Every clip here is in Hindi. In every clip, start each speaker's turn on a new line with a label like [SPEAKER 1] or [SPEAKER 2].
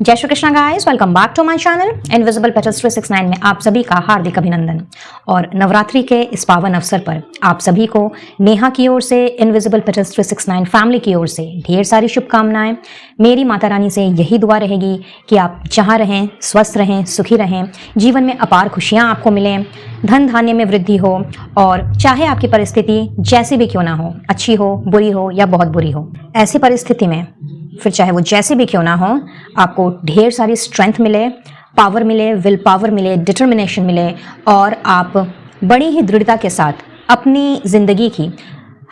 [SPEAKER 1] जय Shri Krishna guys, welcome back to my channel invisible petals 369 में आप सभी का हार्दिक अभिनंदन। और नवरात्रि के इस पावन अवसर पर आप सभी को नेहा की ओर से, इनविजिबल पेटल्स 369 फैमिली की ओर से ढेर सारी शुभकामनाएं। मेरी माता रानी से यही दुआ रहेगी कि आप जहाँ रहें स्वस्थ रहें, सुखी रहें, जीवन में अपार खुशियाँ आपको मिलें, धन धान्य में वृद्धि हो, और चाहे आपकी परिस्थिति जैसी भी क्यों ना हो, अच्छी हो, बुरी हो या बहुत बुरी हो, ऐसी परिस्थिति में फिर चाहे वो जैसे भी क्यों ना हो, आपको ढेर सारी स्ट्रेंथ मिले, पावर मिले, विल पावर मिले, डिटर्मिनेशन मिले, और आप बड़ी ही दृढ़ता के साथ अपनी ज़िंदगी की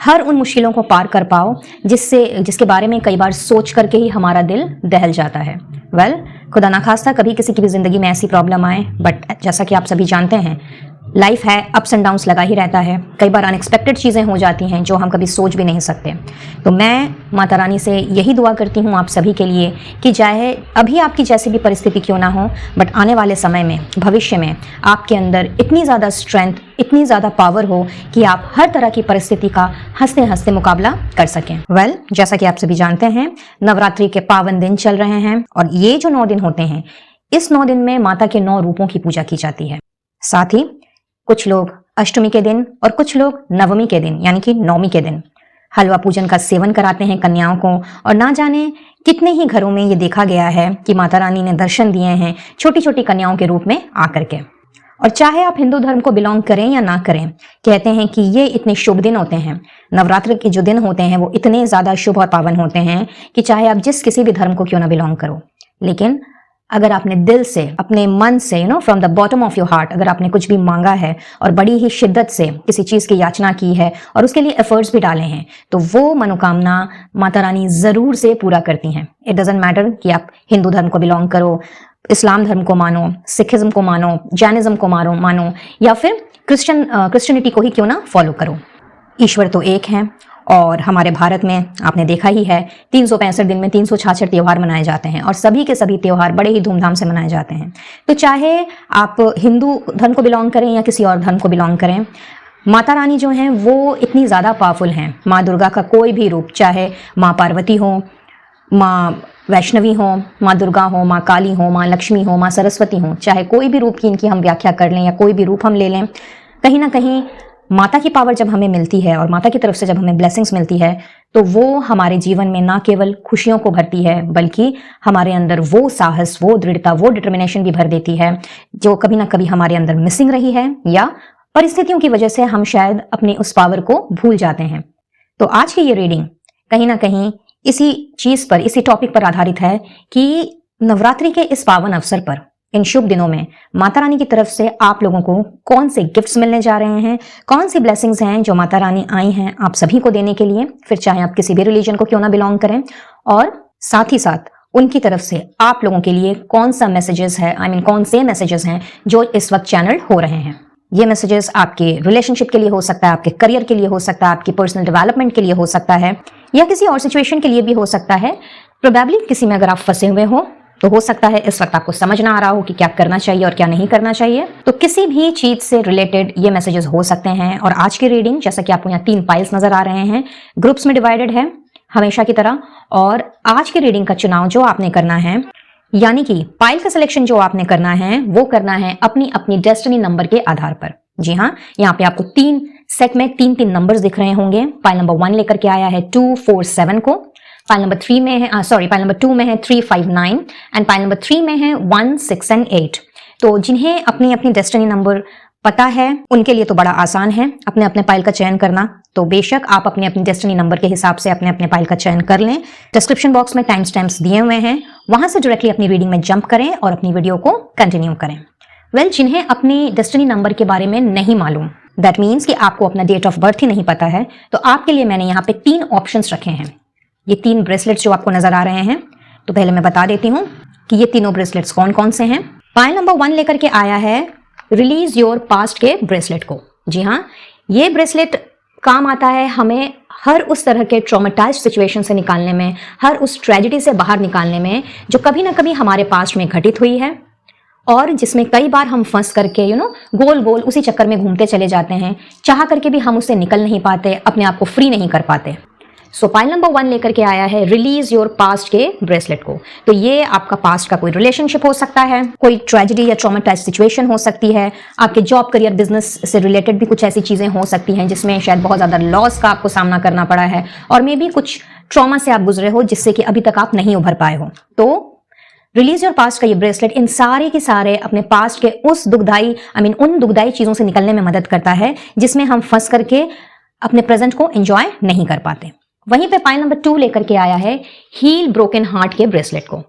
[SPEAKER 1] हर उन मुश्किलों को पार कर पाओ जिसके बारे में कई बार सोच करके ही हमारा दिल दहल जाता है। खुदा ना खास्ता कभी किसी की भी ज़िंदगी में ऐसी प्रॉब्लम आए, बट जैसा कि आप सभी जानते हैं लाइफ है, अप्स एंड डाउन्स लगा ही रहता है। कई बार अनएक्सपेक्टेड चीज़ें हो जाती हैं जो हम कभी सोच भी नहीं सकते। तो मैं माता रानी से यही दुआ करती हूँ आप सभी के लिए कि चाहे अभी आपकी जैसी भी परिस्थिति क्यों ना हो, बट आने वाले समय में, भविष्य में आपके अंदर इतनी ज़्यादा स्ट्रेंथ, इतनी ज़्यादा पावर हो कि आप हर तरह की परिस्थिति का हंसते हंसते मुकाबला कर सकें। जैसा कि आप सभी जानते हैं, नवरात्रि के पावन दिन चल रहे हैं, और ये जो 9 दिन होते हैं, इस 9 दिन में माता के 9 रूपों की पूजा की जाती है। साथ ही कुछ लोग अष्टमी के दिन और कुछ लोग नवमी के दिन यानी कि नौमी के दिन हलवा पूजन का सेवन कराते हैं कन्याओं को। और ना जाने कितने ही घरों में ये देखा गया है कि माता रानी ने दर्शन दिए हैं छोटी छोटी कन्याओं के रूप में आकर के। और चाहे आप हिंदू धर्म को बिलोंग करें या ना करें, कहते हैं कि ये इतने शुभ दिन होते हैं, नवरात्र के जो दिन होते हैं वो इतने ज़्यादा शुभ और पावन होते हैं कि चाहे आप किसी भी धर्म को क्यों ना बिलोंग करो, लेकिन अगर आपने दिल से, अपने मन से, from the bottom of your heart, अगर आपने कुछ भी मांगा है और बड़ी ही शिद्दत से किसी चीज़ की याचना की है और उसके लिए एफर्ट्स भी डाले हैं, तो वो मनोकामना माता रानी ज़रूर से पूरा करती हैं। इट डजेंट मैटर कि आप हिंदू धर्म को बिलोंग करो, इस्लाम धर्म को मानो, सिखिज्म को मानो, जैनिज्म को मानो या फिर क्रिश्चियनिटी को ही क्यों ना फॉलो करो। ईश्वर तो एक है, और हमारे भारत में आपने देखा ही है 365 दिन में 366 त्यौहार मनाए जाते हैं, और सभी के सभी त्यौहार बड़े ही धूमधाम से मनाए जाते हैं। तो चाहे आप हिंदू धर्म को बिलोंग करें या किसी और धर्म को बिलोंग करें, माता रानी जो हैं वो इतनी ज़्यादा पावरफुल हैं। माँ दुर्गा का कोई भी रूप, चाहे माँ पार्वती हो, माँ वैष्णवी हो, माँ दुर्गा हो, माँ काली हो, माँ लक्ष्मी हो, माँ सरस्वती हो, चाहे कोई भी रूप की इनकी हम व्याख्या कर लें या कोई भी रूप हम ले लें, कहीं ना कहीं माता की पावर जब हमें मिलती है और माता की तरफ से जब हमें ब्लेसिंग्स मिलती है, तो वो हमारे जीवन में ना केवल खुशियों को भरती है, बल्कि हमारे अंदर वो साहस, वो दृढ़ता, वो डिटर्मिनेशन भी भर देती है जो कभी ना कभी हमारे अंदर मिसिंग रही है, या परिस्थितियों की वजह से हम शायद अपनी उस पावर को भूल जाते हैं। तो आज की ये रीडिंग कहीं ना कहीं इसी चीज पर, इसी टॉपिक पर आधारित है कि नवरात्रि के इस पावन अवसर पर, इन शुभ दिनों में माता रानी की तरफ से आप लोगों को कौन से गिफ्ट्स मिलने जा रहे हैं, कौन सी ब्लेसिंग्स हैं जो माता रानी आई हैं आप सभी को देने के लिए, फिर चाहे आप किसी भी रिलीजन को क्यों ना बिलोंग करें, और साथ ही साथ उनकी तरफ से आप लोगों के लिए कौन सा मैसेजेस है, कौन से मैसेजेस हैं जो इस वक्त चैनल हो रहे हैं। ये मैसेजेस आपके रिलेशनशिप के लिए हो सकता है, आपके करियर के लिए हो सकता है, आपकी पर्सनल डेवलपमेंट के लिए हो सकता है, या किसी और सिचुएशन के लिए भी हो सकता है। प्रोबेबली किसी में अगर आप फंसे हुए हो तो हो सकता है इस वक्त आपको समझ ना आ रहा हो कि क्या करना चाहिए और क्या नहीं करना चाहिए। तो किसी भी चीज से रिलेटेड ये मैसेजेस हो सकते हैं। और आज की रीडिंग, जैसा कि आपको यहाँ 3 पाइल्स नजर आ रहे हैं, ग्रुप्स में डिवाइडेड है हमेशा की तरह। और आज की रीडिंग का चुनाव जो आपने करना है, यानी कि पाइल का सिलेक्शन जो आपने करना है, वो करना है अपनी अपनी डेस्टिनी नंबर के आधार पर। जी हाँ, यहाँ पे आपको 3 सेट में 3-3 नंबर्स दिख रहे होंगे। पाइल नंबर 1 लेकर के आया है 247 को, पाइल नंबर 3 में है पाइल नंबर 2 में है 359, एंड पाइल नंबर 3 में है 1, 6 एंड 8। तो जिन्हें अपनी अपनी डेस्टिनी नंबर पता है उनके लिए तो बड़ा आसान है अपने अपने पाइल का चयन करना। तो बेशक आप अपने अपनी डेस्टिनी नंबर के हिसाब से अपने अपने पाइल का चयन कर लें। डिस्क्रिप्शन बॉक्स में टाइम स्टैम्प्स दिए हुए हैं, वहां से डायरेक्टली अपनी रीडिंग में जंप करें और अपनी वीडियो को कंटिन्यू करें। जिन्हें अपनी डेस्टिनी नंबर के बारे में नहीं मालूम, दैट मीन्स कि आपको अपना डेट ऑफ बर्थ ही नहीं पता है, तो आपके लिए मैंने यहाँ पे 3 ऑप्शंस रखे हैं। ये 3 ब्रेसलेट्स जो आपको नजर आ रहे हैं, तो पहले मैं बता देती हूँ कि ये तीनों ब्रेसलेट्स कौन कौन से हैं। पाइल नंबर 1 लेकर के आया है रिलीज योर पास्ट के ब्रेसलेट को। जी हाँ, ये ब्रेसलेट काम आता है हमें हर उस तरह के ट्रॉमेटाइज्ड सिचुएशन से निकालने में, हर उस ट्रेजेडी से बाहर निकालने में जो कभी ना कभी हमारे पास्ट में घटित हुई है, और जिसमें कई बार हम फंस करके गोल गोल उसी चक्कर में घूमते चले जाते हैं, चाह करके भी हम उससे निकल नहीं पाते, अपने आप को फ्री नहीं कर पाते। सो पाइल नंबर 1 लेकर के आया है रिलीज योर पास्ट के ब्रेसलेट को। तो ये आपका पास्ट का कोई रिलेशनशिप हो सकता है, कोई ट्रेजेडी या ट्रॉमेटाइज सिचुएशन हो सकती है, आपके जॉब करियर बिजनेस से रिलेटेड भी कुछ ऐसी चीजें हो सकती हैं जिसमें शायद बहुत ज्यादा लॉस का आपको सामना करना पड़ा है, और मे बी कुछ ट्रॉमा से आप गुजरे हो जिससे कि अभी तक आप नहीं उभर पाए हो। तो रिलीज योर पास्ट का ये ब्रेसलेट इन सारे के सारे अपने पास्ट के उस दुखदाई उन दुखदाई चीजों से निकलने में मदद करता है जिसमें हम फंस करके अपने प्रेजेंट को एंजॉय नहीं कर पाते। वहीं पे पाइल नंबर 2 लेकर के आया है हील ब्रोकन हार्ट के ब्रेसलेट को।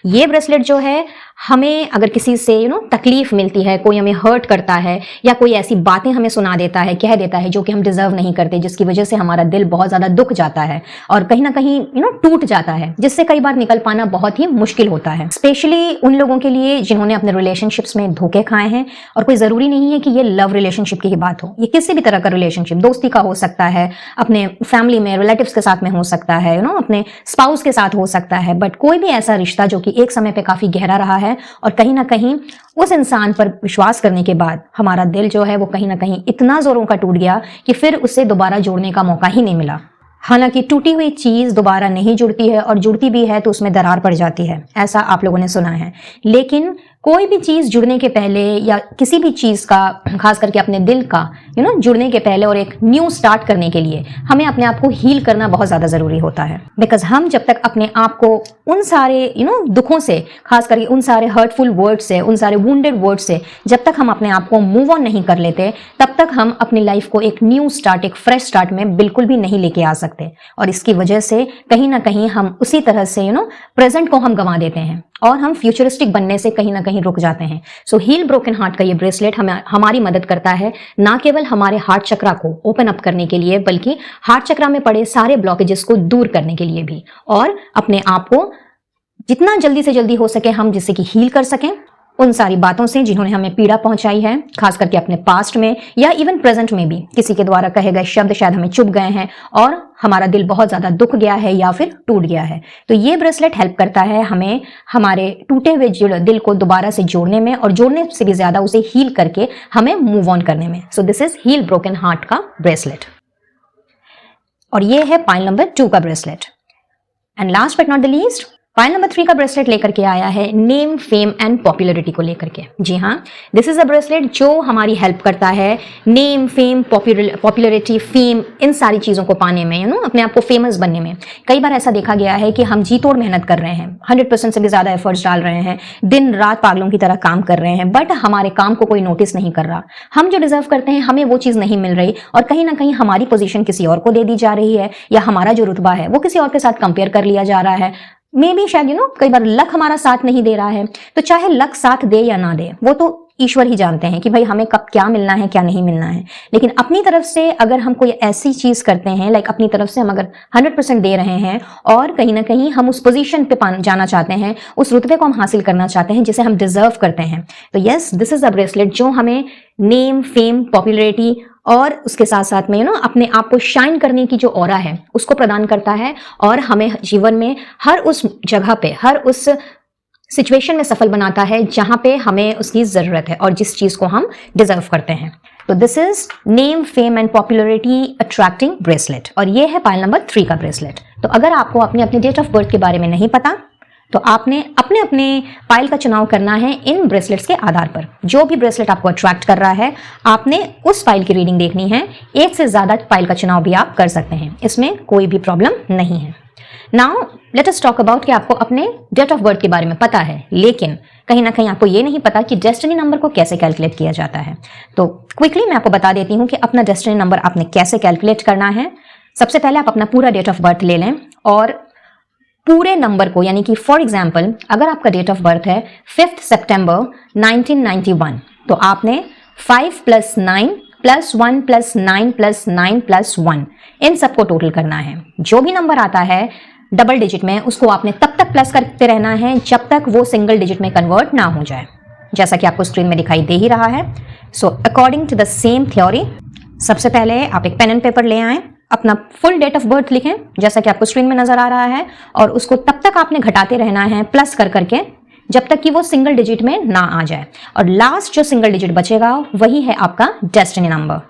[SPEAKER 1] ये ब्रेसलेट जो है, हमें अगर किसी से तकलीफ मिलती है, कोई हमें हर्ट करता है या कोई ऐसी बातें हमें सुना देता है, कह देता है जो कि हम डिजर्व नहीं करते, जिसकी वजह से हमारा दिल बहुत ज्यादा दुख जाता है और कहीं ना कहीं टूट जाता है, जिससे कई बार निकल पाना बहुत ही मुश्किल होता है, स्पेशली उन लोगों के लिए जिन्होंने अपने रिलेशनशिप्स में धोखे खाए हैं। और कोई जरूरी नहीं है कि ये लव रिलेशनशिप की ही बात हो, ये किसी भी तरह का रिलेशनशिप, दोस्ती का हो सकता है, अपने फैमिली में रिलेटिव्स के साथ में हो सकता है, अपने स्पाउस के साथ हो सकता है, बट कोई भी ऐसा रिश्ता जो कि एक समय पे काफी गहरा रहा है और कहीं ना कहीं उस इंसान पर विश्वास करने के बाद हमारा दिल जो है वो कहीं ना कहीं इतना जोरों का टूट गया कि फिर उससे दोबारा जोड़ने का मौका ही नहीं मिला। हालांकि टूटी हुई चीज दोबारा नहीं जुड़ती है, और जुड़ती भी है तो उसमें दरार पड़ जाती है, ऐसा आप लोगों ने सुना है। लेकिन कोई भी चीज जुड़ने के पहले या किसी भी चीज का, खास करके अपने दिल का जुड़ने के पहले और एक न्यू स्टार्ट करने के लिए हमें अपने आप को हील करना बहुत ज्यादा जरूरी होता है। बिकॉज हम जब तक अपने आप को उन सारे दुखों से, खास करके उन सारे हर्टफुल वर्ड से, उन सारे वुंडेड वर्ड से जब तक हम अपने आप को मूव ऑन नहीं कर लेते, तब तक हम अपनी लाइफ को एक न्यू स्टार्ट, एक फ्रेश स्टार्ट में बिल्कुल भी नहीं लेके आ सकते। और इसकी वजह से कहीं ना कहीं हम उसी तरह से प्रेजेंट को हम गंवा देते हैं और हम फ्यूचरिस्टिक बनने से कहीं ना कहीं रुक जाते हैं। सो हील ब्रोकन हार्ट का ये ब्रेसलेट हमारी मदद करता है, ना केवल हमारे हार्ट चक्रा को ओपन अप करने के लिए, बल्कि हार्ट चक्रा में पड़े सारे ब्लॉकेजेस को दूर करने के लिए भी, और अपने आप को जितना जल्दी से जल्दी हो सके हम जिससे कि हील कर सकें उन सारी बातों से जिन्होंने हमें पीड़ा पहुंचाई है, खास करके अपने पास्ट में या इवन प्रेजेंट में भी किसी के द्वारा कहे गए शब्द शायद हमें चुभ गए हैं और हमारा दिल बहुत ज्यादा दुख गया है या फिर टूट गया है। तो ये ब्रेसलेट हेल्प करता है हमें हमारे टूटे हुए दिल को दोबारा से जोड़ने में, और जोड़ने से भी ज्यादा उसे हील करके हमें मूव ऑन करने में। So this is heal broken heart का ब्रेसलेट, और ये है पाइल नंबर 2 का bracelet. And last but not the least, pile number 3 का ब्रेसलेट लेकर के आया है नेम, फेम एंड पॉपुलैरिटी को लेकर के। जी हाँ, दिस इज अ ब्रेसलेट जो हमारी हेल्प करता है नेम, फेम, पॉपुलैरिटी, फेम, इन सारी चीजों को पाने में, अपने आप को फेमस बनने में। कई बार ऐसा देखा गया है कि हम जी तोड़ मेहनत कर रहे हैं, 100% से भी ज्यादा एफर्ट्स डाल रहे हैं, दिन रात पागलों की तरह काम कर रहे हैं, बट हमारे काम को कोई नोटिस नहीं कर रहा। हम जो डिजर्व करते हैं हमें वो चीज नहीं मिल रही, और कहीं ना कहीं हमारी पोजीशन किसी और को दे दी जा रही है, या हमारा जो रुतबा है वो किसी और के साथ कंपेयर कर लिया जा रहा है। मे बी शायद कई बार लक हमारा साथ नहीं दे रहा है। तो चाहे लक साथ दे या ना दे, वो तो ईश्वर ही जानते हैं कि भाई हमें कब क्या मिलना है क्या नहीं मिलना है। लेकिन अपनी तरफ से अगर हम कोई ऐसी चीज करते हैं, लाइक अपनी तरफ से हम अगर 100% दे रहे हैं और कहीं ना कहीं हम उस पोजीशन पे जाना चाहते हैं, उस रुतबे को हम हासिल करना चाहते हैं जिसे हम डिजर्व करते हैं, तो yes, this is a bracelet जो हमें नेम, फेम, पॉपुलैरिटी और उसके साथ साथ में अपने आप को शाइन करने की जो ऑरा है उसको प्रदान करता है, और हमें जीवन में हर उस जगह पे, हर उस सिचुएशन में सफल बनाता है जहां पे हमें उसकी जरूरत है और जिस चीज को हम डिजर्व करते हैं। तो this is name, fame and popularity attracting bracelet, और ये है पाइल नंबर 3 का ब्रेसलेट। तो अगर आपको अपने डेट ऑफ बर्थ के बारे में नहीं पता, तो आपने अपने अपने पाइल का चुनाव करना है इन ब्रेसलेट्स के आधार पर। जो भी ब्रेसलेट आपको अट्रैक्ट कर रहा है, आपने उस पाइल की रीडिंग देखनी है। एक से ज्यादा पाइल का चुनाव भी आप कर सकते हैं, इसमें कोई भी प्रॉब्लम नहीं है। Now let us talk about कि आपको अपने डेट ऑफ बर्थ के बारे में पता है, लेकिन कहीं ना कहीं आपको ये नहीं पता कि डेस्टिनी नंबर को कैसे कैलकुलेट किया जाता है। तो क्विकली मैं आपको बता देती हूँ कि अपना डेस्टिनी नंबर आपने कैसे कैलकुलेट करना है। सबसे पहले आप अपना पूरा डेट ऑफ बर्थ ले लें, और पूरे नंबर को, यानी कि फॉर एग्जाम्पल अगर आपका डेट ऑफ बर्थ है 5 सितंबर 1991, तो आपने 5 + 9 + 1 + 9 + 9 + 1 इन सबको टोटल करना है। जो भी नंबर आता है डबल डिजिट में, उसको आपने तब तक प्लस करते रहना है जब तक वो सिंगल डिजिट में कन्वर्ट ना हो जाए, जैसा कि आपको स्क्रीन में दिखाई दे ही रहा है। So according to the same theory, सबसे पहले आप एक पेन एंड पेपर ले आएं, अपना फुल डेट ऑफ बर्थ लिखें जैसा कि आपको स्क्रीन में नजर आ रहा है, और उसको तब तक आपने घटाते रहना है प्लस कर करके जब तक कि वो सिंगल डिजिट में ना आ जाए, और लास्ट जो सिंगल डिजिट बचेगा वही है आपका destiny number.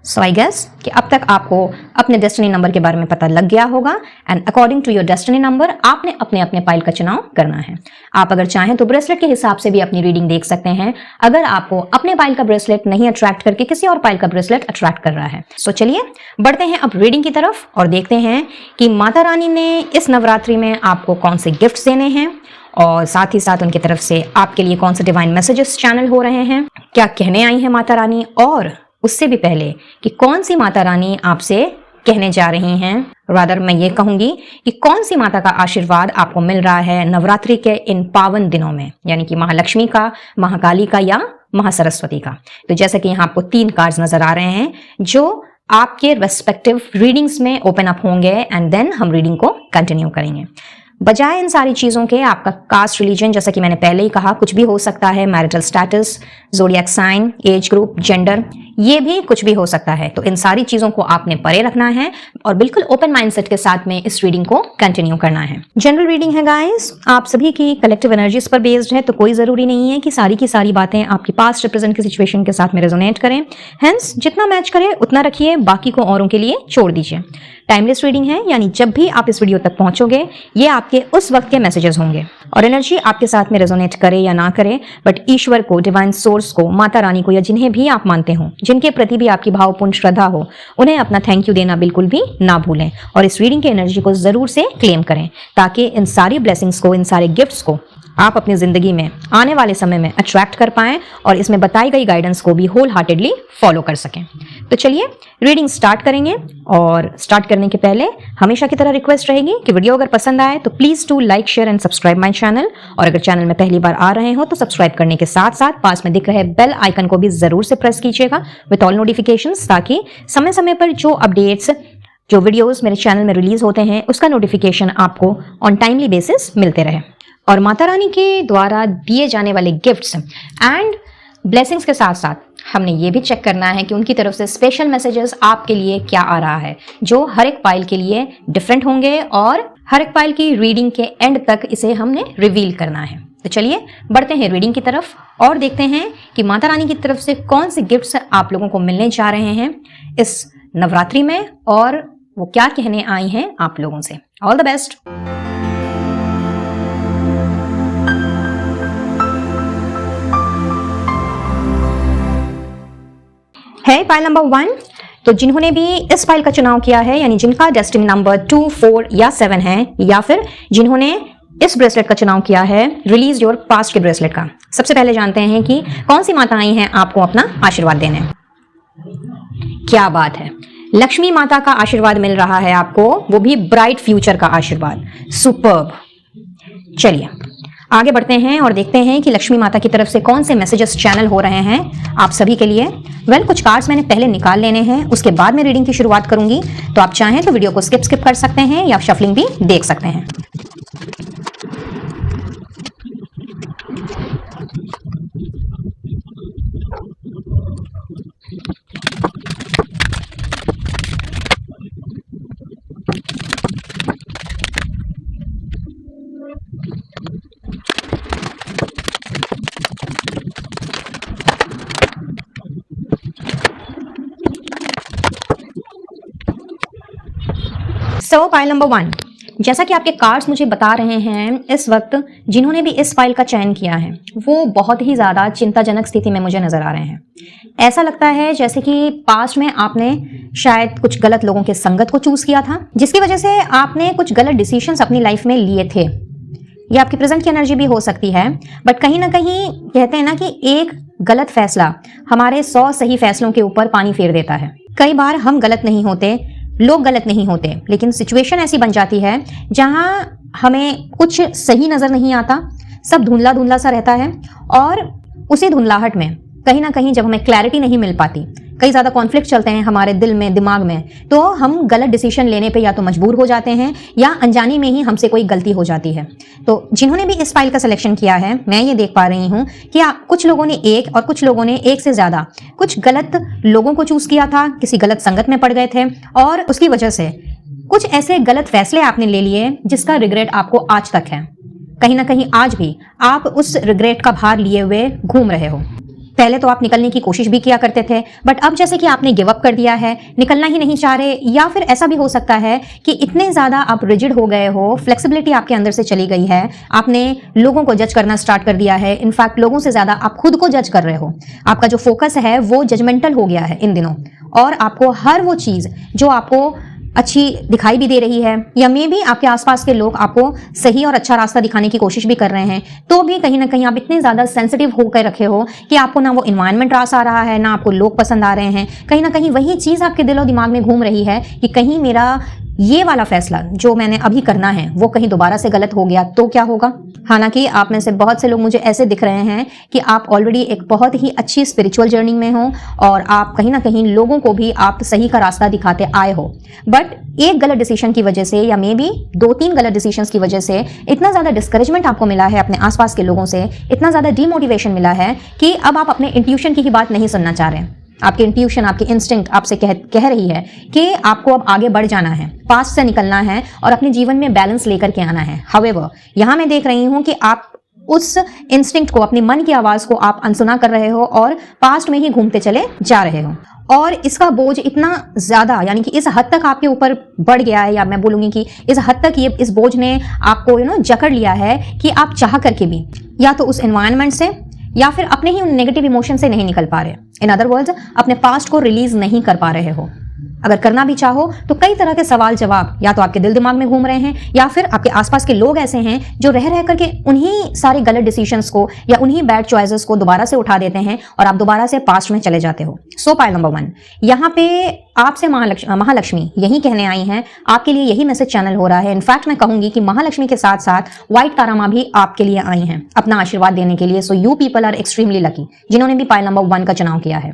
[SPEAKER 1] So I guess कि अब तक आपको अपने डेस्टिनी नंबर के बारे में पता लग गया होगा and according to your destiny number आपने अपने अपने पाइल का चुनाव करना है। आप अगर चाहें तो ब्रेसलेट के हिसाब से भी अपनी रीडिंग देख सकते हैं, अगर आपको अपने पाइल का ब्रेसलेट नहीं अट्रैक्ट करके किसी और पाइल का ब्रेसलेट अट्रैक्ट कर रहा है। सो चलिए बढ़ते हैं अब रीडिंग की तरफ और देखते हैं कि माता रानी ने इस नवरात्रि में आपको कौन से गिफ्ट्स देने हैं और साथ ही साथ उनकी तरफ से आपके लिए कौन से डिवाइन मैसेजेस चैनल हो रहे हैं, क्या कहने आई है माता रानी, और उससे भी पहले कि कौन सी माता रानी आपसे कहने जा रही हैं, रादर मैं ये कहूंगी कि कौन सी माता का आशीर्वाद आपको मिल रहा है नवरात्रि के इन पावन दिनों में, यानी कि महालक्ष्मी का, महाकाली का या महासरस्वती का। तो जैसे कि यहाँ आपको 3 कार्ड्स नजर आ रहे हैं जो आपके रेस्पेक्टिव रीडिंग्स में ओपन अप होंगे एंड देन हम रीडिंग को कंटिन्यू करेंगे। बजाय इन सारी चीजों के आपका कास्ट, रिलीजन, जैसा कि मैंने पहले ही कहा, कुछ भी हो सकता है, marital status, zodiac sign, age group, gender, ये भी कुछ भी हो सकता है। तो इन सारी चीजों को आपने परे रखना है और बिल्कुल ओपन माइंडसेट के साथ में इस रीडिंग को कंटिन्यू करना है। जनरल रीडिंग है गाइस, आप सभी की कलेक्टिव एनर्जीज पर बेस्ड है, तो कोई जरूरी नहीं है कि सारी की सारी बातें आपकी पास्ट रिप्रेजेंट की सिचुएशन के साथ में रेजोनेट करें। हेंस जितना मैच करे उतना रखिए, बाकी को औरों के लिए छोड़ दीजिए। टाइमलेस रीडिंग है, यानी जब भी आप इस वीडियो तक पहुंचोगे ये आपके उस वक्त के मैसेजेस होंगे और एनर्जी आपके साथ में रेजोनेट करे या ना करे, बट ईश्वर को, डिवाइन सोर्स को, माता रानी को या जिन्हें भी आप मानते हो, जिनके प्रति भी आपकी भावपूर्ण श्रद्धा हो, उन्हें अपना थैंक यू देना बिल्कुल भी ना भूलें और इस रीडिंग की एनर्जी को जरूर से क्लेम करें ताकि इन सारी ब्लेसिंग्स को, इन सारे गिफ्ट्स को आप अपनी जिंदगी में आने वाले समय में अट्रैक्ट कर पाएं और इसमें बताई गई गाइडेंस को भी होल हार्टेडली फॉलो कर सकें। तो चलिए रीडिंग स्टार्ट करेंगे और स्टार्ट करने के पहले हमेशा की तरह रिक्वेस्ट रहेगी कि वीडियो अगर पसंद आए तो please to like, share and subscribe my channel, और अगर चैनल में पहली बार आ रहे हो तो सब्सक्राइब करने के साथ साथ पास में दिख रहे बेल आइकन को भी जरूर से प्रेस कीजिएगा विथ ऑल नोटिफिकेशंस, ताकि समय समय पर जो अपडेट्स, जो वीडियोस मेरे चैनल में रिलीज होते हैं उसका नोटिफिकेशन आपको ऑन टाइमली बेसिस मिलते रहे। और माता रानी के द्वारा दिए जाने वाले गिफ्ट्स एंड ब्लेसिंग्स के साथ साथ हमने ये भी चेक करना है कि उनकी तरफ से स्पेशल मैसेजेस आपके लिए क्या आ रहा है, जो हर एक पाइल के लिए डिफरेंट होंगे और हर एक पाइल की रीडिंग के एंड तक इसे हमने रिवील करना है। तो चलिए बढ़ते हैं रीडिंग की तरफ और देखते हैं कि माता रानी की तरफ से कौन से गिफ्ट्स आप लोगों को मिलने जा रहे हैं इस नवरात्रि में और वो क्या कहने आई हैं आप लोगों से। All the best. है पाइल नंबर 1, तो जिन्होंने भी इस पाइल का चुनाव किया है, यानी जिनका डेस्टिनी नंबर 2, 4 या 7 है, या फिर जिन्होंने इस ब्रेसलेट का चुनाव किया है, रिलीज योर पास्ट के ब्रेसलेट का, सबसे पहले जानते हैं कि कौन सी माता आई हैं आपको अपना आशीर्वाद देने। क्या बात है, लक्ष्मी माता का आशीर्वाद मिल रहा है आपको, वो भी ब्राइट फ्यूचर का आशीर्वाद। सुपर्ब। चलिए आगे बढ़ते हैं और देखते हैं कि लक्ष्मी माता की तरफ से कौन से मैसेजेस चैनल हो रहे हैं आप सभी के लिए। कुछ कार्ड्स मैंने पहले निकाल लेने हैं, उसके बाद मैं रीडिंग की शुरुआत करूंगी, तो आप चाहें तो वीडियो को स्किप कर सकते हैं या शफलिंग भी देख सकते हैं। सो पाइल नंबर 1, जैसा कि आपके कार्ड्स मुझे बता रहे हैं, इस वक्त जिन्होंने भी इस फाइल का चयन किया है वो बहुत ही ज़्यादा चिंताजनक स्थिति में मुझे नज़र आ रहे हैं। ऐसा लगता है जैसे कि पास्ट में आपने शायद कुछ गलत लोगों के संगत को चूज किया था, जिसकी वजह से आपने कुछ गलत डिसीजंस अपनी लाइफ में लिए थे। ये आपकी प्रेजेंट की एनर्जी भी हो सकती है, बट कहीं ना कहीं कहते हैं ना कि एक गलत फैसला हमारे 100 सही फैसलों के ऊपर पानी फेर देता है। कई बार हम गलत नहीं होते, लोग गलत नहीं होते, लेकिन सिचुएशन ऐसी बन जाती है जहां हमें कुछ सही नजर नहीं आता, सब धुंधला धुंधला सा रहता है और उसी धुंधलाहट में कहीं ना कहीं जब हमें क्लैरिटी नहीं मिल पाती, कई ज़्यादा कॉन्फ्लिक्ट चलते हैं हमारे दिल में, दिमाग में, तो हम गलत डिसीजन लेने पे या तो मजबूर हो जाते हैं या अनजाने में ही हमसे कोई गलती हो जाती है। तो जिन्होंने भी इस फाइल का सिलेक्शन किया है, मैं ये देख पा रही हूँ कि कुछ लोगों ने एक और कुछ लोगों ने एक से ज़्यादा कुछ गलत लोगों को चूज़ किया था, किसी गलत संगत में पड़ गए थे और उसकी वजह से कुछ ऐसे गलत फैसले आपने ले लिए जिसका रिग्रेट आपको आज तक है। कहीं ना कहीं आज भी आप उस रिग्रेट का भार लिए हुए घूम रहे हो। पहले तो आप निकलने की कोशिश भी किया करते थे, बट अब जैसे कि आपने गिव अप कर दिया है, निकलना ही नहीं चाह रहे, या फिर ऐसा भी हो सकता है कि इतने ज्यादा आप रिजिड हो गए हो, फ्लेक्सिबिलिटी आपके अंदर से चली गई है, आपने लोगों को जज करना स्टार्ट कर दिया है। इनफैक्ट लोगों से ज्यादा आप खुद को जज कर रहे हो। आपका जो फोकस है वो जजमेंटल हो गया है इन दिनों, और आपको हर वो चीज जो आपको अच्छी दिखाई भी दे रही है, या मे भी आपके आसपास के लोग आपको सही और अच्छा रास्ता दिखाने की कोशिश भी कर रहे हैं, तो भी कहीं ना कहीं आप इतने ज्यादा सेंसिटिव होकर रखे हो कि आपको ना वो इन्वायरमेंट रास आ रहा है, ना आपको लोग पसंद आ रहे हैं। कहीं ना कहीं वही चीज आपके दिल और दिमाग में घूम रही है कि कहीं मेरा ये वाला फैसला जो मैंने अभी करना है वो कहीं दोबारा से गलत हो गया तो क्या होगा। हालांकि आप में से बहुत से लोग मुझे ऐसे दिख रहे हैं कि आप ऑलरेडी एक बहुत ही अच्छी स्पिरिचुअल जर्नी में हो, और आप कहीं ना कहीं लोगों को भी आप सही का रास्ता दिखाते आए हो, बट एक गलत डिसीजन की वजह से, या मे बी 2-3 गलत डिसीजंस की वजह से इतना ज्यादा डिस्करेजमेंट आपको मिला है अपने आसपास के लोगों से, इतना ज्यादा डीमोटिवेशन मिला है कि अब आप अपने इंट्यूशन की ही बात नहीं सुनना चाह रहे हैं। आपकी इंट्यूशन, आपकी इंस्टिंक्ट आपसे कह रही है कि आपको अब आगे बढ़ जाना है, पास्ट से निकलना है और अपने जीवन में बैलेंस लेकर के आना है। हाउएवर, यहां मैं देख रही हूं कि आप उस इंस्टिंक्ट को, अपनी मन की आवाज को आप अनसुना कर रहे हो और पास्ट में ही घूमते चले जा रहे हो, और इसका बोझ इतना ज्यादा, यानी कि इस हद तक आपके ऊपर बढ़ गया है, या मैं बोलूंगी कि इस हद तक ये इस बोझ ने आपको जकड़ लिया है कि आप चाह करके भी या तो उस एनवायरनमेंट से या फिर अपने ही उन नेगेटिव इमोशन से नहीं निकल पा रहे। इन अदर वर्ड्स, अपने पास्ट को रिलीज नहीं कर पा रहे हो। अगर करना भी चाहो तो कई तरह के सवाल जवाब या तो आपके दिल दिमाग में घूम रहे हैं, या फिर आपके आसपास के लोग ऐसे हैं जो रह करके उन्हीं सारे गलत डिसीजंस को या उन्हीं बैड चॉइसेस को दोबारा से उठा देते हैं और आप दोबारा से पास्ट में चले जाते हो। सो पाइल नंबर 1, यहाँ पे आपसे महालक्ष्मी यही कहने आई हैं, आपके लिए यही मैसेज चैनल हो रहा है। इनफैक्ट मैं कहूंगी कि महालक्ष्मी के साथ साथ व्हाइट तारा माँ भी आपके लिए आई हैं अपना आशीर्वाद देने के लिए। So you people are extremely lucky जिन्होंने भी पाइल नंबर 1 का चुनाव किया है।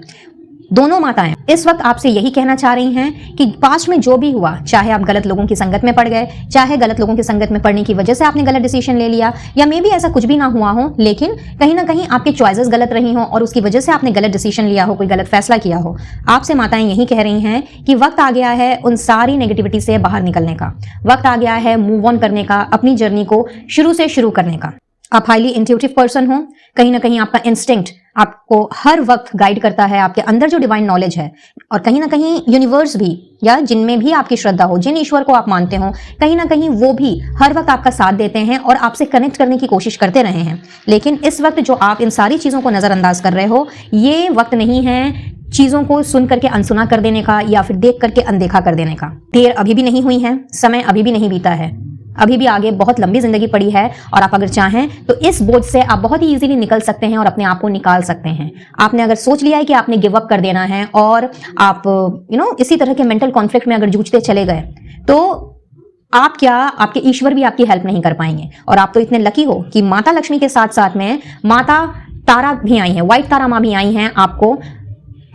[SPEAKER 1] दोनों माताएं इस वक्त आपसे यही कहना चाह रही हैं कि पास्ट में जो भी हुआ, चाहे आप गलत लोगों की संगत में पड़ गए, चाहे गलत लोगों की संगत में पड़ने की वजह से आपने गलत डिसीजन ले लिया, या मे बी ऐसा कुछ भी ना हुआ हो, लेकिन कहीं ना कहीं आपके चॉइसेस गलत रही हो और उसकी वजह से आपने गलत डिसीजन लिया हो, कोई गलत फैसला किया हो, आपसे माताएं यही कह रही हैं कि वक्त आ गया है उन सारी नेगेटिविटी से बाहर निकलने का, वक्त आ गया है मूव ऑन करने का, अपनी जर्नी को शुरू से शुरू करने का। आप हाईली इंट्यूटिव पर्सन हो, कहीं ना कहीं आपका इंस्टिंक्ट आपको हर वक्त गाइड करता है, आपके अंदर जो डिवाइन नॉलेज है, और कहीं ना कहीं यूनिवर्स भी, या जिनमें भी आपकी श्रद्धा हो, जिन ईश्वर को आप मानते हो, कहीं ना कहीं वो भी हर वक्त आपका साथ देते हैं और आपसे कनेक्ट करने की कोशिश करते रहे हैं। लेकिन इस वक्त जो आप इन सारी चीजों को नजरअंदाज कर रहे हो, ये वक्त नहीं है चीजों को सुन करके अनसुना कर देने का या फिर देख करके अनदेखा कर देने का। देर अभी भी नहीं हुई है, समय अभी भी नहीं बीता है, अभी भी आगे बहुत लंबी जिंदगी पड़ी है, और आप अगर चाहें तो इस बोझ से आप बहुत ही इजीली निकल सकते हैं और अपने आप को निकाल सकते हैं। आपने अगर सोच लिया है कि आपने गिव अप कर देना है और आप इसी तरह के मेंटल कॉन्फ्लिक्ट में अगर जूझते चले गए, तो आप क्या, आपके ईश्वर भी आपकी हेल्प नहीं कर पाएंगे। और आप तो इतने लकी हो कि माता लक्ष्मी के साथ साथ में माता तारा भी आई हैं, व्हाइट तारा माँ भी आई हैं आपको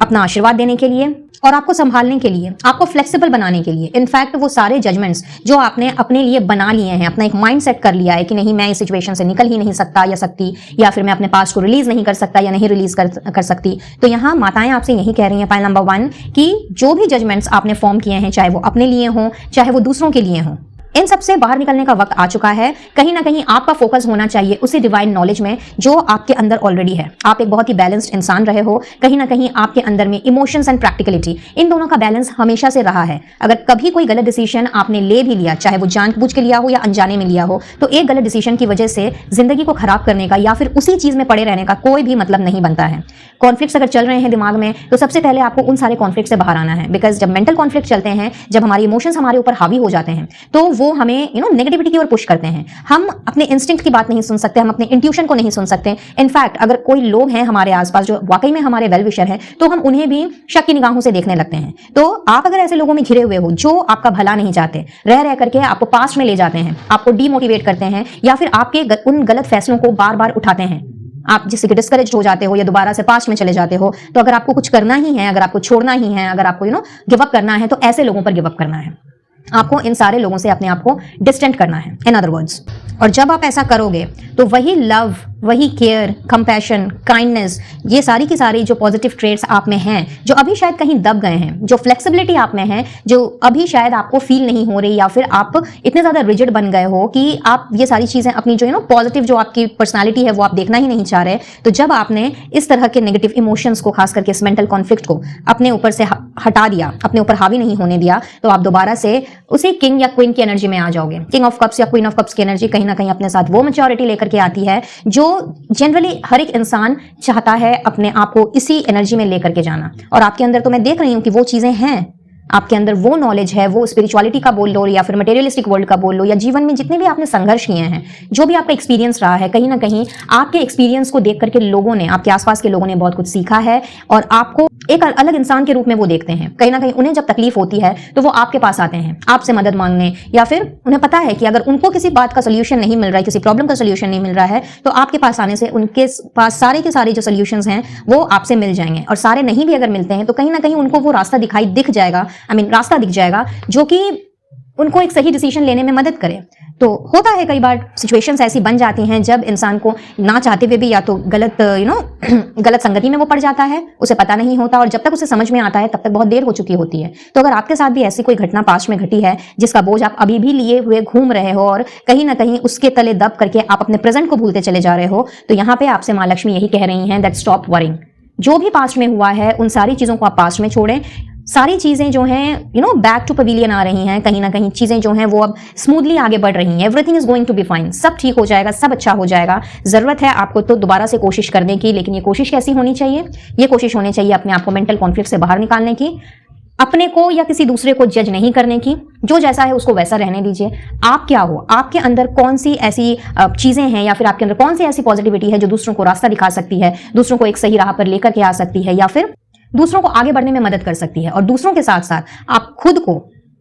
[SPEAKER 1] अपना आशीर्वाद देने के लिए और आपको संभालने के लिए, आपको फ्लेक्सिबल बनाने के लिए। इनफैक्ट वो सारे जजमेंट्स जो आपने अपने लिए बना लिए हैं, अपना एक माइंड सेट कर लिया है कि नहीं, मैं इस सिचुएशन से निकल ही नहीं सकता या सकती, या फिर मैं अपने पास्ट को रिलीज नहीं कर सकता या नहीं रिलीज कर सकती, तो यहाँ माताएं आपसे यही कह रही हैं पाइल नंबर 1 कि जो भी जजमेंट्स आपने फॉर्म किए हैं, चाहे वो अपने लिए हों चाहे वो दूसरों के लिए हों, इन सब से बाहर निकलने का वक्त आ चुका है। कहीं ना कहीं आपका फोकस होना चाहिए उसी डिवाइन नॉलेज में जो आपके अंदर ऑलरेडी है। आप एक बहुत ही बैलेंस्ड इंसान रहे हो, कहीं ना कहीं आपके अंदर में इमोशंस एंड प्रैक्टिकलिटी, इन दोनों का बैलेंस हमेशा से रहा है। अगर कभी कोई गलत डिसीजन आपने ले भी लिया, चाहे वो जानबूझ के लिया हो या अनजाने में लिया हो, तो एक गलत डिसीजन की वजह से जिंदगी को खराब करने का या फिर उसी चीज में पड़े रहने का कोई भी मतलब नहीं बनता है। कॉन्फ्लिक्ट्स अगर चल रहे हैं दिमाग में, तो सबसे पहले आपको उन सारे कॉन्फ्लिक्ट से बाहर आना है, बिकॉज जब मेंटल कॉन्फ्लिक्ट चलते हैं, जब हमारे इमोशंस हमारे ऊपर हावी हो जाते हैं, तो वो हमें नेगेटिविटी की ओर पुश करते हैं। हम अपने इंस्टिंक्ट की बात नहीं सुन सकते, हम अपने इंट्यूशन को नहीं सुन सकते। इनफैक्ट अगर कोई लोग हैं हमारे आसपास जो वाकई में हमारे वेल विशर हैं, तो हम उन्हें भी शक की निगाहों से देखने लगते हैं। तो आप अगर ऐसे लोगों में घिरे हुए हो जो आपका भला नहीं चाहते, रह करके आपको पास्ट में ले जाते हैं, आपको डीमोटिवेट करते हैं, या फिर आपके उन गलत फैसलों को बार बार उठाते हैं, आप जिससे कि डिस्करेज हो जाते हो या दोबारा से पास्ट में चले जाते हो, तो अगर आपको कुछ करना ही है, अगर आपको छोड़ना ही है, अगर आपको गिव अप करना है, तो ऐसे लोगों पर गिव अप करना है। आपको इन सारे लोगों से अपने आप को डिस्टेंट करना है, इन अदर वर्ड्स। और जब आप ऐसा करोगे तो वही लव, वही केयर, कंपैशन, काइंडनेस, ये सारी की सारी जो पॉजिटिव ट्रेट्स आप में हैं, जो अभी शायद कहीं दब गए हैं, जो फ्लेक्सिबिलिटी आप में है, जो अभी शायद आपको फील नहीं हो रही, या फिर आप इतने ज्यादा रिजिड बन गए हो कि आप ये सारी चीजें अपनी जो पॉजिटिव जो आपकी पर्सनालिटी है वो आप देखना ही नहीं चाह रहे। तो जब आपने इस तरह के नेगेटिव इमोशंस को, खास करके इस मेंटल कॉन्फ्लिक्ट को अपने ऊपर से हटा दिया, अपने ऊपर हावी नहीं होने दिया, तो आप दोबारा से उसी किंग या क्वीन की एनर्जी में आ जाओगे। किंग ऑफ कप्स या क्वीन ऑफ कप्स की एनर्जी कहीं ना कहीं अपने साथ वो मैच्योरिटी लेकर के आती है जो जनरली हर एक इंसान चाहता है अपने आप को इसी एनर्जी में लेकर के जाना। और आपके अंदर तो मैं देख रही हूं कि वो चीजें हैं, आपके अंदर वो नॉलेज है, वो स्पिरिचुअलिटी का बोल लो या फिर मटेरियलिस्टिक वर्ल्ड का बोल लो, या जीवन में जितने भी आपने संघर्ष किए हैं, जो भी आपका एक्सपीरियंस रहा है, कहीं ना कहीं आपके एक्सपीरियंस को देख करके लोगों ने, आपके आसपास के लोगों ने बहुत कुछ सीखा है और आपको एक अलग इंसान के रूप में वो देखते हैं। कहीं ना कहीं उन्हें जब तकलीफ होती है तो वो आपके पास आते हैं आपसे मदद मांगने, या फिर उन्हें पता है कि अगर उनको किसी बात का सोल्यूशन नहीं मिल रहा है, किसी प्रॉब्लम का सोल्यूशन नहीं मिल रहा है, तो आपके पास आने से उनके पास सारे के सारे जो सोल्यूशंस हैं वो आपसे मिल जाएंगे। और सारे नहीं भी अगर मिलते हैं तो कहीं ना कहीं उनको वो रास्ता दिख जाएगा, रास्ता दिख जाएगा जो कि उनको एक सही डिसीजन लेने में मदद करे। तो होता है कई बार सिचुएशंस ऐसी बन जाती हैं जब इंसान को ना चाहते हुए भी या तो गलत गलत संगति में वो पड़ जाता है, उसे पता नहीं होता, और जब तक उसे समझ में आता है तब तक बहुत देर हो चुकी होती है। तो अगर आपके साथ भी ऐसी कोई घटना पास्ट में घटी है जिसका बोझ आप अभी भी लिए हुए घूम रहे हो और कहीं ना कहीं उसके तले दब करके आप अपने प्रेजेंट को भूलते चले जा रहे हो, तो यहाँ पे आपसे माँ लक्ष्मी यही कह रही हैं दैट स्टॉप वरिंग। जो भी पास्ट में हुआ है उन सारी चीजों को आप पास्ट में छोड़ें। सारी चीजें जो हैं बैक टू पवेलियन आ रही हैं, कहीं ना कहीं चीजें जो हैं वो अब स्मूथली आगे बढ़ रही हैं। Everything is going to be fine, सब ठीक हो जाएगा, सब अच्छा हो जाएगा। जरूरत है आपको तो दोबारा से कोशिश करने की, लेकिन ये कोशिश कैसी होनी चाहिए? ये कोशिश होनी चाहिए अपने आप को मेंटल कॉन्फ्लिक्ट से बाहर निकालने की, अपने को या किसी दूसरे को जज नहीं करने की। जो जैसा है उसको वैसा रहने दीजिए। आप क्या हो, आपके अंदर कौन सी ऐसी चीजें हैं, या फिर आपके अंदर कौन सी ऐसी पॉजिटिविटी है जो दूसरों को रास्ता दिखा सकती है, दूसरों को एक सही राह पर लेकर के आ सकती है, या फिर दूसरों को आगे बढ़ने में मदद कर सकती है। और दूसरों के साथ साथ आप खुद को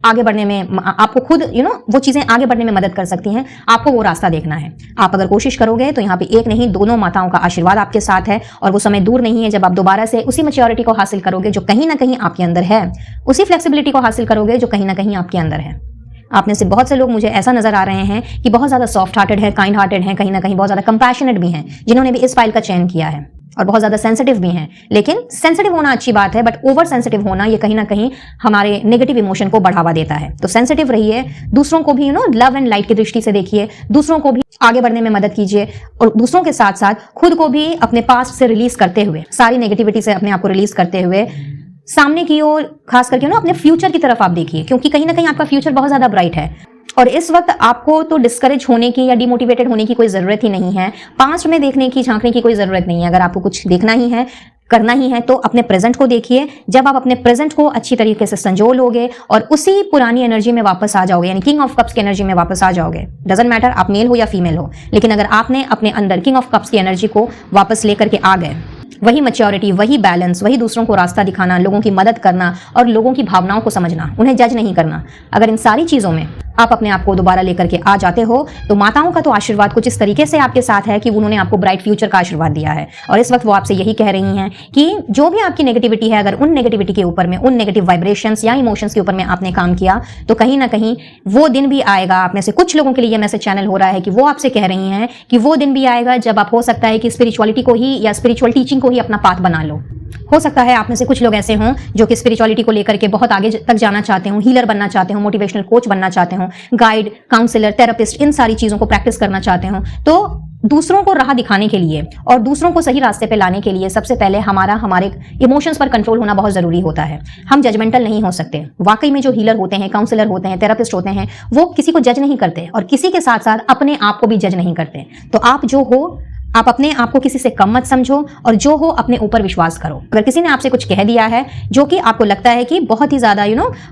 [SPEAKER 1] आगे बढ़ने में, आपको खुद वो चीजें आगे बढ़ने में मदद कर सकती हैं। आपको वो रास्ता देखना है। आप अगर कोशिश करोगे तो यहाँ पे एक नहीं दोनों माताओं का आशीर्वाद आपके साथ है, और वो समय दूर नहीं है जब आप दोबारा से उसी मैच्योरिटी को हासिल करोगे जो कहीं ना कहीं आपके अंदर है, उसी फ्लेक्सिबिलिटी को हासिल करोगे जो कहीं ना कहीं आपके अंदर है। आप में से बहुत से लोग मुझे ऐसा नजर आ रहे हैं कि बहुत ज्यादा सॉफ्ट हार्टेड है, काइंड हार्टेड है, कहीं ना कहीं बहुत ज्यादा कंपैशनेट भी हैं, जिन्होंने भी इस फाइल का चयन किया है, और बहुत ज्यादा सेंसिटिव भी हैं। लेकिन सेंसिटिव होना अच्छी बात है, बट ओवर सेंसिटिव होना ये कहीं ना कहीं हमारे नेगेटिव इमोशन को बढ़ावा देता है। तो सेंसिटिव रहिए, दूसरों को भी लव एंड लाइट की दृष्टि से देखिए, दूसरों को भी आगे बढ़ने में मदद कीजिए, और दूसरों के साथ साथ खुद को भी अपने पास्ट से रिलीज करते हुए, सारी नेगेटिविटी से अपने आप को रिलीज करते हुए सामने की ओर, खास करके अपने फ्यूचर की तरफ आप देखिए, क्योंकि कहीं ना कहीं आपका फ्यूचर बहुत ज्यादा ब्राइट है। और इस वक्त आपको तो डिस्करेज होने की या डिमोटिवेटेड होने की कोई जरूरत ही नहीं है, पास्ट में देखने की, झांकने की कोई जरूरत नहीं है। अगर आपको कुछ देखना ही है, करना ही है, तो अपने प्रेजेंट को देखिए। जब आप अपने प्रेजेंट को अच्छी तरीके से संजो लोगे और उसी पुरानी एनर्जी में वापस आ जाओगे, यानी किंग ऑफ कप्स की एनर्जी में वापस आ जाओगे, डजंट मैटर आप मेल हो या फीमेल हो, लेकिन अगर आपने अपने अंदर किंग ऑफ कप्स की एनर्जी को वापस लेकर के आ गए, वही मैच्योरिटी, वही बैलेंस, वही दूसरों को रास्ता दिखाना, लोगों की मदद करना और लोगों की भावनाओं को समझना, उन्हें जज नहीं करना, अगर इन सारी चीजों में आप अपने आप को दोबारा लेकर के आ जाते हो, तो माताओं का तो आशीर्वाद कुछ इस तरीके से आपके साथ है कि उन्होंने आपको ब्राइट फ्यूचर का आशीर्वाद दिया है। और इस वक्त वो आपसे यही कह रही हैं कि जो भी आपकी नेगेटिविटी है, अगर उन नेगेटिविटी के ऊपर में, उन नेगेटिव वाइब्रेशंस या इमोशंस के ऊपर में आपने काम किया, तो कहीं ना कहीं वो दिन भी आएगा। आप में से कुछ लोगों के लिए यह मैसेज चैनल हो रहा है कि वो आपसे कह रही हैं कि वो दिन भी आएगा जब आप, हो सकता है कि स्पिरिचुअलिटी को ही या स्पिरिचुअल टीचिंग को ही अपना पाथ बना लो। हो सकता है आप में से कुछ लोग ऐसे हों जो कि स्पिरिचुअलिटी को लेकर के बहुत आगे तक जाना चाहते हो, हीलर बनना चाहते हो, मोटिवेशनल कोच बनना चाहते हो, गाइड, काउंसलर, थेरेपिस्ट, इन सारी चीजों को प्रैक्टिस करना चाहते हो। तो दूसरों को राह दिखाने के लिए और दूसरों को सही रास्ते पे लाने के लिए सबसे पहले हमारे इमोशंस पर कंट्रोल होना बहुत जरूरी होता है। हम जजमेंटल नहीं हो सकते। वाकई में जो हीलर होते हैं, काउंसलर होते हैं, थेरेपिस्ट होते हैं, वो किसी को जज नहीं करते और किसी के साथ साथ अपने आप को भी जज नहीं करते। तो आप जो हो, आप अपने आप को किसी से कम मत समझो, और जो हो अपने ऊपर विश्वास करो। अगर किसी ने आपसे कुछ कह दिया है जो कि आपको लगता है कि बहुत ही ज्यादा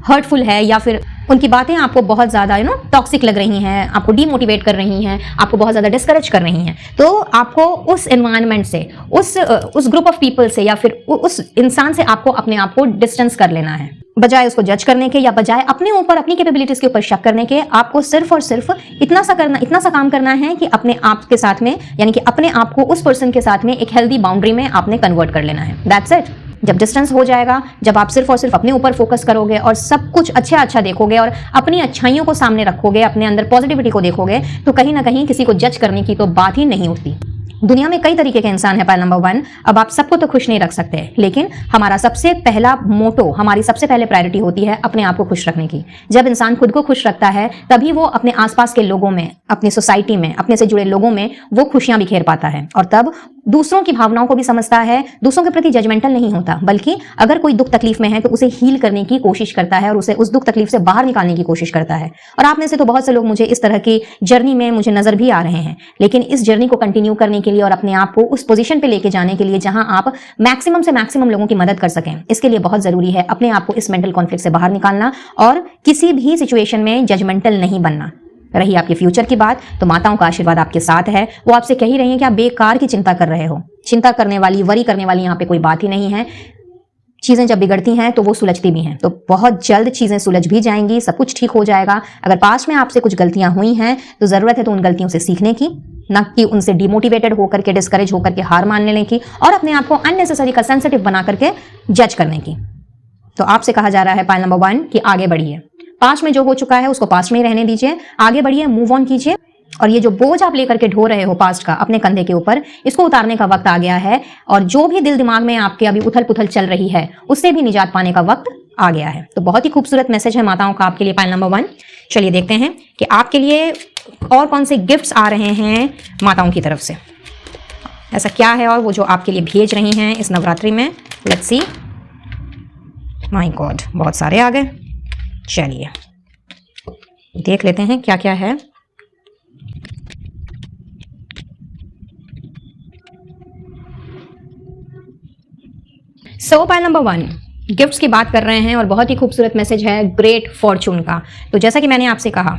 [SPEAKER 1] हर्टफुल है, या फिर उनकी बातें आपको बहुत ज्यादा टॉक्सिक लग रही हैं, आपको डीमोटिवेट कर रही हैं, आपको बहुत ज्यादा डिस्करेज कर रही हैं, तो आपको उस एनवायरनमेंट से, उस ग्रुप ऑफ पीपल से या फिर उस इंसान से आपको अपने आप को डिस्टेंस कर लेना है। बजाय उसको जज करने के या बजाय अपने ऊपर, अपनी कैपेबिलिटीज के ऊपर शक करने के, आपको सिर्फ और सिर्फ इतना सा काम करना है कि अपने आप के साथ में, यानी कि अपने आप को उस पर्सन के साथ में एक हेल्दी बाउंड्री में आपने कन्वर्ट कर लेना है। That's it. जब डिस्टेंस हो जाएगा, जब आप सिर्फ और सिर्फ अपने ऊपर फोकस करोगे और सब कुछ अच्छा अच्छा देखोगे और अपनी अच्छाइयों को सामने रखोगे, अपने अंदर पॉजिटिविटी को देखोगे, तो कहीं ना कहीं किसी को जज करने की तो बात ही नहीं उठती। दुनिया में कई तरीके के इंसान हैं। पॉइंट नंबर 1, अब आप सबको तो खुश नहीं रख सकते, लेकिन हमारा सबसे पहला मोटो, हमारी सबसे पहले प्रायोरिटी होती है अपने आप को खुश रखने की। जब इंसान खुद को खुश रखता है तभी वो अपने आसपास के लोगों में, अपनी सोसाइटी में, अपने से जुड़े लोगों में वो खुशियां बिखेर पाता है और तब दूसरों की भावनाओं को भी समझता है, दूसरों के प्रति जजमेंटल नहीं होता, बल्कि अगर कोई दुख तकलीफ में है तो उसे हील करने की कोशिश करता है और उसे उस दुख तकलीफ से बाहर निकालने की कोशिश करता है। और आप में से तो बहुत से लोग मुझे इस तरह की जर्नी में मुझे नजर भी आ रहे हैं, लेकिन इस जर्नी को कंटिन्यू करने के लिए और अपने आप को उस पोजीशन पे लेके जाने के लिए जहां आप मैक्सिमम से मैक्सिमम लोगों की मदद कर सकें, इसके लिए बहुत जरूरी है अपने आप को इस मेंटल कॉन्फ्लिक्ट से बाहर निकालना और किसी भी सिचुएशन में जजमेंटल नहीं बनना। रही आपके फ्यूचर की बात, तो माताओं का आशीर्वाद आपके साथ है। वो आपसे कह ही रही हैं कि आप बेकार की चिंता कर रहे हो। चिंता करने वाली, वरी करने वाली यहाँ पे कोई बात ही नहीं है। चीजें जब बिगड़ती हैं तो वो सुलझती भी हैं, तो बहुत जल्द चीजें सुलझ भी जाएंगी, सब कुछ ठीक हो जाएगा। अगर पास्ट में आपसे कुछ गलतियां हुई हैं तो जरूरत है तो उन गलतियों से सीखने की, न कि उनसे डिमोटिवेटेड होकर के, डिस्करेज होकर के हार मान लेने की और अपने आप को अननेसेसरी का सेंसिटिव बना करके जज करने की। तो आपसे कहा जा रहा है पॉइंट नंबर 1 कि आगे बढ़िए। पास्ट में जो हो चुका है उसको पास्ट में ही रहने दीजिए, आगे बढ़िए, मूव ऑन कीजिए। और ये जो बोझ आप लेकर के ढो रहे हो पास्ट का अपने कंधे के ऊपर, इसको उतारने का वक्त आ गया है। और जो भी दिल दिमाग में आपके अभी उथल पुथल चल रही है उससे भी निजात पाने का वक्त आ गया है। तो बहुत ही खूबसूरत मैसेज है माताओं का आपके लिए पॉइंट नंबर 1। चलिए देखते हैं कि आपके लिए और कौन से गिफ्ट्स आ रहे हैं माताओं की तरफ से। ऐसा क्या है और वो जो आपके लिए भेज रही हैं इस नवरात्रि में। Let's see. माय गॉड, बहुत सारे आ गए। चलिए देख लेते हैं क्या क्या है। पॉइंट नंबर 1, गिफ्ट्स की बात कर रहे हैं और बहुत ही खूबसूरत मैसेज है ग्रेट फॉर्चून का। तो जैसा कि मैंने आपसे कहा,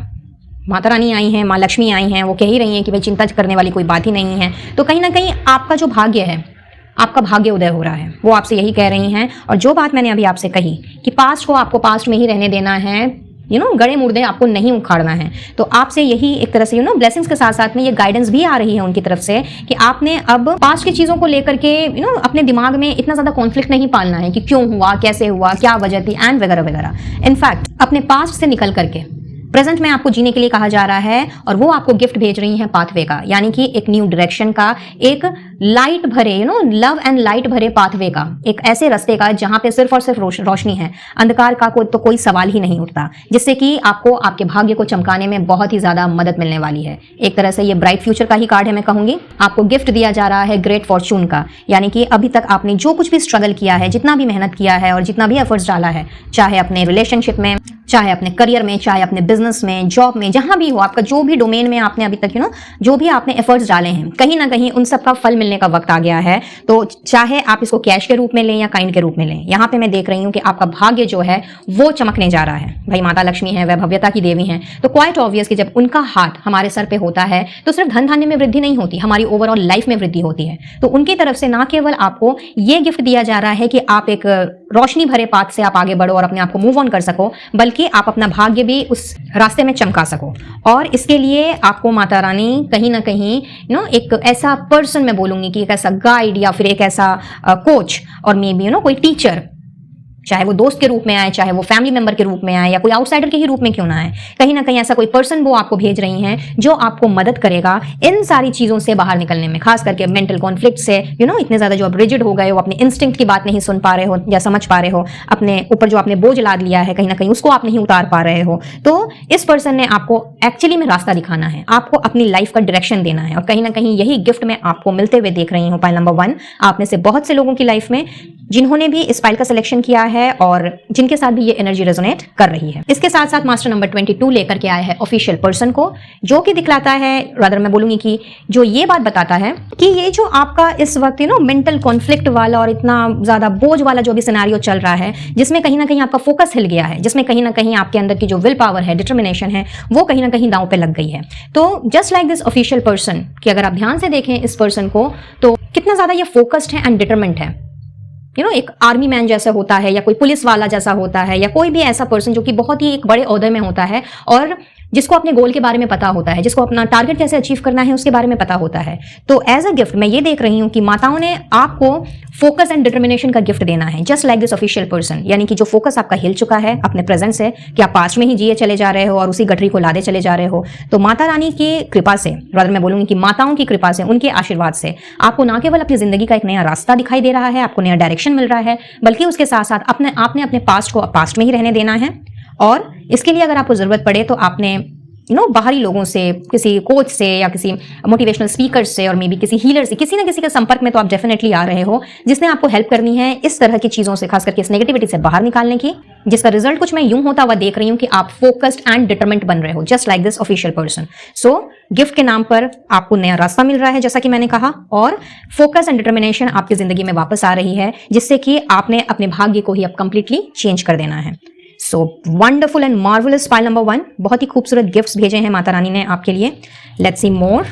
[SPEAKER 1] माता रानी आई हैं, माँ लक्ष्मी आई हैं, वो कह ही रही हैं कि भाई चिंता करने वाली कोई बात ही नहीं है। तो कहीं ना कहीं आपका जो भाग्य है, आपका भाग्य उदय हो रहा है, वो आपसे यही कह रही हैं। और जो बात मैंने अभी आपसे कही कि पास्ट को आपको पास्ट में ही रहने देना है, गड़े मुर्दे आपको नहीं उखाड़ना है, तो आपसे यही एक तरह से ब्लेसिंग्स के साथ साथ में ये गाइडेंस भी आ रही है उनकी तरफ से कि आपने अब पास्ट की चीजों को लेकर के अपने दिमाग में इतना ज्यादा कॉन्फ्लिक्ट नहीं पालना है कि क्यों हुआ, कैसे हुआ, क्या वजह थी एंड वगैरह वगैरह। इनफैक्ट अपने पास्ट से निकल करके प्रेजेंट में आपको जीने के लिए कहा जा रहा है और वो आपको गिफ्ट भेज रही हैं पाथवे का, यानी कि एक न्यू डायरेक्शन का, एक लाइट भरे लव एंड लाइट भरे पाथवे का, एक ऐसे रास्ते का जहां पे सिर्फ और सिर्फ रोशनी है, अंधकार का तो कोई सवाल ही नहीं उठता, जिससे कि आपको आपके भाग्य को चमकाने में बहुत ही ज्यादा मदद मिलने वाली है। एक तरह से ये ब्राइट फ्यूचर का ही कार्ड है, मैं कहूंगी। आपको गिफ्ट दिया जा रहा है ग्रेट फॉर्चून का, यानी कि अभी तक आपने जो कुछ भी स्ट्रगल किया है, जितना भी मेहनत किया है और जितना भी एफर्ट्स डाला है, चाहे अपने रिलेशनशिप में, चाहे अपने करियर में, चाहे अपने बिजनेस में, जॉब में, जहां भी हो, आपका जो भी डोमेन में आपने अभी तक जो भी आपने एफर्ट्स डाले हैं, कहीं ना कहीं उन सब का फल मिलने का वक्त आ गया है। तो चाहे आप इसको कैश के रूप में लें या काइंड के रूप में लें, यहाँ पे मैं देख रही हूँ कि आपका भाग्य जो है वो चमकने जा रहा है। भाई माता लक्ष्मी है, वह भव्यता की देवी हैं, तो क्वाइट ऑब्वियस कि जब उनका हाथ हमारे सर पे होता है तो सिर्फ धन धान्य में वृद्धि नहीं होती, हमारी ओवरऑल लाइफ में वृद्धि होती है। तो उनकी तरफ से ना केवल आपको ये गिफ्ट दिया जा रहा है कि आप एक रोशनी भरे पाथ से आप आगे बढ़ो और अपने आप को मूव ऑन कर सको, बल्कि आप अपना भाग्य भी उस रास्ते में चमका सको। और इसके लिए आपको माता रानी कहीं ना कहीं एक ऐसा पर्सन, मैं बोलूंगी कि एक ऐसा गाइड या फिर एक ऐसा कोच और मे बी कोई टीचर, चाहे वो दोस्त के रूप में आए, चाहे वो फैमिली मेंबर के रूप में आए या कोई आउटसाइडर के ही रूप में क्यों ना आए, कहीं ना कहीं ऐसा कोई पर्सन वो आपको भेज रही हैं जो आपको मदद करेगा इन सारी चीजों से बाहर निकलने में, खास करके मेंटल कॉन्फ्लिक्ट से। इतने ज्यादा जो आप रिजिड हो गए हो, अपने इंस्टिंक्ट की बात नहीं सुन पा रहे हो या समझ पा रहे हो, अपने ऊपर जो आपने बोझ लाद लिया है कहीं ना कहीं उसको आप नहीं उतार पा रहे हो, तो इस पर्सन ने आपको एक्चुअली में रास्ता दिखाना है, आपको अपनी लाइफ का डायरेक्शन देना है। और कहीं ना कहीं यही गिफ्ट मैं आपको मिलते हुए देख रही हूँ। पाइल नंबर 1, आप में से बहुत से लोगों की लाइफ में जिन्होंने भी इस पाइल का सिलेक्शन किया है और जिनके साथ भी ये एनर्जी रेजोनेट कर रही है। इसके साथ साथ मास्टर नंबर 22 लेकर के आया है ऑफिशियल पर्सन को, जो कि दिखलाता है, रादर मैं बोलूंगी कि जो ये बात बताता है कि ये जो आपका इस वक्त मेंटल कॉन्फ्लिक्ट वाला और इतना ज्यादा बोझ वाला जो भी सिनेरियो चल रहा है, जिसमें कहीं ना कहीं आपका फोकस हिल गया है, जिसमें कहीं ना कहीं आपके अंदर की जो विल पावर है, डिटर्मिनेशन है, वो कहीं ना कहीं दांव पे लग गई है। तो just like this official person, कि अगर आप ध्यान से देखें इस पर्सन को तो कितना ज्यादा ये फोकस्ड है एंड डिटरमिन्ड है। एक आर्मी मैन जैसा होता है या कोई पुलिस वाला जैसा होता है या कोई भी ऐसा पर्सन जो कि बहुत ही एक बड़े ओहदे में होता है और जिसको अपने गोल के बारे में पता होता है, जिसको अपना टारगेट कैसे अचीव करना है उसके बारे में पता होता है। तो एज अ गिफ्ट मैं ये देख रही हूँ कि माताओं ने आपको फोकस एंड डिटर्मिनेशन का गिफ्ट देना है, just like this official person. यानी कि जो फोकस आपका हिल चुका है अपने प्रेजेंट से, कि आप पास्ट में ही जिए चले जा रहे हो और उसी गठरी को लादे चले जा रहे हो। तो माता रानी की कृपा से, रादर मैं बोलूंगी कि माताओं की कृपा से, उनके आशीर्वाद से आपको ना केवल अपनी जिंदगी का एक नया रास्ता दिखाई दे रहा है, आपको नया डायरेक्शन मिल रहा है, बल्कि उसके साथ साथ आपने अपने पास्ट को पास्ट में ही रहने देना है। और इसके लिए अगर आपको जरूरत पड़े तो आपने बाहरी लोगों से, किसी कोच से या किसी मोटिवेशनल स्पीकर से और मे बी किसी हीलर से, किसी ना किसी के संपर्क में तो आप डेफिनेटली आ रहे हो, जिसने आपको हेल्प करनी है इस तरह की चीजों से, खास करके इस नेगेटिविटी से बाहर निकालने की, जिसका रिजल्ट कुछ मैं यूं होता हुआ देख रही हूं कि आप फोकस्ड एंड डिटरमिन्ड बन रहे हो, just like this official person. So gift के नाम पर आपको नया रास्ता मिल रहा है, जैसा कि मैंने कहा, और फोकस एंड डिटर्मिनेशन आपकी जिंदगी में वापस आ रही है, जिससे कि आपने अपने भाग्य को ही अब कंप्लीटली चेंज कर देना है। So wonderful and marvellous pile number 1, बहुत ही खूबसूरत गिफ्ट्स भेजे हैं माता रानी ने आपके लिए। Let's see more.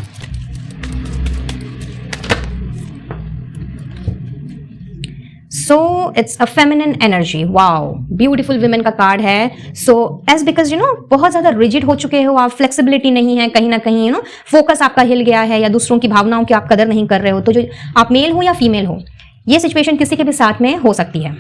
[SPEAKER 1] So it's a feminine energy, wow, beautiful women का कार्ड है। सो एज बिकॉज बहुत ज्यादा रिजिड हो चुके हो आप, फ्लेक्सिबिलिटी नहीं है, कहीं ना कहीं फोकस आपका हिल गया है, या दूसरों की भावनाओं की आप कदर नहीं कर रहे हो। तो जो आप मेल हो या फीमेल हो, ये सिचुएशन किसी के भी साथ में हो सकती है,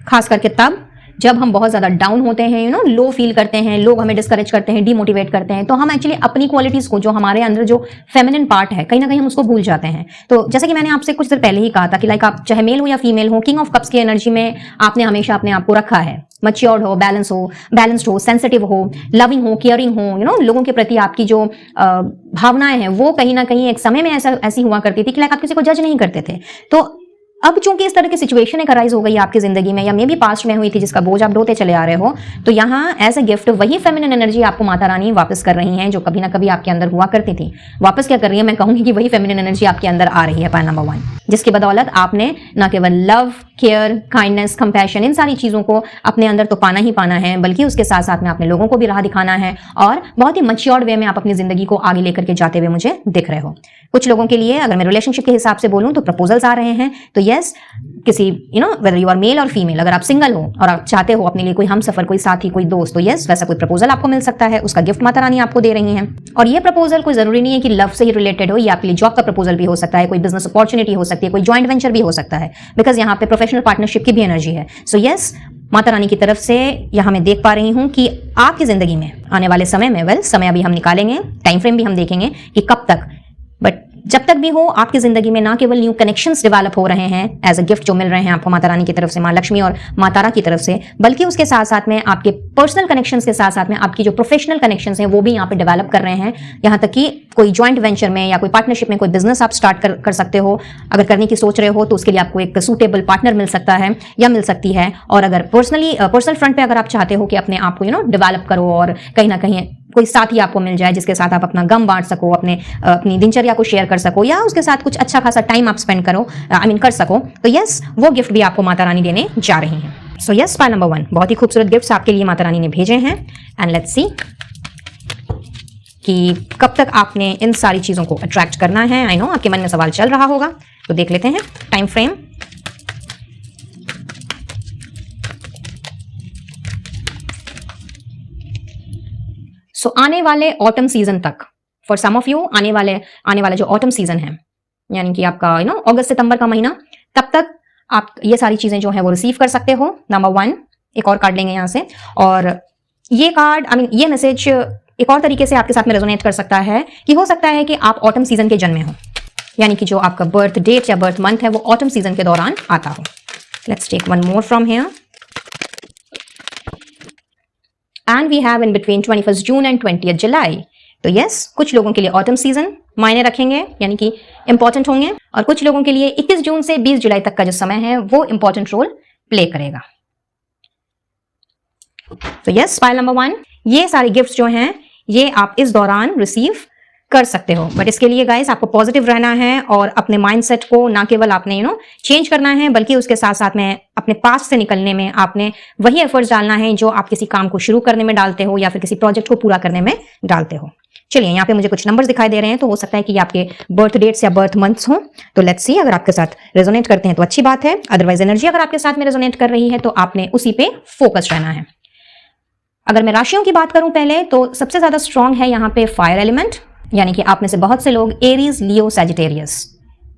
[SPEAKER 1] खास करके तब जब हम बहुत ज्यादा डाउन होते हैं, लो फील करते हैं, लोग हमें डिस्करेज करते हैं, डिमोटिवेट करते हैं, तो हम एक्चुअली अपनी क्वालिटीज को, जो हमारे अंदर जो फेमिनिन पार्ट है, कहीं ना कहीं हम उसको भूल जाते हैं। तो जैसे कि मैंने आपसे कुछ देर पहले ही कहा था कि लाइक आप चाहे मेल हो या फीमेल हो, किंग ऑफ कप्स की एनर्जी में आपने हमेशा अपने आप को रखा है। मैच्योर्ड हो, बैलेंस्ड हो, सेंसिटिव हो, लविंग हो, केयरिंग हो, लोगों के प्रति आपकी जो भावनाएं हैं वो कहीं ना कहीं एक समय में ऐसी हुआ करती थी कि लाइक आप किसी को जज नहीं करते थे। तो अब चूंकि इस तरह की सिचुएशन एक अराइज हो गई आपकी जिंदगी में, या मे बी पास्ट में हुई थी, जिसका बोझ आप ढोते चले आ रहे हो, तो यहाँ एज अ गिफ्ट वही फेमिनिन एनर्जी आपको माता रानी वापस कर रही हैं, जो कभी ना कभी आपके अंदर हुआ करती थी। वापस क्या कर रही है, मैं कहूंगी कि वही फेमिनिन एनर्जी आपके अंदर आ रही है, पॉइंट नंबर 1, जिसकी बदौलत आपने ना केवल लव, केयर, काइंडनेस, कंपैशन, इन सारी चीजों को अपने अंदर तो पाना ही पाना है, बल्कि उसके साथ साथ में अपने लोगों को भी राह दिखाना है, और बहुत ही मैच्योर्ड वे में आप अपनी जिंदगी को आगे लेकर के जाते हुए मुझे दिख रहे हो। कुछ लोगों के लिए, अगर मैं रिलेशनशिप के हिसाब से बोलूं, तो प्रपोजल्स आ रहे हैं। तो यस, किसी वेदर यू आर मेल और फीमेल, अगर आप सिंगल हो और आप चाहते हो अपने लिए कोई हमसफर, कोई साथी, कोई दोस्त, तो यस, वैसा कोई प्रपोजल आपको मिल सकता है, उसका गिफ्ट माता रानी आपको दे रही हैं। और ये प्रपोजल कोई जरूरी नहीं है कि लव से ही रिलेटेड हो, ये आपके लिए जॉब का प्रपोजल भी हो सकता है, कोई बिजनेस अपॉर्चुनिटी हो सकती है, कोई जॉइंट वेंचर भी हो सकता है, बिकॉज यहाँ पे प्रोफेशनल पार्टनरशिप की भी एनर्जी है। सो यस, माता रानी की तरफ से यहाँ मैं देख पा रही हूँ कि आपकी जिंदगी में आने वाले समय में, समय अभी हम निकालेंगे, टाइम फ्रेम भी हम देखेंगे कि कब तक, बट जब तक भी हो, आपकी जिंदगी में ना केवल न्यू कनेक्शंस डेवलप हो रहे हैं एज अ गिफ्ट जो मिल रहे हैं आपको माता रानी की तरफ से, माँ लक्ष्मी और माँ तारा की तरफ से, बल्कि उसके साथ साथ में आपके पर्सनल कनेक्शंस के साथ साथ में आपकी जो प्रोफेशनल कनेक्शंस हैं वो भी यहाँ पे डेवलप कर रहे हैं। यहाँ तक कि कोई जॉइंट वेंचर में या कोई पार्टनरशिप में कोई बिजनेस आप स्टार्ट कर सकते हो, अगर करने की सोच रहे हो तो उसके लिए आपको एक सूटेबल पार्टनर मिल सकता है या मिल सकती है। और अगर पर्सनल फ्रंट पे अगर आप चाहते हो कि अपने आप को डेवलप करो और कहीं ना कहीं कोई साथी आपको मिल जाए जिसके साथ आप अपना गम बांट सको, अपनी दिनचर्या को शेयर कर सको, या उसके साथ कुछ अच्छा खासा टाइम आप स्पेंड करो, कर सको, तो यस, वो गिफ्ट भी आपको माता रानी देने जा रही हैं। सो यस, पाइल नंबर 1, बहुत ही खूबसूरत गिफ्ट्स आपके लिए माता रानी ने भेजे हैं। एंड लेट्स सी कि कब तक आपने इन सारी चीजों को अट्रैक्ट करना है। आई नो आपके मन में सवाल चल रहा होगा, तो देख लेते हैं टाइम फ्रेम। सो आने वाले ऑटम सीजन तक, फॉर सम ऑफ यू आने वाला जो ऑटम सीजन है, यानी कि आपका अगस्त सितंबर का महीना, तब तक आप ये सारी चीजें जो है वो रिसीव कर सकते हो। नंबर 1, एक और कार्ड लेंगे यहां से, और ये कार्ड ये मैसेज एक और तरीके से आपके साथ में रेजोनेट कर सकता है कि हो सकता है कि आप ऑटम सीजन के जन्मे हो, यानी कि जो आपका बर्थ डेट या बर्थ मंथ है वो ऑटम सीजन के दौरान आता हो। Let's take one more from here. And we have in between 21 June and 20 July. तो यस, कुछ लोगों के लिए ऑटम सीजन मायने रखेंगे, यानी कि इंपॉर्टेंट होंगे, और कुछ लोगों के लिए 21 जून से 20 जुलाई तक का जो समय है वो इंपॉर्टेंट रोल प्ले करेगा। तो यस, पाइल नंबर 1, ये सारे गिफ्ट्स जो हैं ये आप इस दौरान रिसीव कर सकते हो, बट इसके लिए गाइस आपको पॉजिटिव रहना है और अपने माइंडसेट को ना केवल आपने चेंज करना है, बल्कि उसके साथ साथ में अपने पास्ट से निकलने में आपने वही एफर्ट्स डालना है जो आप किसी काम को शुरू करने में डालते हो या फिर किसी प्रोजेक्ट को पूरा करने में डालते हो। चलिए, यहाँ पे मुझे कुछ नंबर्स दिखाई दे रहे हैं, तो हो सकता है कि ये आपके बर्थ डेट्स या बर्थ मंथ्स हो। तो लेट्स सी, अगर आपके साथ रेजोनेट करते हैं तो अच्छी बात है, अदरवाइज एनर्जी अगर आपके साथ में रेजोनेट कर रही है तो आपने उसी पे फोकस रहना है। अगर मैं राशियों की बात करूं पहले, तो सबसे ज्यादा स्ट्रांग है यहाँ पे फायर एलिमेंट, यानी कि आप में से बहुत से लोग एरीज, लियो, सैजिटेरियस,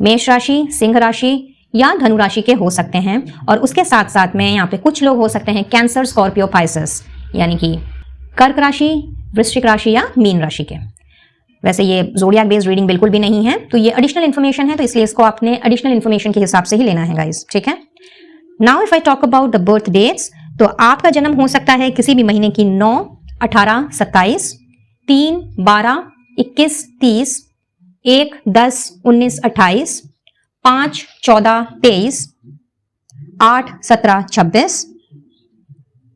[SPEAKER 1] मेष राशि, सिंह राशि या धनु राशि के हो सकते हैं। और उसके साथ साथ में यहाँ पे कुछ लोग हो सकते हैं कैंसर, स्कॉर्पियो, पाइसेस, यानी कि कर्क राशि, वृश्चिक राशि या मीन राशि के। वैसे ये जोडियाक बेस्ड रीडिंग बिल्कुल भी नहीं है, तो ये एडिशनल इन्फॉर्मेशन है, तो इसलिए इसको आपने एडिशनल इन्फॉर्मेशन के हिसाब से ही लेना है गाइस, ठीक है। Now if I talk about the birth dates, तो आपका जन्म हो सकता है किसी भी महीने की 9, 18, 27, 3, 12, 21, 30, 1, 10, 19, 28, 5, 14, 23, 8, 17, 26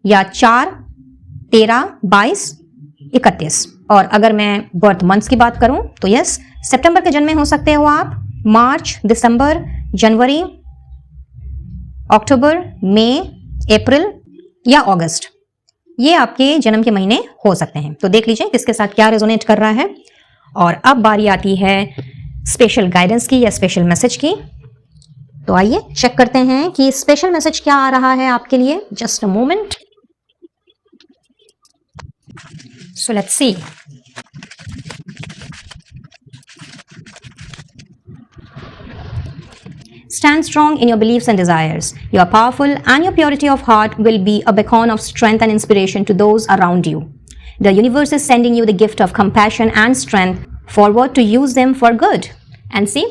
[SPEAKER 1] या 4, 13, 22, 31। और अगर मैं बर्थ मंथ्स की बात करूं तो यस, सितंबर के जन्मे हो सकते हो आप, मार्च, दिसंबर, जनवरी, अक्टूबर, मई, अप्रैल या अगस्त, ये आपके जन्म के महीने हो सकते हैं। तो देख लीजिए किसके साथ क्या रेजोनेट कर रहा है। और अब बारी आती है स्पेशल गाइडेंस की या स्पेशल मैसेज की। तो आइए चेक करते हैं कि स्पेशल मैसेज क्या आ रहा है आपके लिए। Just a moment, so let's see. Stand strong in your beliefs and desires. You are powerful and your purity of heart will be a beacon of strength and inspiration to those around you. The universe is sending you the gift of compassion and strength forward to use them for good. And see,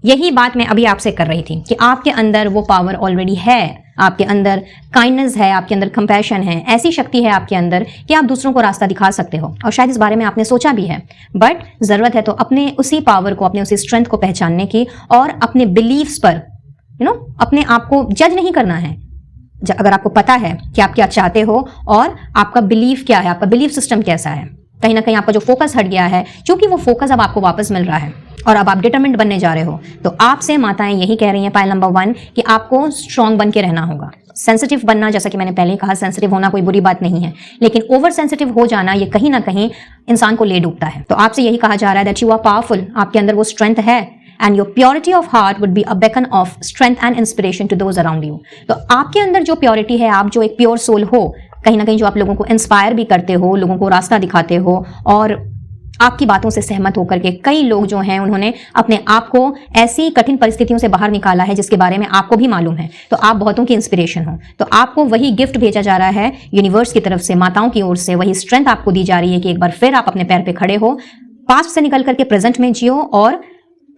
[SPEAKER 1] यही बात मैं अभी आपसे कर रही थी कि आपके अंदर वो पावर ऑलरेडी है, आपके अंदर काइंडनेस है, आपके अंदर कंपैशन है, ऐसी शक्ति है आपके अंदर कि आप दूसरों को रास्ता दिखा सकते हो। और शायद इस बारे में आपने सोचा भी है, बट ज़रूरत है तो अपने उसी पावर को, अपने उसी स्ट्रेंथ को पहचानने की और अपने बिलीव्स पर अपने आप को जज नहीं करना है। अगर आपको पता है कि आप क्या चाहते हो और आपका बिलीफ क्या है, आपका बिलीफ सिस्टम कैसा है, कहीं ना कहीं आपका जो फोकस हट गया है, क्योंकि वो फोकस अब आपको वापस मिल रहा है और अब आप डिटरमिन्ड बनने जा रहे हो, तो आपसे माताएं यही कह रही हैं पाइल नंबर 1 कि आपको स्ट्रांग बन के रहना होगा। सेंसिटिव बनना, जैसा कि मैंने पहले कहा, सेंसिटिव होना कोई बुरी बात नहीं है, लेकिन ओवर सेंसिटिव हो जाना ये कहीं ना कहीं इंसान को ले डूबता है। तो आपसे यही कहा जा रहा है दैट यू आर पावरफुल, आपके अंदर वो स्ट्रेंथ है, and your purity of heart would be a beacon of strength and inspiration to those around you. तो आपके अंदर जो प्योरिटी है, आप जो एक प्योर सोल हो, कहीं ना कहीं जो आप लोगों को इंस्पायर भी करते हो, लोगों को रास्ता दिखाते हो, और आपकी बातों से सहमत होकर के कई लोग जो हैं उन्होंने अपने आप को ऐसी कठिन परिस्थितियों से बाहर निकाला है जिसके बारे में आपको भी मालूम है। तो आप बहुतों की इंस्पिरेशन हो। तो आपको वही गिफ्ट भेजा जा रहा है यूनिवर्स की तरफ से, माताओं की ओर से वही स्ट्रेंथ आपको दी जा रही है कि एक बार फिर आप अपने पैर पे खड़े हो, पास्ट से निकल करके प्रेजेंट में जियो और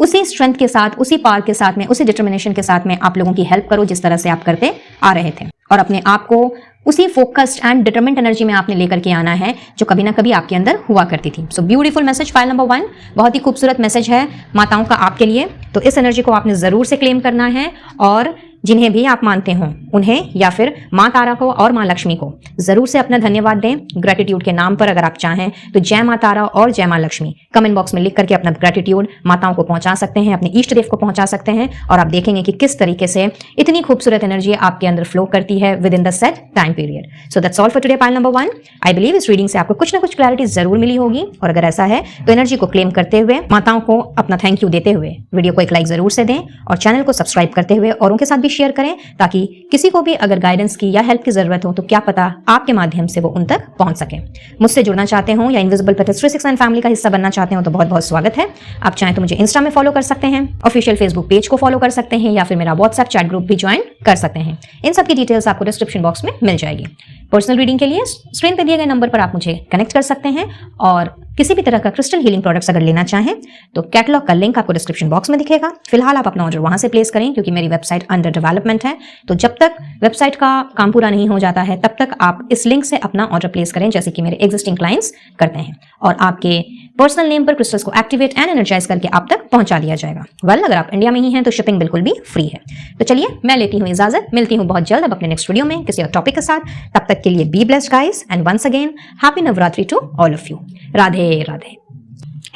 [SPEAKER 1] उसी स्ट्रेंथ के साथ, उसी पावर के साथ में, उसी डिटर्मिनेशन के साथ में आप लोगों की हेल्प करो जिस तरह से आप करते आ रहे थे, और अपने आप को उसी फोकस्ड एंड डिटरमिन्ड एनर्जी में आपने लेकर के आना है जो कभी ना कभी आपके अंदर हुआ करती थी। So beautiful message file number 1, बहुत ही खूबसूरत मैसेज है माताओं का आपके लिए। तो इस एनर्जी को आपने जरूर से क्लेम करना है, और जिन्हें भी आप मानते हो उन्हें या फिर माँ तारा को और माँ लक्ष्मी को जरूर से अपना धन्यवाद दें ग्रेटिट्यूड के नाम पर। अगर आप चाहें तो जय माँ तारा और जय माँ लक्ष्मी कमेंट बॉक्स में लिख करके अपना ग्रेटिट्यूड माताओं को पहुंचा सकते हैं, अपने इष्ट देव को पहुंचा सकते हैं, और आप देखेंगे कि किस तरीके से इतनी खूबसूरत एनर्जी आपके अंदर फ्लो करती है with in the set time period. So that's all for today pile number 1। I believe इस रीडिंग से आपको कुछ ना कुछ क्लैरिटी जरूर मिली होगी, और अगर ऐसा है तो एनर्जी को क्लेम करते हुए, माताओं को अपना थैंक यू देते हुए वीडियो को एक लाइक जरूर से दें, और चैनल को सब्सक्राइब करते हुए औरों के साथ भी शेयर करें, ताकि किसी को भी अगर गाइडेंस की या हेल्प की जरूरत हो तो क्या पता आपके माध्यम से वो उन तक पहुंच सके। मुझसे जुड़ना चाहते हो या इनविजिबल पेटल्स 369 फैमिली का हिस्सा बनना चाहते हो तो बहुत बहुत स्वागत है। आप चाहें तो मुझे इंस्टा में फॉलो कर सकते हैं, ऑफिशियल फेसबुक पेज को फॉलो कर सकते हैं, या फिर मेरा व्हाट्सएप चैट ग्रुप भी ज्वाइन कर सकते हैं। इन सब की डिटेल्स आपको डिस्क्रिप्शन बॉक्स में मिल जाएगी। पर्सनल रीडिंग के लिए स्क्रीन पर दिए गए नंबर पर आप मुझे कनेक्ट कर सकते हैं, और किसी भी तरह का क्रिस्टल हीलिंग प्रोडक्ट्स अगर लेना चाहें तो कैटलॉग का लिंक आपको डिस्क्रिप्शन बॉक्स में दिखेगा। फिलहाल आप अपना ऑर्डर वहां से प्लेस करें, क्योंकि मेरी वेबसाइट अंडर डेवलपमेंट है, तो जब तक वेबसाइट का काम पूरा नहीं हो जाता है तब तक आप इस लिंक से अपना ऑर्डर प्लेस करें, जैसे कि मेरे एग्जिस्टिंग क्लाइंट्स करते हैं, और आपके पर्सनल नेम पर क्रिस्टल्स को एक्टिवेट एंड एनर्जाइज करके आप तक पहुंचा दिया जाएगा। अगर आप इंडिया में ही हैं तो शिपिंग बिल्कुल भी फ्री है। तो चलिए मैं लेती हूँ इजाजत, मिलती हूँ बहुत जल्द अब अपने नेक्स्ट वीडियो में किसी और टॉपिक के साथ। तब तक के लिए be blessed guys, and once again happy Navratri to all of you. Radhe Radhe.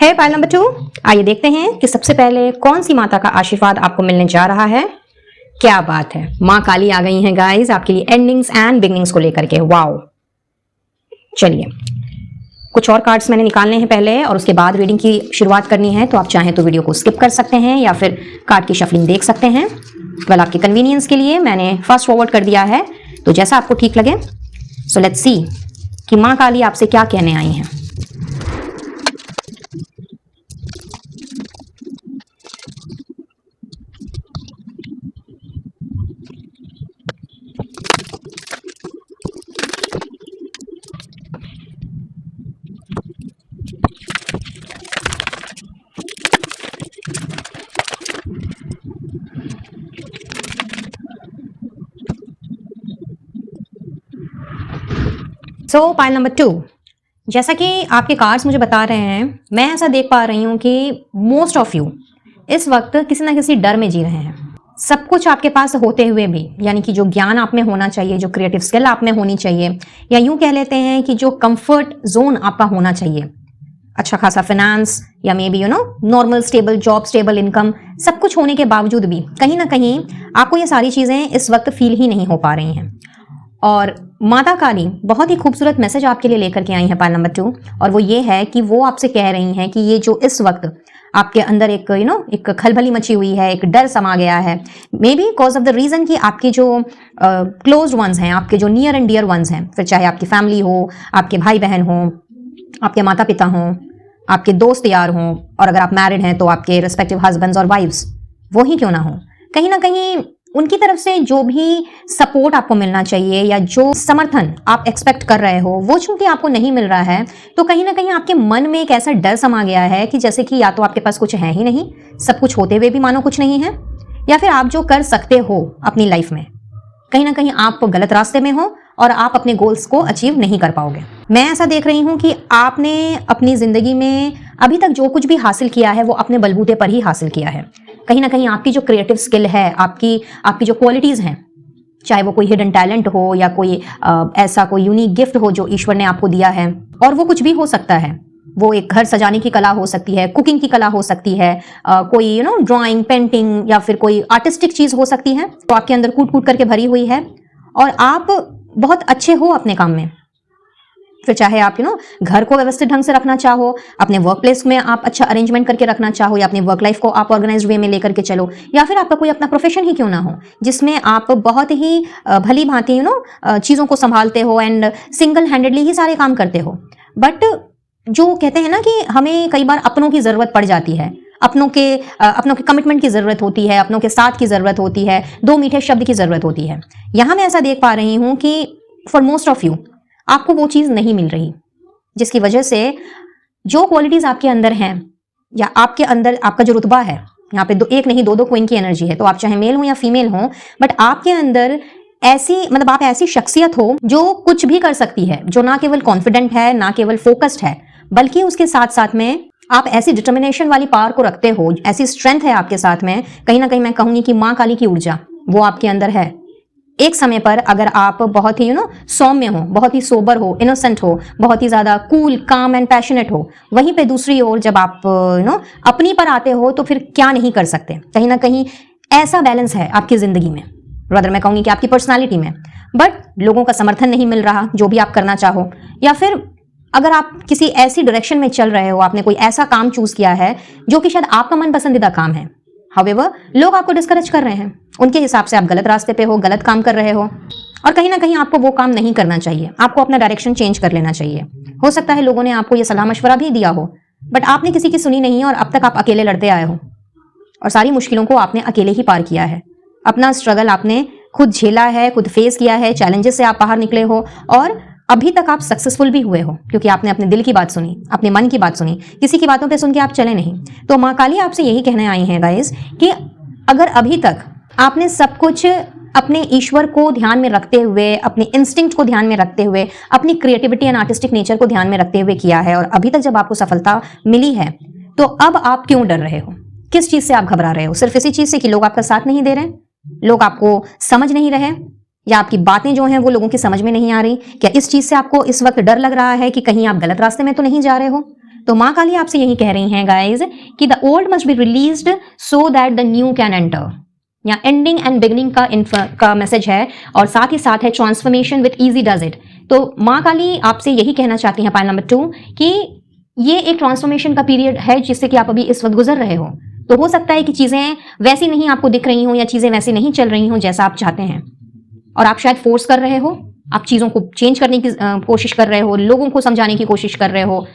[SPEAKER 1] Hi pile number 2, आइए देखते हैं कि सबसे पहले कौन सी माता का आशीर्वाद आपको मिलने जा रहा है। क्या बात है, माँ काली आ गई हैं गाइस आपके लिए एंडिंग्स एंड बिगनिंग्स को लेकर के। वाओ, चलिए कुछ और कार्ड्स मैंने निकालने हैं पहले, और उसके बाद रीडिंग की शुरुआत करनी है। तो आप चाहें तो वीडियो को स्किप कर सकते हैं या फिर कार्ड की शफलिंग देख सकते हैं। आपके कन्वीनियंस के लिए मैंने फास्ट फॉरवर्ड कर दिया है, तो जैसा आपको ठीक लगे। सो लेट्स सी कि माँ काली आपसे क्या कहने आई हैं। सो पाइल नंबर 2, जैसा कि आपके कार्ड्स मुझे बता रहे हैं, मैं ऐसा देख पा रही हूँ कि मोस्ट ऑफ यू इस वक्त किसी ना किसी डर में जी रहे हैं। सब कुछ आपके पास होते हुए भी, यानी कि जो ज्ञान आप में होना चाहिए, जो क्रिएटिव स्किल आप में होनी चाहिए, या यूं कह लेते हैं कि जो कंफर्ट जोन आपका होना चाहिए, अच्छा खासा फाइनेंस या may be normal stable job, stable income, सब कुछ होने के बावजूद भी कहीं ना कहीं आपको ये सारी चीजें इस वक्त फील ही नहीं हो पा रही हैं। और माता काली बहुत ही खूबसूरत मैसेज आपके लिए लेकर के आई है पाइल नंबर 2, और वो ये है कि वो आपसे कह रही हैं कि ये जो इस वक्त आपके अंदर एक एक खलबली मची हुई है, एक डर समा गया है, maybe cause of the reason कि आपके जो क्लोज वंस हैं, आपके जो नियर एंड डियर वंस हैं, फिर चाहे आपकी फैमिली हो, आपके भाई बहन हो, आपके माता पिता हों, आपके दोस्त यार हों, और अगर आप मैरिड हैं तो आपके रिस्पेक्टिव हस्बैंड्स और वाइफ्स, वो ही क्यों ना हो, कहीं ना कहीं उनकी तरफ से जो भी सपोर्ट आपको मिलना चाहिए या जो समर्थन आप एक्सपेक्ट कर रहे हो, वो चूंकि आपको नहीं मिल रहा है, तो कहीं ना कहीं आपके मन में एक ऐसा डर समा गया है कि जैसे कि या तो आपके पास कुछ है ही नहीं, सब कुछ होते हुए भी मानो कुछ नहीं है, या फिर आप जो कर सकते हो अपनी लाइफ में, कहीं ना कहीं आप गलत रास्ते में हो और आप अपने गोल्स को अचीव नहीं कर पाओगे। मैं ऐसा देख रही हूं कि आपने अपनी जिंदगी में अभी तक जो कुछ भी हासिल किया है वो अपने बलबूते पर ही हासिल किया है। कहीं ना कहीं आपकी जो क्रिएटिव स्किल है, आपकी जो क्वालिटीज हैं, चाहे वो कोई हिडन टैलेंट हो या कोई ऐसा कोई यूनिक गिफ्ट हो जो ईश्वर ने आपको दिया है, और वो कुछ भी हो सकता है, वो एक घर सजाने की कला हो सकती है, कुकिंग की कला हो सकती है, कोई ड्राइंग, पेंटिंग, या फिर कोई आर्टिस्टिक चीज हो सकती है, तो आपके अंदर कूट कूट करके भरी हुई है और आप बहुत अच्छे हो अपने काम में। फिर चाहे आप घर को व्यवस्थित ढंग से रखना चाहो, अपने वर्क प्लेस में आप अच्छा अरेंजमेंट करके रखना चाहो, या अपनी वर्क लाइफ को आप ऑर्गेनाइज्ड वे में लेकर के चलो, या फिर आपका कोई अपना प्रोफेशन ही क्यों ना हो जिसमें आप बहुत ही भली भांति चीजों को संभालते हो एंड सिंगल हैंडेडली ही सारे काम करते हो। बट जो कहते हैं ना कि हमें कई बार अपनों की जरूरत पड़ जाती है, अपनों के कमिटमेंट की जरूरत होती है, अपनों के साथ की जरूरत होती है, दो मीठे शब्द की जरूरत होती है। यहां मैं ऐसा देख पा रही हूं कि फॉर मोस्ट ऑफ यू आपको वो चीज नहीं मिल रही, जिसकी वजह से जो क्वालिटीज आपके अंदर हैं, या आपके अंदर आपका जो रुतबा है, यहाँ पे एक नहीं दो क्वीन की एनर्जी है, तो आप चाहे मेल हो या फीमेल हो, बट आपके अंदर ऐसी आप ऐसी शख्सियत हो जो कुछ भी कर सकती है, जो ना केवल कॉन्फिडेंट है, ना केवल फोकस्ड है, बल्कि उसके साथ साथ में आप ऐसी डिटर्मिनेशन वाली पावर को रखते हो, ऐसी स्ट्रेंथ है आपके साथ में। कहीं ना कहीं मैं कहूंगी कि माँ काली की ऊर्जा वो आपके अंदर है। एक समय पर अगर आप बहुत ही सौम्य हो, बहुत ही सोबर हो, इनोसेंट हो, बहुत ही ज्यादा कूल, काम एंड पैशनेट हो, वहीं पे दूसरी ओर जब आप अपनी पर आते हो तो फिर क्या नहीं कर सकते। कहीं ना कहीं ऐसा बैलेंस है आपकी जिंदगी में, रादर मैं कहूंगी कि आपकी पर्सनालिटी में, बट लोगों का समर्थन नहीं मिल रहा जो भी आप करना चाहो, या फिर अगर आप किसी ऐसी डायरेक्शन में चल रहे हो, आपने कोई ऐसा काम चूज किया है जो कि शायद आपका मन पसंदीदा काम है, हाउएवर लोग आपको डिस्करेज कर रहे हैं, उनके हिसाब से आप गलत रास्ते पे हो, गलत काम कर रहे हो, और कहीं ना कहीं आपको वो काम नहीं करना चाहिए, आपको अपना डायरेक्शन चेंज कर लेना चाहिए। हो सकता है लोगों ने आपको ये सलाह मशवरा भी दिया हो, बट आपने किसी की सुनी नहीं और अब तक आप अकेले लड़ते आए हो, और सारी मुश्किलों को आपने अकेले ही पार किया है। अपना स्ट्रगल आपने खुद झेला है, खुद फेस किया है, चैलेंजेस से आप बाहर निकले हो, और अभी तक आप सक्सेसफुल भी हुए हो क्योंकि आपने अपने दिल की बात सुनी, अपने मन की बात सुनी, किसी की बातों पे सुन के आप चले नहीं। तो माँ काली आपसे यही कहने आई हैं गाइस कि अगर अभी तक आपने सब कुछ अपने ईश्वर को ध्यान में रखते हुए, अपने इंस्टिंक्ट को ध्यान में रखते हुए, अपनी क्रिएटिविटी एंड आर्टिस्टिक नेचर को ध्यान में रखते हुए किया है, और अभी तक जब आपको सफलता मिली है, तो अब आप क्यों डर रहे हो? किस चीज से आप घबरा रहे हो? सिर्फ इसी चीज से कि लोग आपका साथ नहीं दे रहे, लोग आपको समझ नहीं रहे, या आपकी बातें जो हैं वो लोगों की समझ में नहीं आ रही? क्या इस चीज से आपको इस वक्त डर लग रहा है कि कहीं आप गलत रास्ते में तो नहीं जा रहे हो? तो माँ काली आपसे यही कह रही हैं गाइज कि the old must be released so that the new can enter. या एंडिंग एंड बिगनिंग का मैसेज है, और साथ ही साथ है transformation with easy does it. तो माँ काली आपसे यही कहना चाहती हैं पाइल नंबर 2 कि ये एक ट्रांसफॉर्मेशन का पीरियड है जिससे कि आप अभी इस वक्त गुजर रहे हो। तो हो सकता है कि चीजें वैसी नहीं आपको दिख रही हो, या चीजें वैसी नहीं चल रही हो जैसा आप चाहते हैं, और आप शायद फोर्स कर रहे हो, आप चीज़ों को चेंज करने की कोशिश कर रहे हो, लोगों को समझाने की कोशिश कर रहे हो,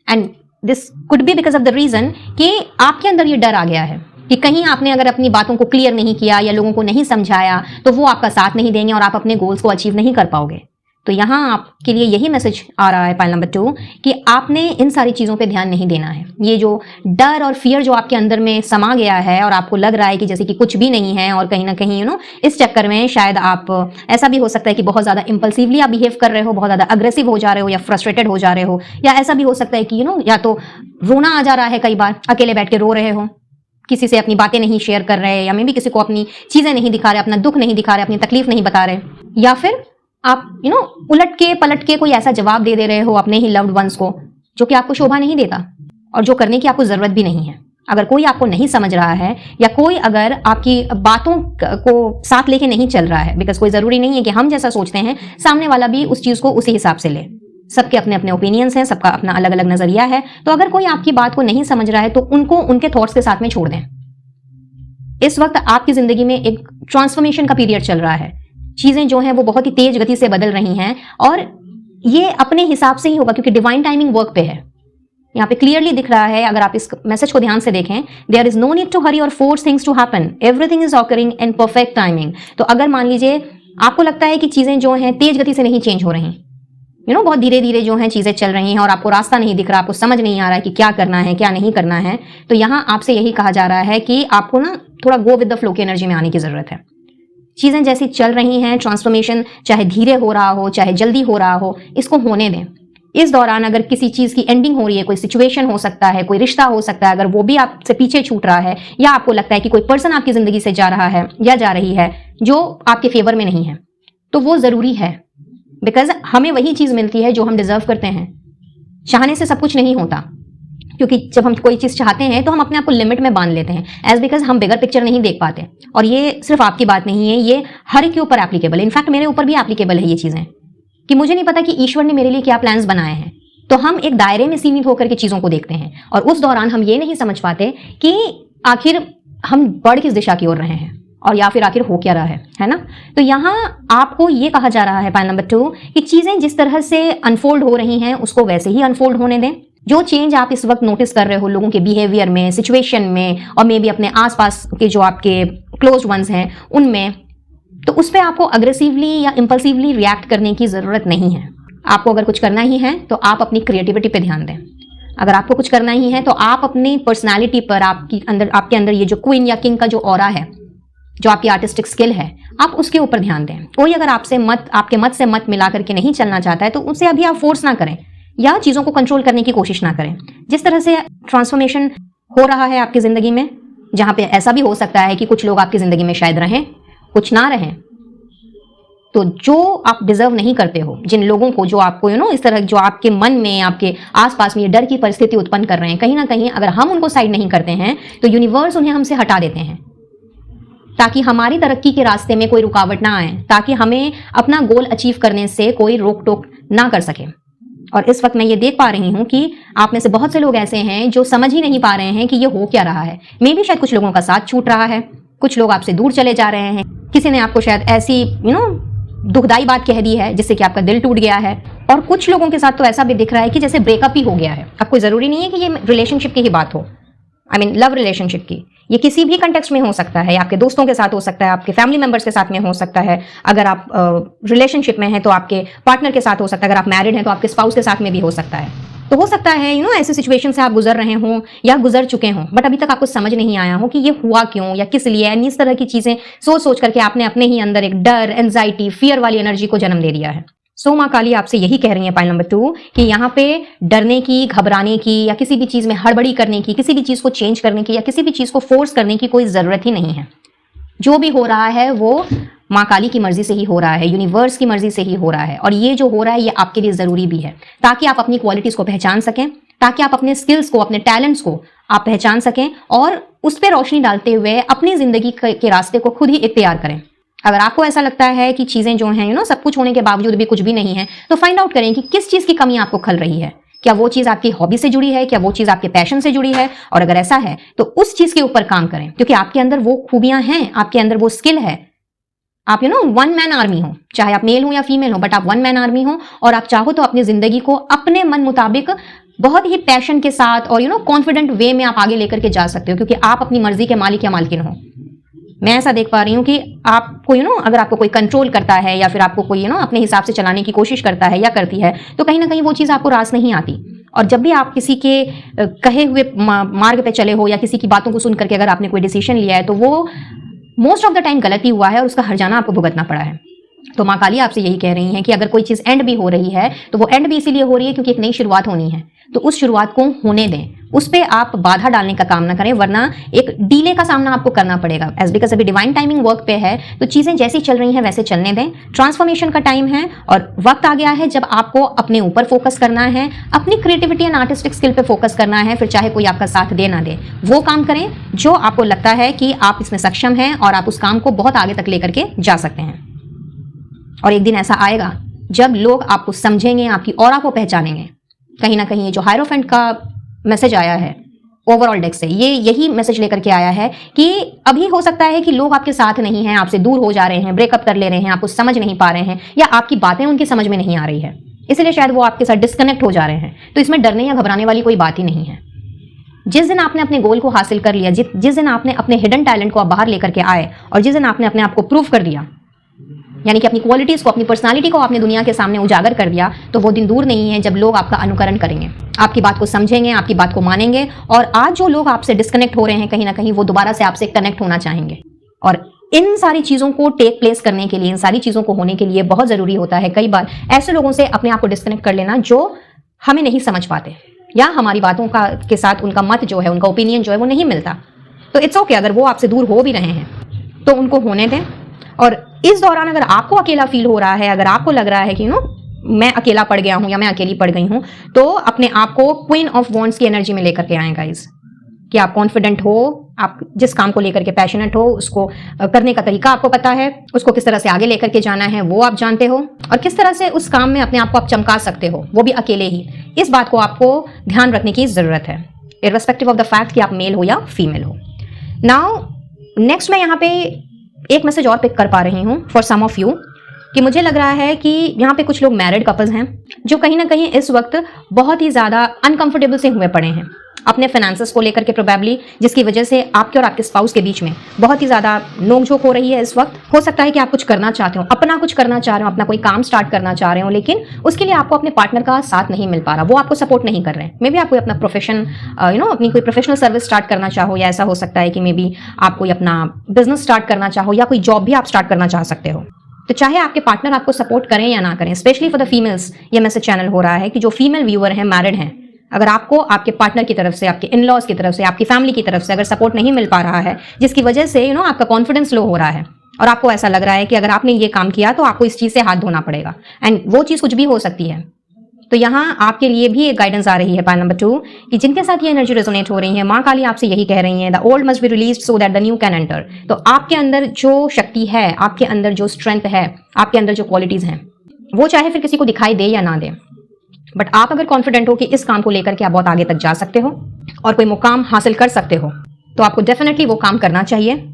[SPEAKER 1] and this could be because of the reason कि आपके अंदर ये डर आ गया है कि कहीं आपने अगर अपनी बातों को क्लियर नहीं किया या लोगों को नहीं समझाया तो वो आपका साथ नहीं देंगे और आप अपने गोल्स को अचीव नहीं कर पाओगे। तो यहाँ आपके लिए यही मैसेज आ रहा है पॉइंट नंबर 2 कि आपने इन सारी चीज़ों पे ध्यान नहीं देना है। ये जो डर और फियर जो आपके अंदर में समा गया है और आपको लग रहा है कि जैसे कि कुछ भी नहीं है और कहीं ना कहीं इस चक्कर में शायद आप ऐसा भी हो सकता है कि बहुत ज़्यादा इंपल्सिवली आप बिहेव कर रहे हो, बहुत ज़्यादा अग्रेसिव हो जा रहे हो या फ्रस्ट्रेटेड हो जा रहे हो, या ऐसा भी हो सकता है कि या तो रोना आ जा रहा है, कई बार अकेले बैठ के रो रहे हो, किसी से अपनी बातें नहीं शेयर कर रहे, या मे भी किसी को अपनी चीज़ें नहीं दिखा रहे, अपना दुख नहीं दिखा रहे, अपनी तकलीफ नहीं बता रहे, या फिर आप उलट के पलट के कोई ऐसा जवाब दे रहे हो अपने ही लव्ड वंस को जो कि आपको शोभा नहीं देता और जो करने की आपको जरूरत भी नहीं है। अगर कोई आपको नहीं समझ रहा है या कोई अगर आपकी बातों को साथ लेके नहीं चल रहा है, बिकॉज कोई जरूरी नहीं है कि हम जैसा सोचते हैं सामने वाला भी उस चीज को उसी हिसाब से ले, सबके अपने अपने ओपिनियंस हैं, सबका अपना अलग अलग नजरिया है। तो अगर कोई आपकी बात को नहीं समझ रहा है तो उनको उनके थॉट्स के साथ में छोड़ दें। इस वक्त आपकी जिंदगी में एक ट्रांसफॉर्मेशन का पीरियड चल रहा है, चीजें जो हैं वो बहुत ही तेज गति से बदल रही हैं और ये अपने हिसाब से ही होगा क्योंकि डिवाइन टाइमिंग वर्क पे है। यहाँ पे क्लियरली दिख रहा है, अगर आप इस मैसेज को ध्यान से देखें, there is no need to hurry और force things to happen, everything is occurring in perfect timing. तो अगर मान लीजिए आपको लगता है कि चीजें जो हैं तेज गति से नहीं चेंज हो रही, बहुत धीरे धीरे जो हैं चीजें चल रही हैं और आपको रास्ता नहीं दिख रहा, आपको समझ नहीं आ रहा है कि क्या करना है क्या नहीं करना है, तो यहाँ आपसे यही कहा जा रहा है कि आपको थोड़ा गो विद द फ्लो की एनर्जी में आने की जरूरत है। चीजें जैसी चल रही हैं, ट्रांसफॉर्मेशन चाहे धीरे हो रहा हो चाहे जल्दी हो रहा हो, इसको होने दें। इस दौरान अगर किसी चीज की एंडिंग हो रही है, कोई सिचुएशन हो सकता है, कोई रिश्ता हो सकता है, अगर वो भी आपसे पीछे छूट रहा है या आपको लगता है कि कोई पर्सन आपकी जिंदगी से जा रहा है या जा रही है जो आपके फेवर में नहीं है, तो वो जरूरी है। बिकॉज हमें वही चीज मिलती है जो हम डिजर्व करते हैं। चाहने से सब कुछ नहीं होता, क्योंकि जब हम कोई चीज चाहते हैं तो हम अपने आप को लिमिट में बांध लेते हैं, एज बिकॉज हम बिगर पिक्चर नहीं देख पाते। और ये सिर्फ आपकी बात नहीं है, ये हर एक के ऊपर एप्लीकेबल है। इनफैक्ट मेरे ऊपर भी एप्लीकेबल है ये चीजें, कि मुझे नहीं पता कि ईश्वर ने मेरे लिए क्या प्लान्स बनाए हैं, तो हम एक दायरे में सीमित होकर के चीजों को देखते हैं और उस दौरान हम ये नहीं समझ पाते कि आखिर हम बढ़ किस दिशा की ओर रहे हैं और या फिर आखिर हो क्या रहा है ना। तो यहाँ आपको ये कहा जा रहा है पॉइंट नंबर 2 कि चीजें जिस तरह से अनफोल्ड हो रही हैं उसको वैसे ही अनफोल्ड होने दें। जो चेंज आप इस वक्त नोटिस कर रहे हो लोगों के बिहेवियर में, सिचुएशन में और मे बी अपने आसपास के जो आपके क्लोज वंस हैं उनमें, तो उस पर आपको अग्रेसिवली या इंपल्सिवली रिएक्ट करने की जरूरत नहीं है। आपको अगर कुछ करना ही है तो आप अपनी क्रिएटिविटी पे ध्यान दें। अगर आपको कुछ करना ही है तो आप अपनी पर्सनालिटी पर, आपके अंदर ये जो क्वीन या किंग का जो ऑरा है, जो आपकी आर्टिस्टिक स्किल है, आप उसके ऊपर ध्यान दें। कोई अगर आपके मत से मत मिला करके नहीं चलना चाहता है तो उसे अभी आप फोर्स ना करें या चीजों को कंट्रोल करने की कोशिश ना करें। जिस तरह से ट्रांसफॉर्मेशन हो रहा है आपकी जिंदगी में, जहां पे ऐसा भी हो सकता है कि कुछ लोग आपकी जिंदगी में शायद रहें, कुछ ना रहें, तो जो आप डिजर्व नहीं करते हो, जिन लोगों को जो आपको इस तरह जो आपके मन में, आपके आसपास में ये डर की परिस्थिति उत्पन्न कर रहे हैं, कहीं ना कहीं अगर हम उनको साइड नहीं करते हैं तो यूनिवर्स उन्हें हमसे हटा देते हैं, ताकि हमारी तरक्की के रास्ते में कोई रुकावट ना आए, ताकि हमें अपना गोल अचीव करने से कोई रोक टोक ना कर सके। और इस वक्त मैं ये देख पा रही हूं कि आप में से बहुत से लोग ऐसे हैं जो समझ ही नहीं पा रहे हैं कि ये हो क्या रहा है। मे बी शायद कुछ लोगों का साथ छूट रहा है, कुछ लोग आपसे दूर चले जा रहे हैं, किसी ने आपको शायद ऐसी दुखदाई बात कह दी है जिससे कि आपका दिल टूट गया है, और कुछ लोगों के साथ तो ऐसा भी दिख रहा है कि जैसे ब्रेकअप ही हो गया है। अब कोई जरूरी नहीं है कि ये रिलेशनशिप की ही बात हो, आई मीन लव रिलेशनशिप की, ये किसी भी कंटेक्स्ट में हो सकता है, आपके दोस्तों के साथ हो सकता है, आपके फैमिली मेंबर्स के साथ में हो सकता है, अगर आप रिलेशनशिप में हैं तो आपके पार्टनर के साथ हो सकता है, अगर आप मैरिड हैं तो आपके स्पाउस के साथ में भी हो सकता है। तो हो सकता है ऐसे सिचुएशन से आप गुजर रहे हों या गुजर चुके हों, बट अभी तक आपको समझ नहीं आया हो कि ये हुआ क्यों या किस लिए। इस तरह की चीजें सोच सोच करके आपने अपने ही अंदर एक डर, एंजाइटी, फियर वाली एनर्जी को जन्म दे दिया है। सो माँ काली आपसे यही कह रही है पॉइंट नंबर 2 कि यहाँ पे डरने की, घबराने की या किसी भी चीज में हड़बड़ी करने की, किसी भी चीज को चेंज करने की या किसी भी चीज को फोर्स करने की कोई जरूरत ही नहीं है। जो भी हो रहा है वो माँ काली की मर्जी से ही हो रहा है, यूनिवर्स की मर्जी से ही हो रहा है, और ये जो हो रहा है ये आपके लिए जरूरी भी है, ताकि आप अपनी क्वालिटीज को पहचान सकें, ताकि आप अपने स्किल्स को, अपने टैलेंट्स को आप पहचान सकें और उस पर रोशनी डालते हुए अपनी जिंदगी के रास्ते को खुद ही इख्तियार करें। अगर आपको ऐसा लगता है कि चीजें जो हैं सब कुछ होने के बावजूद भी कुछ भी नहीं है, तो फाइंड आउट करें कि किस चीज की कमी आपको खल रही है। क्या वो चीज आपकी हॉबी से जुड़ी है, क्या वो चीज आपके पैशन से जुड़ी है, और अगर ऐसा है तो उस चीज के ऊपर काम करें, क्योंकि आपके अंदर वो खूबियां हैं, आपके अंदर वो स्किल है, आप वन मैन आर्मी हो, चाहे आप मेल हो या फीमेल हो, बट आप वन मैन आर्मी हो और आप चाहो तो अपनी जिंदगी को अपने मन मुताबिक बहुत ही पैशन के साथ और कॉन्फिडेंट वे में आप आगे लेकर के जा सकते हो, क्योंकि आप अपनी मर्जी के मालिक या मालकिन हो। मैं ऐसा देख पा रही हूँ कि आपको अगर आपको कोई कंट्रोल करता है या फिर आपको कोई अपने हिसाब से चलाने की कोशिश करता है या करती है, तो कहीं ना कहीं वो चीज़ आपको रास नहीं आती। और जब भी आप किसी के कहे हुए मार्ग पे चले हो या किसी की बातों को सुन करके अगर आपने कोई डिसीजन लिया है, तो वो मोस्ट ऑफ द टाइम गलत ही हुआ है और उसका हर्जाना आपको भुगतना पड़ा है। तो माँ काली आपसे यही कह रही हैं कि अगर कोई चीज़ एंड भी हो रही है तो वो एंड भी इसीलिए हो रही है क्योंकि एक नई शुरुआत होनी है, तो उस शुरुआत को होने दें, उस पर आप बाधा डालने का काम ना करें, वरना एक डीले का सामना आपको करना पड़ेगा। एज बिकॉज अभी डिवाइन टाइमिंग वर्क पे है, तो चीज़ें जैसी चल रही हैं वैसे चलने दें। ट्रांसफॉर्मेशन का टाइम है और वक्त आ गया है जब आपको अपने ऊपर फोकस करना है, अपनी क्रिएटिविटी एंड आर्टिस्टिक स्किल पे फोकस करना है। फिर चाहे कोई आपका साथ दे ना दे, वो काम करें जो आपको लगता है कि आप इसमें सक्षम हैं और आप उस काम को बहुत आगे तक लेकर के जा सकते हैं। और एक दिन ऐसा आएगा जब लोग आपको समझेंगे, आपकी ऑरा को पहचानेंगे। कहीं ना कहीं ये जो हायरोफेंट का मैसेज आया है ओवरऑल डेक से, ये यही मैसेज लेकर के आया है कि अभी हो सकता है कि लोग आपके साथ नहीं हैं, आपसे दूर हो जा रहे हैं, ब्रेकअप कर ले रहे हैं, आपको समझ नहीं पा रहे हैं या आपकी बातें उनकी समझ में नहीं आ रही है, इसलिए शायद वो आपके साथ डिस्कनेक्ट हो जा रहे हैं। तो इसमें डरने या घबराने वाली कोई बात ही नहीं है। जिस दिन आपने अपने गोल को हासिल कर लिया, जिस दिन आपने अपने हिडन टैलेंट को आप बाहर लेकर के आए और जिस दिन आपने अपने आप को प्रूव कर दिया, यानी कि अपनी क्वालिटीज को, अपनी पर्सनालिटी को आपने दुनिया के सामने उजागर कर दिया, तो वो दिन दूर नहीं है जब लोग आपका अनुकरण करेंगे, आपकी बात को समझेंगे, आपकी बात को मानेंगे। और आज जो लोग आपसे डिस्कनेक्ट हो रहे हैं, कहीं ना कहीं वो दोबारा से आपसे कनेक्ट होना चाहेंगे। और इन सारी चीज़ों को टेक प्लेस करने के लिए, इन सारी चीज़ों को होने के लिए बहुत ज़रूरी होता है कई बार ऐसे लोगों से अपने आप को डिस्कनेक्ट कर लेना जो हमें नहीं समझ पाते या हमारी बातों का के साथ उनका मत जो है, उनका ओपिनियन जो है वो नहीं मिलता। तो इट्स ओके, अगर वो आपसे दूर हो भी रहे हैं तो उनको होने दें। और इस दौरान अगर आपको अकेला फील हो रहा है, अगर आपको लग रहा है कि मैं अकेला पड़ गया हूं या मैं अकेली पड़ गई हूं, तो अपने आप को क्वीन ऑफ वॉन्ड्स की एनर्जी में लेकर के आए गाइस, कि आप कॉन्फिडेंट हो, आप जिस काम को लेकर के पैशनेट हो, उसको करने का तरीका आपको पता है, उसको किस तरह से आगे लेकर के जाना है वो आप जानते हो, और किस तरह से उस काम में अपने आप को आप चमका सकते हो, वो भी अकेले ही। इस बात को आपको ध्यान रखने की जरूरत है, इररिस्पेक्टिव ऑफ द फैक्ट कि आप मेल हो या फीमेल हो। नाउ नेक्स्ट मैं यहाँ पे एक मैसेज और पिक कर पा रही हूँ फॉर सम ऑफ यू, कि मुझे लग रहा है कि यहाँ पे कुछ लोग मैरिड कपल्स हैं जो कहीं ना कहीं इस वक्त बहुत ही ज़्यादा अनकंफर्टेबल से हुए पड़े हैं अपने फाइनेंसेस को लेकर के, प्रोबेबली जिसकी वजह से आपके और आपके स्पाउस के बीच में बहुत ही ज़्यादा नोकझोंक हो रही है इस वक्त। हो सकता है कि आप कुछ करना चाहते हो, अपना कुछ करना चाह रहे हो, अपना कोई काम स्टार्ट करना चाह रहे हो, लेकिन उसके लिए आपको अपने पार्टनर का साथ नहीं मिल पा रहा, वो आपको सपोर्ट नहीं कर रहे हैं। मे बी आप कोई अपना प्रोफेशन अपनी कोई प्रोफेशनल सर्विस स्टार्ट करना चाहो, या ऐसा हो सकता है कि मे बी आप कोई अपना बिजनेस स्टार्ट करना चाहो या कोई जॉब भी आप स्टार्ट करना चाह सकते हो। तो चाहे आपके पार्टनर आपको सपोर्ट करें या ना करें, स्पेशली फॉर द फीमेल्स ये मैसेज चैनल हो रहा है कि जो फीमेल व्यूअर हैं, मैरिड हैं, अगर आपको आपके पार्टनर की तरफ से, आपके इन-लॉज की तरफ से, आपकी फैमिली की तरफ से अगर सपोर्ट नहीं मिल पा रहा है, जिसकी वजह से आपका कॉन्फिडेंस लो हो रहा है और आपको ऐसा लग रहा है कि अगर आपने ये काम किया तो आपको इस चीज़ से हाथ धोना पड़ेगा, एंड वो चीज़ कुछ भी हो सकती है, तो यहाँ आपके लिए भी एक गाइडेंस आ रही है पाइल नंबर 2 कि जिनके साथ ये एनर्जी रेजोनेट हो रही है, माँ काली आपसे यही कह रही है, the old must be released so that the new can enter. तो आपके अंदर जो शक्ति है, आपके अंदर जो स्ट्रेंथ है, आपके अंदर जो क्वालिटीज हैं, वो चाहे फिर किसी को दिखाई दे या ना दे, बट आप अगर कॉन्फिडेंट हो कि इस काम को लेकर के आप बहुत आगे तक जा सकते हो और कोई मुकाम हासिल कर सकते हो, तो आपको डेफिनेटली वो काम करना चाहिए।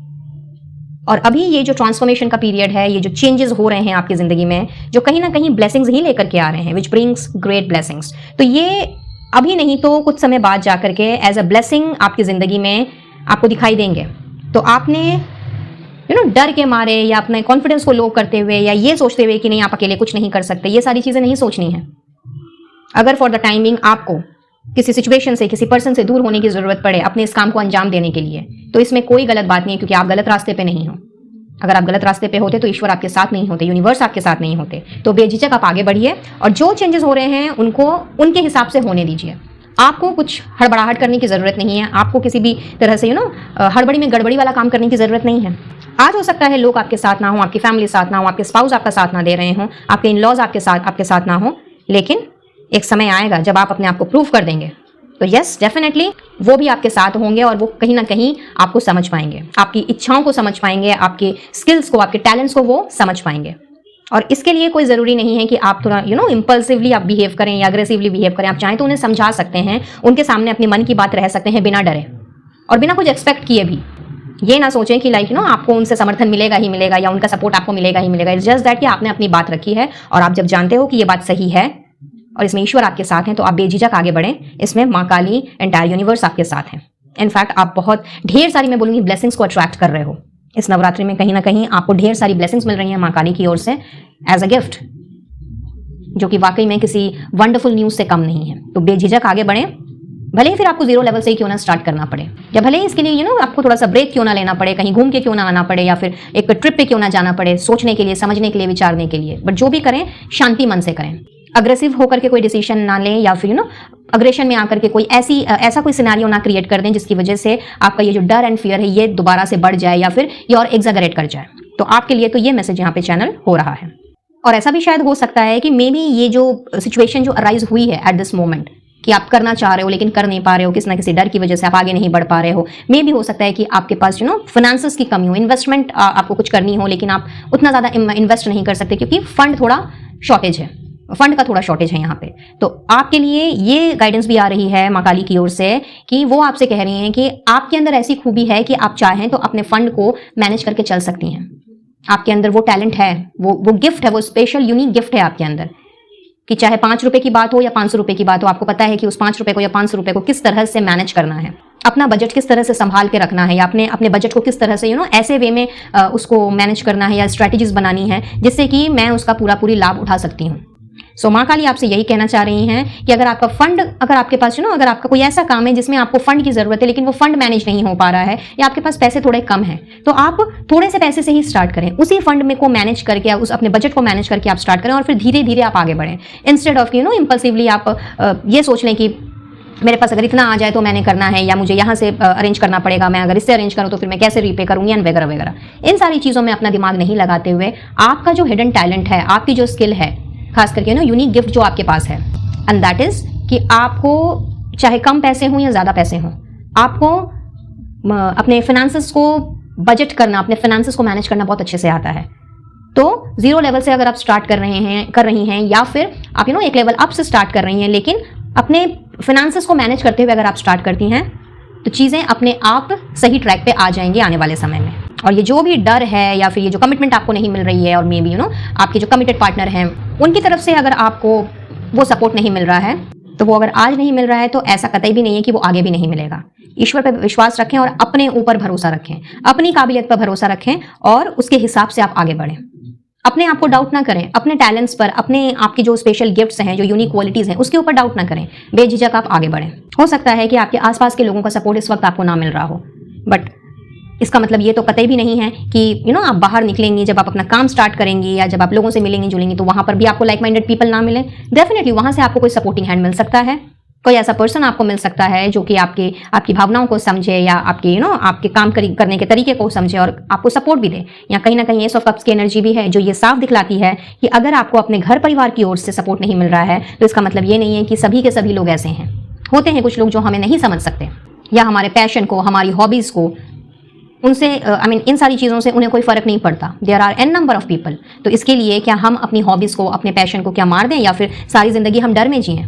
[SPEAKER 1] और अभी ये जो ट्रांसफॉर्मेशन का पीरियड है, ये जो चेंजेस हो रहे हैं आपकी जिंदगी में, जो कहीं ना कहीं ब्लेसिंग्स ही लेकर के आ रहे हैं, विच ब्रिंग्स ग्रेट ब्लेसिंग्स, तो ये अभी नहीं तो कुछ समय बाद जाकर के एज अ ब्लेसिंग आपकी जिंदगी में आपको दिखाई देंगे। तो आपने डर के मारे या अपने कॉन्फिडेंस को लो करते हुए या ये सोचते हुए कि नहीं आप अकेले कुछ नहीं कर सकते, ये सारी चीजें नहीं सोचनी है। अगर फॉर द टाइमिंग आपको किसी सिचुएशन से, किसी पर्सन से दूर होने की जरूरत पड़े अपने इस काम को अंजाम देने के लिए, तो इसमें कोई गलत बात नहीं है, क्योंकि आप गलत रास्ते पे नहीं हो। अगर आप गलत रास्ते पे होते तो ईश्वर आपके साथ नहीं होते, यूनिवर्स आपके साथ नहीं होते। तो बेझिझक आप आगे बढ़िए और जो चेंजेस हो रहे हैं उनको उनके हिसाब से होने दीजिए। आपको कुछ हड़बड़ाहट करने की जरूरत नहीं है, आपको किसी भी तरह से हड़बड़ी में गड़बड़ी वाला काम करने की जरूरत नहीं है। आज हो सकता है लोग आपके साथ ना हो, आपकी फैमिली साथ ना हो, आपके स्पाउस आपका साथ ना दे रहे हो, आपके इन लॉज आपके साथ ना हो, लेकिन एक समय आएगा जब आप अपने आप को प्रूव कर देंगे, तो यस डेफिनेटली वो भी आपके साथ होंगे और वो कहीं ना कहीं आपको समझ पाएंगे, आपकी इच्छाओं को समझ पाएंगे, आपके स्किल्स को, आपके टैलेंट्स को वो समझ पाएंगे। और इसके लिए कोई ज़रूरी नहीं है कि आप थोड़ा इम्पल्सिवली आप बिहेव करें या अग्रेसिवली बिहेव करें। आप चाहें तो उन्हें समझा सकते हैं, उनके सामने अपने मन की बात रह सकते हैं बिना डरे और बिना कुछ एक्सपेक्ट किए भी। ये ना सोचें कि लाइक आपको उनसे समर्थन मिलेगा ही मिलेगा या उनका सपोर्ट आपको मिलेगा ही मिलेगा। इट्स जस्ट दैट कि आपने अपनी बात रखी है और आप जब जानते हो कि ये बात सही है और इसमें ईश्वर आपके साथ हैं तो आप बेझिझक आगे बढ़ें। इसमें माँ काली, एंटायर यूनिवर्स आपके साथ हैं। इनफैक्ट आप बहुत ढेर सारी, मैं बोलूंगी, ब्लेसिंग्स को अट्रैक्ट कर रहे हो। इस नवरात्रि में कहीं ना कहीं आपको ढेर सारी ब्लेसिंग्स मिल रही हैं माँ काली की ओर से एज अ गिफ्ट, जो कि वाकई में किसी वंडरफुल न्यूज से कम नहीं है। तो बेझिझक आगे बढ़ें, भले ही फिर आपको 0 लेवल से ही क्यों ना स्टार्ट करना पड़े, या भले ही इसके लिए आपको थोड़ा सा ब्रेक क्यों ना लेना पड़े, कहीं घूम के क्यों ना आना पड़े, या फिर एक ट्रिप पे क्यों ना जाना पड़े, सोचने के लिए, समझने के लिए, विचारने के लिए। बट जो भी करें शांति मन से करें। अग्रेसिव होकर के कोई डिसीजन ना लें, या फिर अग्रेशन में आकर के कोई ऐसा कोई सिनेरियो ना क्रिएट कर दें जिसकी वजह से आपका ये जो डर एंड फियर है ये दोबारा से बढ़ जाए या फिर ये और एग्जैगरेट कर जाए। तो आपके लिए तो ये मैसेज यहाँ पे चैनल हो रहा है। और ऐसा भी शायद हो सकता है कि मे बी ये जो सिचुएशन जो अराइज हुई है एट दिस मोमेंट, कि आप करना चाह रहे हो लेकिन कर नहीं पा रहे हो, किसी ना किसी डर की वजह से आप आगे नहीं बढ़ पा रहे हो। मे भी हो सकता है कि आपके पास फाइनेंसेस की कमी हो, इन्वेस्टमेंट आपको कुछ करनी हो लेकिन आप उतना ज़्यादा इन्वेस्ट नहीं कर सकते क्योंकि फंड थोड़ा शॉर्टेज है, फंड का थोड़ा शॉर्टेज है यहाँ पे। तो आपके लिए ये गाइडेंस भी आ रही है माँ काली की ओर से कि वो आपसे कह रही हैं कि आपके अंदर ऐसी खूबी है कि आप चाहें तो अपने फंड को मैनेज करके चल सकती हैं। आपके अंदर वो टैलेंट है, वो गिफ्ट है, वो स्पेशल यूनिक गिफ्ट है आपके अंदर, कि चाहे 5 रुपए की बात हो या 500 रुपए की बात हो, आपको पता है कि उस 5 रुपए को या 500 रुपए को किस तरह से मैनेज करना है, अपना बजट किस तरह से संभाल के रखना है, या अपने बजट को किस तरह से ऐसे वे में उसको मैनेज करना है या स्ट्रैटेजीज बनानी है जिससे कि मैं उसका पूरी लाभ उठा सकती हूँ। सो माँ काली आपसे यही कहना चाह रही हैं कि अगर आपका फंड, अगर आपके पास अगर आपका कोई ऐसा काम है जिसमें आपको फंड की जरूरत है लेकिन वो फंड मैनेज नहीं हो पा रहा है, या आपके पास पैसे थोड़े कम हैं, तो आप थोड़े से पैसे से ही स्टार्ट करें। उसी फंड में को मैनेज करके, उस अपने बजट को मैनेज करके आप स्टार्ट करें और फिर धीरे धीरे आप आगे बढ़ें। इंस्टेड ऑफ इम्पल्सिवली आप ये सोच लें कि मेरे पास अगर इतना आ जाए तो मैंने करना है, या मुझे यहाँ से अरेंज करना पड़ेगा, मैं अगर इससे अरेंज करूँ तो फिर मैं कैसे रीपे करूँगी, एंड वगैरह वगैरह। इन सारी चीज़ों में अपना दिमाग नहीं लगाते हुए आपका जो हिडन टैलेंट है, आपकी जो स्किल है, खास करके यूनिक गिफ्ट जो आपके पास है, एंड दैट इज कि आपको चाहे कम पैसे हों या ज़्यादा पैसे हों, आपको अपने फाइनेंसेस को बजट करना, अपने फाइनेंसेस को मैनेज करना बहुत अच्छे से आता है। तो 0 लेवल से अगर आप स्टार्ट कर रही हैं या फिर आप एक लेवल अप से स्टार्ट कर रही हैं, लेकिन अपने फाइनेंसेस को मैनेज करते हुए अगर आप स्टार्ट करती हैं तो चीज़ें अपने आप सही ट्रैक पे आ जाएंगी आने वाले समय में। और ये जो भी डर है या फिर ये जो कमिटमेंट आपको नहीं मिल रही है, और मे बी आपके जो कमिटेड पार्टनर हैं उनकी तरफ से अगर आपको वो सपोर्ट नहीं मिल रहा है, तो वो अगर आज नहीं मिल रहा है तो ऐसा कतई भी नहीं है कि वो आगे भी नहीं मिलेगा। ईश्वर पर विश्वास रखें और अपने ऊपर भरोसा रखें, अपनी काबिलियत पर भरोसा रखें और उसके हिसाब से आप आगे बढ़ें। अपने आप को डाउट ना करें, अपने टैलेंट्स पर, अपने आपकी जो स्पेशल गिफ्ट्स हैं, जो यूनिक क्वालिटीज हैं, उसके ऊपर डाउट ना करें। बेझिझक आप आगे बढ़ें। हो सकता है कि आपके आसपास के लोगों का सपोर्ट इस वक्त आपको ना मिल रहा हो, बट इसका मतलब ये तो कतई भी नहीं है कि आप बाहर निकलेंगी, जब आप अपना काम स्टार्ट करेंगी या जब आप लोगों से मिलेंगी जुलेंगी तो वहां पर भी आपको लाइक माइंडेड पीपल ना मिले। डेफिनेटली वहां से आपको कोई सपोर्टिंग हैंड मिल सकता है, कोई ऐसा पर्सन आपको मिल सकता है जो कि आपकी भावनाओं को समझे या आपके आपके काम करने के तरीके को समझे और आपको सपोर्ट भी दे। या कहीं ना कहीं एस ऑफ कप्स की एनर्जी भी है जो ये साफ दिखलाती है कि अगर आपको अपने घर परिवार की ओर से सपोर्ट नहीं मिल रहा है तो इसका मतलब ये नहीं है कि सभी के सभी लोग ऐसे हैं। होते हैं कुछ लोग जो हमें नहीं समझ सकते या हमारे पैशन को, हमारी हॉबीज को, उनसे इन सारी चीज़ों से उन्हें कोई फ़र्क नहीं पड़ता। There are n number of people. तो इसके लिए क्या हम अपनी हॉबीज़ को, अपने पैशन को क्या मार दें या फिर सारी ज़िंदगी हम डर में जिएं?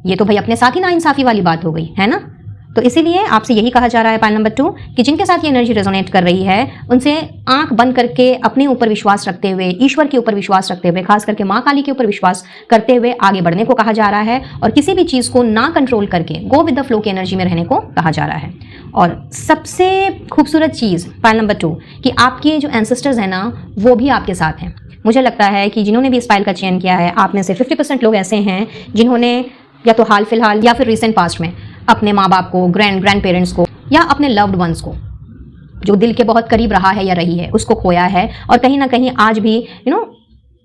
[SPEAKER 1] ये तो भाई अपने साथ ही नाइंसाफ़ी वाली बात हो गई है ना। तो इसीलिए आपसे यही कहा जा रहा है पाइल नंबर 2 कि जिनके साथ ये एनर्जी रेजोनेट कर रही है उनसे आंख बंद करके अपने ऊपर विश्वास रखते हुए, ईश्वर के ऊपर विश्वास रखते हुए, खास करके माँ काली के ऊपर विश्वास करते हुए आगे बढ़ने को कहा जा रहा है और किसी भी चीज़ को ना कंट्रोल करके गो विद द फ्लो की एनर्जी में रहने को कहा जा रहा है। और सबसे खूबसूरत चीज़ पाइल नंबर 2 कि आपके जो एंसेस्टर्स हैं ना वो भी आपके साथ हैं। मुझे लगता है कि जिन्होंने भी इस पाइल का चयन किया है आप में से 50% लोग ऐसे हैं जिन्होंने या तो हाल फिलहाल या फिर रिसेंट पास्ट में अपने माँ बाप को, ग्रैंड पेरेंट्स को या अपने लव्ड वंस को जो दिल के बहुत करीब रहा है या रही है उसको खोया है। और कहीं ना कहीं आज भी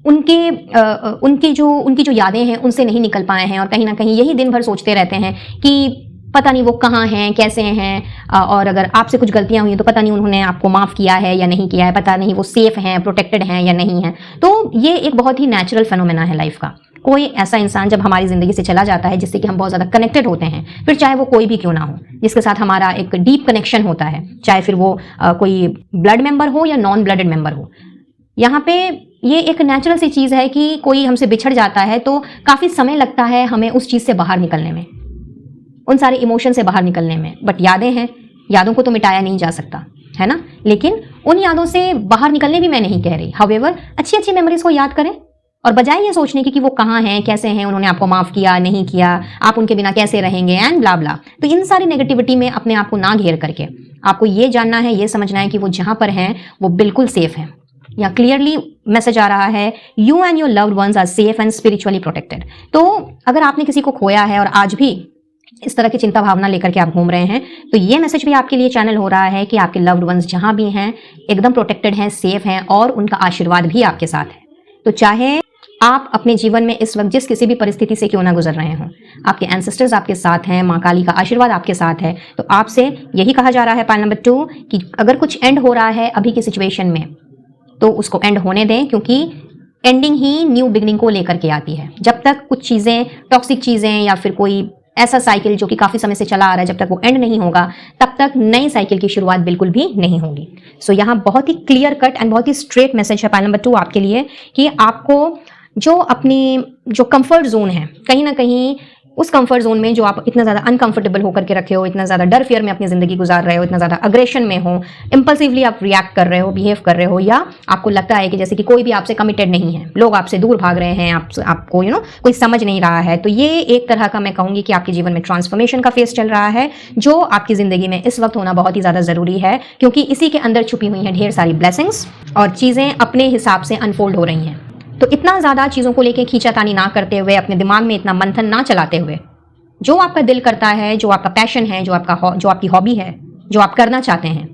[SPEAKER 1] उनकी जो यादें हैं उनसे नहीं निकल पाए हैं और कहीं ना कहीं यही दिन भर सोचते रहते हैं कि पता नहीं वो कहाँ हैं, कैसे हैं, और अगर आपसे कुछ गलतियां हुई हैं तो पता नहीं उन्होंने आपको माफ़ किया है या नहीं किया है, पता नहीं वो सेफ हैं, प्रोटेक्टेड हैं या नहीं हैं। तो ये एक बहुत ही नेचुरल फेनोमेना है लाइफ का। कोई ऐसा इंसान जब हमारी ज़िंदगी से चला जाता है जिससे कि हम बहुत ज़्यादा कनेक्टेड होते हैं, फिर चाहे वो कोई भी क्यों ना हो, जिसके साथ हमारा एक डीप कनेक्शन होता है, चाहे फिर वो कोई ब्लड मेंबर हो या नॉन ब्लडेड मेंबर हो। यहाँ पे ये एक नेचुरल सी चीज़ है कि कोई हमसे बिछड़ जाता है तो काफ़ी समय लगता है हमें उस चीज़ से बाहर निकलने में, उन सारे इमोशन से बाहर निकलने में। बट यादें हैं, यादों को तो मिटाया नहीं जा सकता। है ना। लेकिन उन यादों से बाहर निकलने भी मैं नहीं कह रही। हाउएवर अच्छी अच्छी मेमोरीज को याद करें और बजाय ये सोचने की कि वो कहाँ हैं, कैसे हैं, उन्होंने आपको माफ किया नहीं किया, आप उनके बिना कैसे रहेंगे एंड ब्ला ब्ला, तो इन सारी नेगेटिविटी में अपने आप को ना घेर करके आपको ये जानना है, ये समझना है कि वो जहां पर हैं वो बिल्कुल सेफ है। या क्लियरली मैसेज आ रहा है, you and your loved ones are safe and spiritually protected. तो अगर आपने किसी को खोया है और आज भी इस तरह की चिंता भावना लेकर के आप घूम रहे हैं, तो ये मैसेज भी आपके लिए चैनल हो रहा है कि आपके लव्ड वंस जहां भी हैं एकदम प्रोटेक्टेड हैं, सेफ हैं और उनका आशीर्वाद भी आपके साथ है। तो चाहे आप अपने जीवन में इस वक्त जिस किसी भी परिस्थिति से क्यों ना गुजर रहे हों, आपके एंसेस्टर्स आपके साथ हैं, माँ काली का आशीर्वाद आपके साथ है। तो आपसे यही कहा जा रहा है पॉइंट नंबर 2 कि अगर कुछ एंड हो रहा है अभी की सिचुएशन में तो उसको एंड होने दें, क्योंकि एंडिंग ही न्यू बिगनिंग को लेकर के आती है। जब तक कुछ चीज़ें, टॉक्सिक चीज़ें या फिर कोई ऐसा साइकिल जो कि काफ़ी समय से चला आ रहा है, जब तक वो एंड नहीं होगा तब तक नई साइकिल की शुरुआत बिल्कुल भी नहीं होगी। सो यहाँ बहुत ही क्लियर कट एंड बहुत ही स्ट्रेट मैसेज है पॉइंट नंबर 2 आपके लिए कि आपको जो अपनी जो कंफर्ट जोन है, कहीं ना कहीं उस कंफर्ट जोन में जो आप इतना ज़्यादा अनकंफर्टेबल होकर के रखे हो, इतना ज़्यादा डर फियर में अपनी ज़िंदगी गुजार रहे हो, इतना ज़्यादा अग्रेशन में हो, इम्पल्सिवली आप रिएक्ट कर रहे हो, बिहेव कर रहे हो, या आपको लगता है कि जैसे कि कोई भी आपसे कमिटेड नहीं है, लोग आपसे दूर भाग रहे हैं, आपको कोई समझ नहीं रहा है, तो ये एक तरह का मैं कहूँगी कि आपके जीवन में ट्रांसफॉर्मेशन का फेस चल रहा है, जो आपकी ज़िंदगी में इस वक्त होना बहुत ही ज़्यादा ज़रूरी है, क्योंकि इसी के अंदर छुपी हुई हैं ढेर सारी ब्लेसिंग्स और चीज़ें अपने हिसाब से अनफोल्ड हो रही हैं। तो इतना ज़्यादा चीज़ों को लेके खींचातानी ना करते हुए, अपने दिमाग में इतना मंथन ना चलाते हुए, जो आपका दिल करता है, जो आपका पैशन है, जो आपकी हॉबी है, जो आप करना चाहते हैं,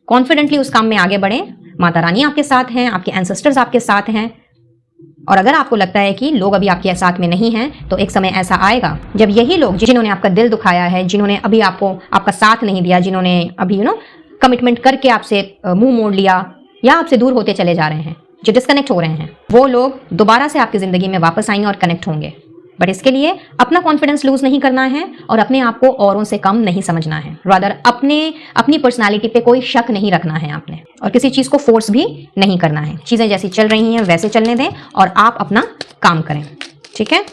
[SPEAKER 1] कॉन्फिडेंटली उस काम में आगे बढ़ें। माता रानी आपके साथ हैं, आपके एंसेस्टर्स आपके साथ हैं। और अगर आपको लगता है कि लोग अभी आपके साथ में नहीं हैं, तो एक समय ऐसा आएगा जब यही लोग जिन्होंने आपका दिल दुखाया है, जिन्होंने अभी आपका साथ नहीं दिया, जिन्होंने अभी कमिटमेंट करके आपसे मुंह मोड़ लिया या आपसे दूर होते चले जा रहे हैं, जो डिस्कनेक्ट हो रहे हैं, वो लोग दोबारा से आपकी जिंदगी में वापस आएंगे और कनेक्ट होंगे। बट इसके लिए अपना कॉन्फिडेंस लूज नहीं करना है और अपने आप को औरों से कम नहीं समझना है। रादर अपनी पर्सनालिटी पे कोई शक नहीं रखना है आपने, और किसी चीज को फोर्स भी नहीं करना है। चीजें जैसी चल रही हैं वैसे चलने दें और आप अपना काम करें। ठीक है,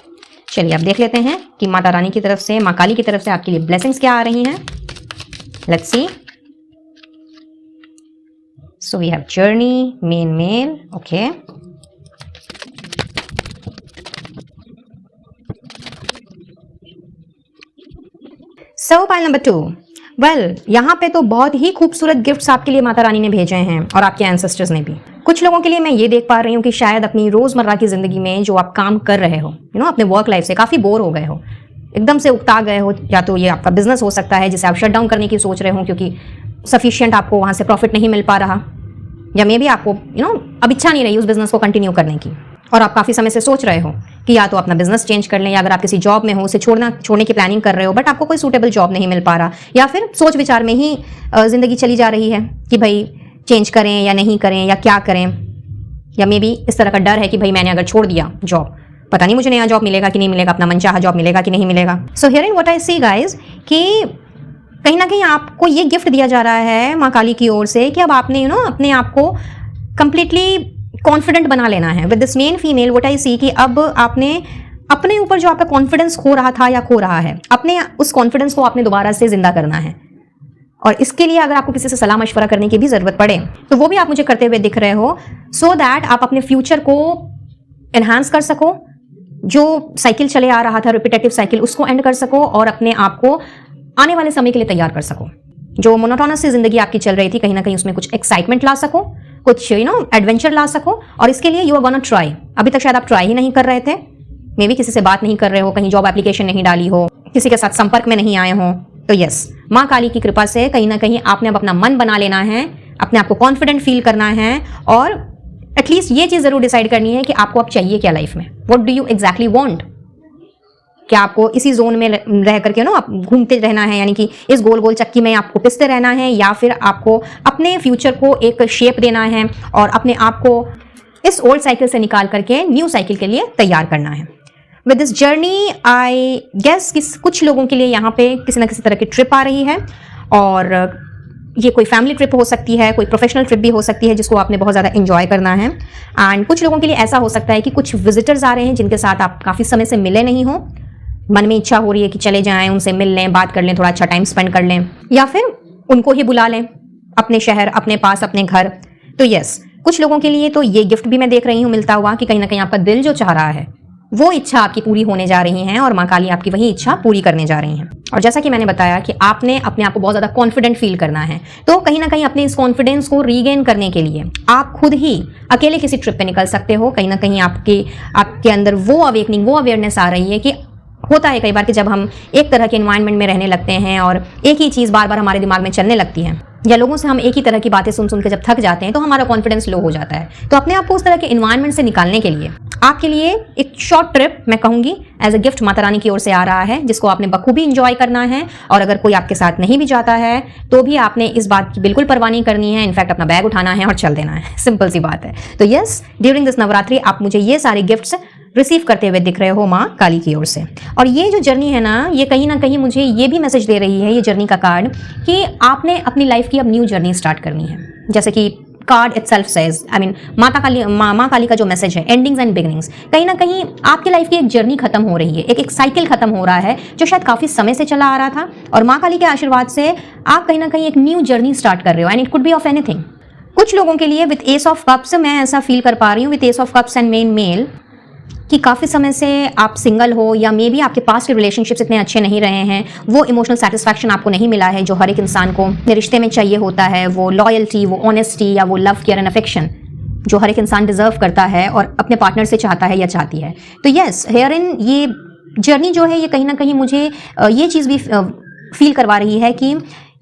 [SPEAKER 1] चलिए अब देख लेते हैं कि माता रानी की तरफ से, माँ काली की तरफ से आपके लिए ब्लेसिंग्स क्या आ रही हैं। Let's see. So we have journey, main male, okay. So pile number 2. Well, यहाँ पे तो बहुत ही खूबसूरत गिफ्ट्स आपके लिए माता रानी ने भेजे हैं और आपके एंसेस्टर्स ने भी। कुछ लोगों के लिए मैं ये देख पा रही हूँ कि शायद अपनी रोजमर्रा की जिंदगी में जो आप काम कर रहे हो, अपने वर्क लाइफ से काफी बोर हो गए हो, एकदम से उकता गए हो, या तो ये आपका बिजनेस हो सकता है जिसे आप शट डाउन करने की सोच रहे हो क्योंकि सफिशिएंट आपको वहां से प्रॉफिट नहीं मिल पा रहा, या मे भी आपको अब इच्छा नहीं रही उस बिजनेस को कंटिन्यू करने की, और आप काफ़ी समय से सोच रहे हो कि या तो अपना बिजनेस चेंज कर लें, या अगर आप किसी जॉब में हो उसे छोड़ने की प्लानिंग कर रहे हो, बट आपको कोई सूटेबल जॉब नहीं मिल पा रहा, या फिर सोच विचार में ही ज़िंदगी चली जा रही है कि भाई चेंज करें या नहीं करें या क्या करें, या मे बी इस तरह का डर है कि भाई मैंने अगर छोड़ दिया जॉब, पता नहीं मुझे नया जॉब मिलेगा कि नहीं मिलेगा, अपना मनचाहा जॉब मिलेगा कि नहीं मिलेगा। सो here in what I see guys कि कहीं ना कहीं आपको ये गिफ्ट दिया जा रहा है माँ काली की ओर से कि अब आपने अपने आप को कंप्लीटली कॉन्फिडेंट बना लेना है। With this main female what I see कि अब आपने अपने ऊपर जो आपका कॉन्फिडेंस खो रहा था या खो रहा है, अपने उस कॉन्फिडेंस को आपने दोबारा से जिंदा करना है। और इसके लिए अगर आपको किसी से सलाह मशवरा करने की भी जरूरत पड़े तो वो भी आप मुझे करते हुए दिख रहे हो, सो दैट आप अपने फ्यूचर को एनहांस कर सको, जो साइकिल चले आ रहा था रिपीटेटिव साइकिल उसको एंड कर सको, और अपने आप को आने वाले समय के लिए तैयार कर सको। जो मोनोटोनस सी जिंदगी आपकी चल रही थी, कहीं ना कहीं उसमें कुछ एक्साइटमेंट ला सको, कुछ एडवेंचर ला सको। और इसके लिए यू आर गोना ट्राई। अभी तक शायद आप ट्राई ही नहीं कर रहे थे, मे बी किसी से बात नहीं कर रहे हो, कहीं जॉब एप्लीकेशन नहीं डाली हो, किसी के साथ संपर्क में नहीं आए हो, तो यस, माँ काली की कृपा से कहीं ना कहीं आपने अब अपना मन बना लेना है, अपने आप को कॉन्फिडेंट फील करना है, और एटलीस्ट ये चीज जरूर डिसाइड करनी है कि आपको अब चाहिए क्या लाइफ में, what do you exactly want. क्या आपको इसी जोन में रह करके आप घूमते रहना है, यानी कि इस गोल गोल चक्की में आपको पिसते रहना है, या फिर आपको अपने फ्यूचर को एक शेप देना है और अपने आप को इस ओल्ड साइकिल से निकाल करके न्यू साइकिल के लिए तैयार करना है। With this journey I guess कि कुछ लोगों के लिए यहाँ पे किसी ना किसी तरह की ट्रिप आ रही है, और ये कोई फैमिली ट्रिप हो सकती है, कोई प्रोफेशनल ट्रिप भी हो सकती है जिसको आपने बहुत ज़्यादा एंजॉय करना है। एंड कुछ लोगों के लिए ऐसा हो सकता है कि कुछ विजिटर्स आ रहे हैं जिनके साथ आप काफ़ी समय से मिले नहीं हो, मन में इच्छा हो रही है कि चले जाएं, उनसे मिल लें, बात कर लें, थोड़ा अच्छा टाइम स्पेंड कर लें, या फिर उनको ही बुला लें अपने शहर, अपने पास, अपने घर। तो यस, कुछ लोगों के लिए तो ये गिफ्ट भी मैं देख रही हूँ मिलता हुआ कि कहीं ना कहीं आपका दिल जो चाह रहा है वो इच्छा आपकी पूरी होने जा रही है और माँ काली आपकी वही इच्छा पूरी करने जा रही हैं। और जैसा कि मैंने बताया कि आपने अपने आप को बहुत ज़्यादा कॉन्फिडेंट फील करना है, तो कहीं ना कहीं अपने इस कॉन्फिडेंस को रीगेन करने के लिए आप खुद ही अकेले किसी ट्रिप पे निकल सकते हो। कहीं ना कहीं आपके अंदर वो अवेकनिंग, वो अवेयरनेस आ रही है कि होता है कई बार कि जब हम एक तरह के एनवायरनमेंट में रहने लगते हैं और एक ही चीज़ बार बार हमारे दिमाग में चलने लगती है, या लोगों से हम एक ही तरह की बातें सुन सुन के जब थक जाते हैं तो हमारा कॉन्फिडेंस लो हो जाता है। तो अपने आप को उस तरह के एनवायरनमेंट से निकालने के लिए आपके लिए एक शॉर्ट ट्रिप मैं कहूंगी as a gift Mata Rani की ओर से आ रहा है, जिसको आपने बखूबी इंजॉय करना है। और अगर कोई आपके साथ नहीं भी जाता है तो भी आपने इस बात की बिल्कुल परवाह नहीं करनी है, इनफैक्ट अपना बैग उठाना है और चल देना है। सिंपल सी बात है। तो यस, ड्यूरिंग दिस नवरात्रि आप मुझे ये सारे गिफ्ट्स रिसीव करते हुए दिख रहे हो माँ काली की ओर से। और ये जो जर्नी है ना, ये कहीं ना कहीं मुझे ये भी मैसेज दे रही है, ये जर्नी का कार्ड, कि आपने अपनी लाइफ की अब न्यू जर्नी स्टार्ट करनी है। जैसे कि card itself says, I mean माँ काली का जो मैसेज है, एंडिंग्स एंड बिगिनिंग्स, कहीं ना कहीं आपकी लाइफ की एक जर्नी खत्म हो रही है, एक साइकिल खत्म हो रहा है जो शायद काफी समय से चला आ रहा था। और माँ काली के आशीर्वाद से आप कहीं ना कहीं एक न्यू जर्नी स्टार्ट कर रहे हो, and it could B of anything. कुछ लोगों के लिए विद एस ऑफ कप्स मैं ऐसा फील कर पा रही हूँ, with ace of cups and main male, कि काफ़ी समय से आप सिंगल हो, या मे बी आपके पास के रिलेशनशिप्स इतने अच्छे नहीं रहे हैं, वो इमोशनल सेटिस्फैक्शन आपको नहीं मिला है जो हर एक इंसान को रिश्ते में चाहिए होता है, वो लॉयल्टी, वो ऑनेस्टी, या वो लव, केयर एंड अफेक्शन जो हर एक इंसान डिजर्व करता है और अपने पार्टनर से चाहता है या चाहती है। तो यस, हेयर इन ये जर्नी जो है, ये कहीं ना कहीं मुझे ये चीज़ भी फील करवा रही है कि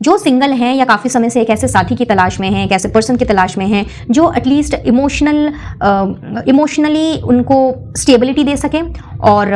[SPEAKER 1] जो सिंगल हैं या काफ़ी समय से एक ऐसे साथी की तलाश में हैं, एक ऐसे पर्सन की तलाश में हैं जो एटलीस्ट इमोशनली उनको स्टेबिलिटी दे सके और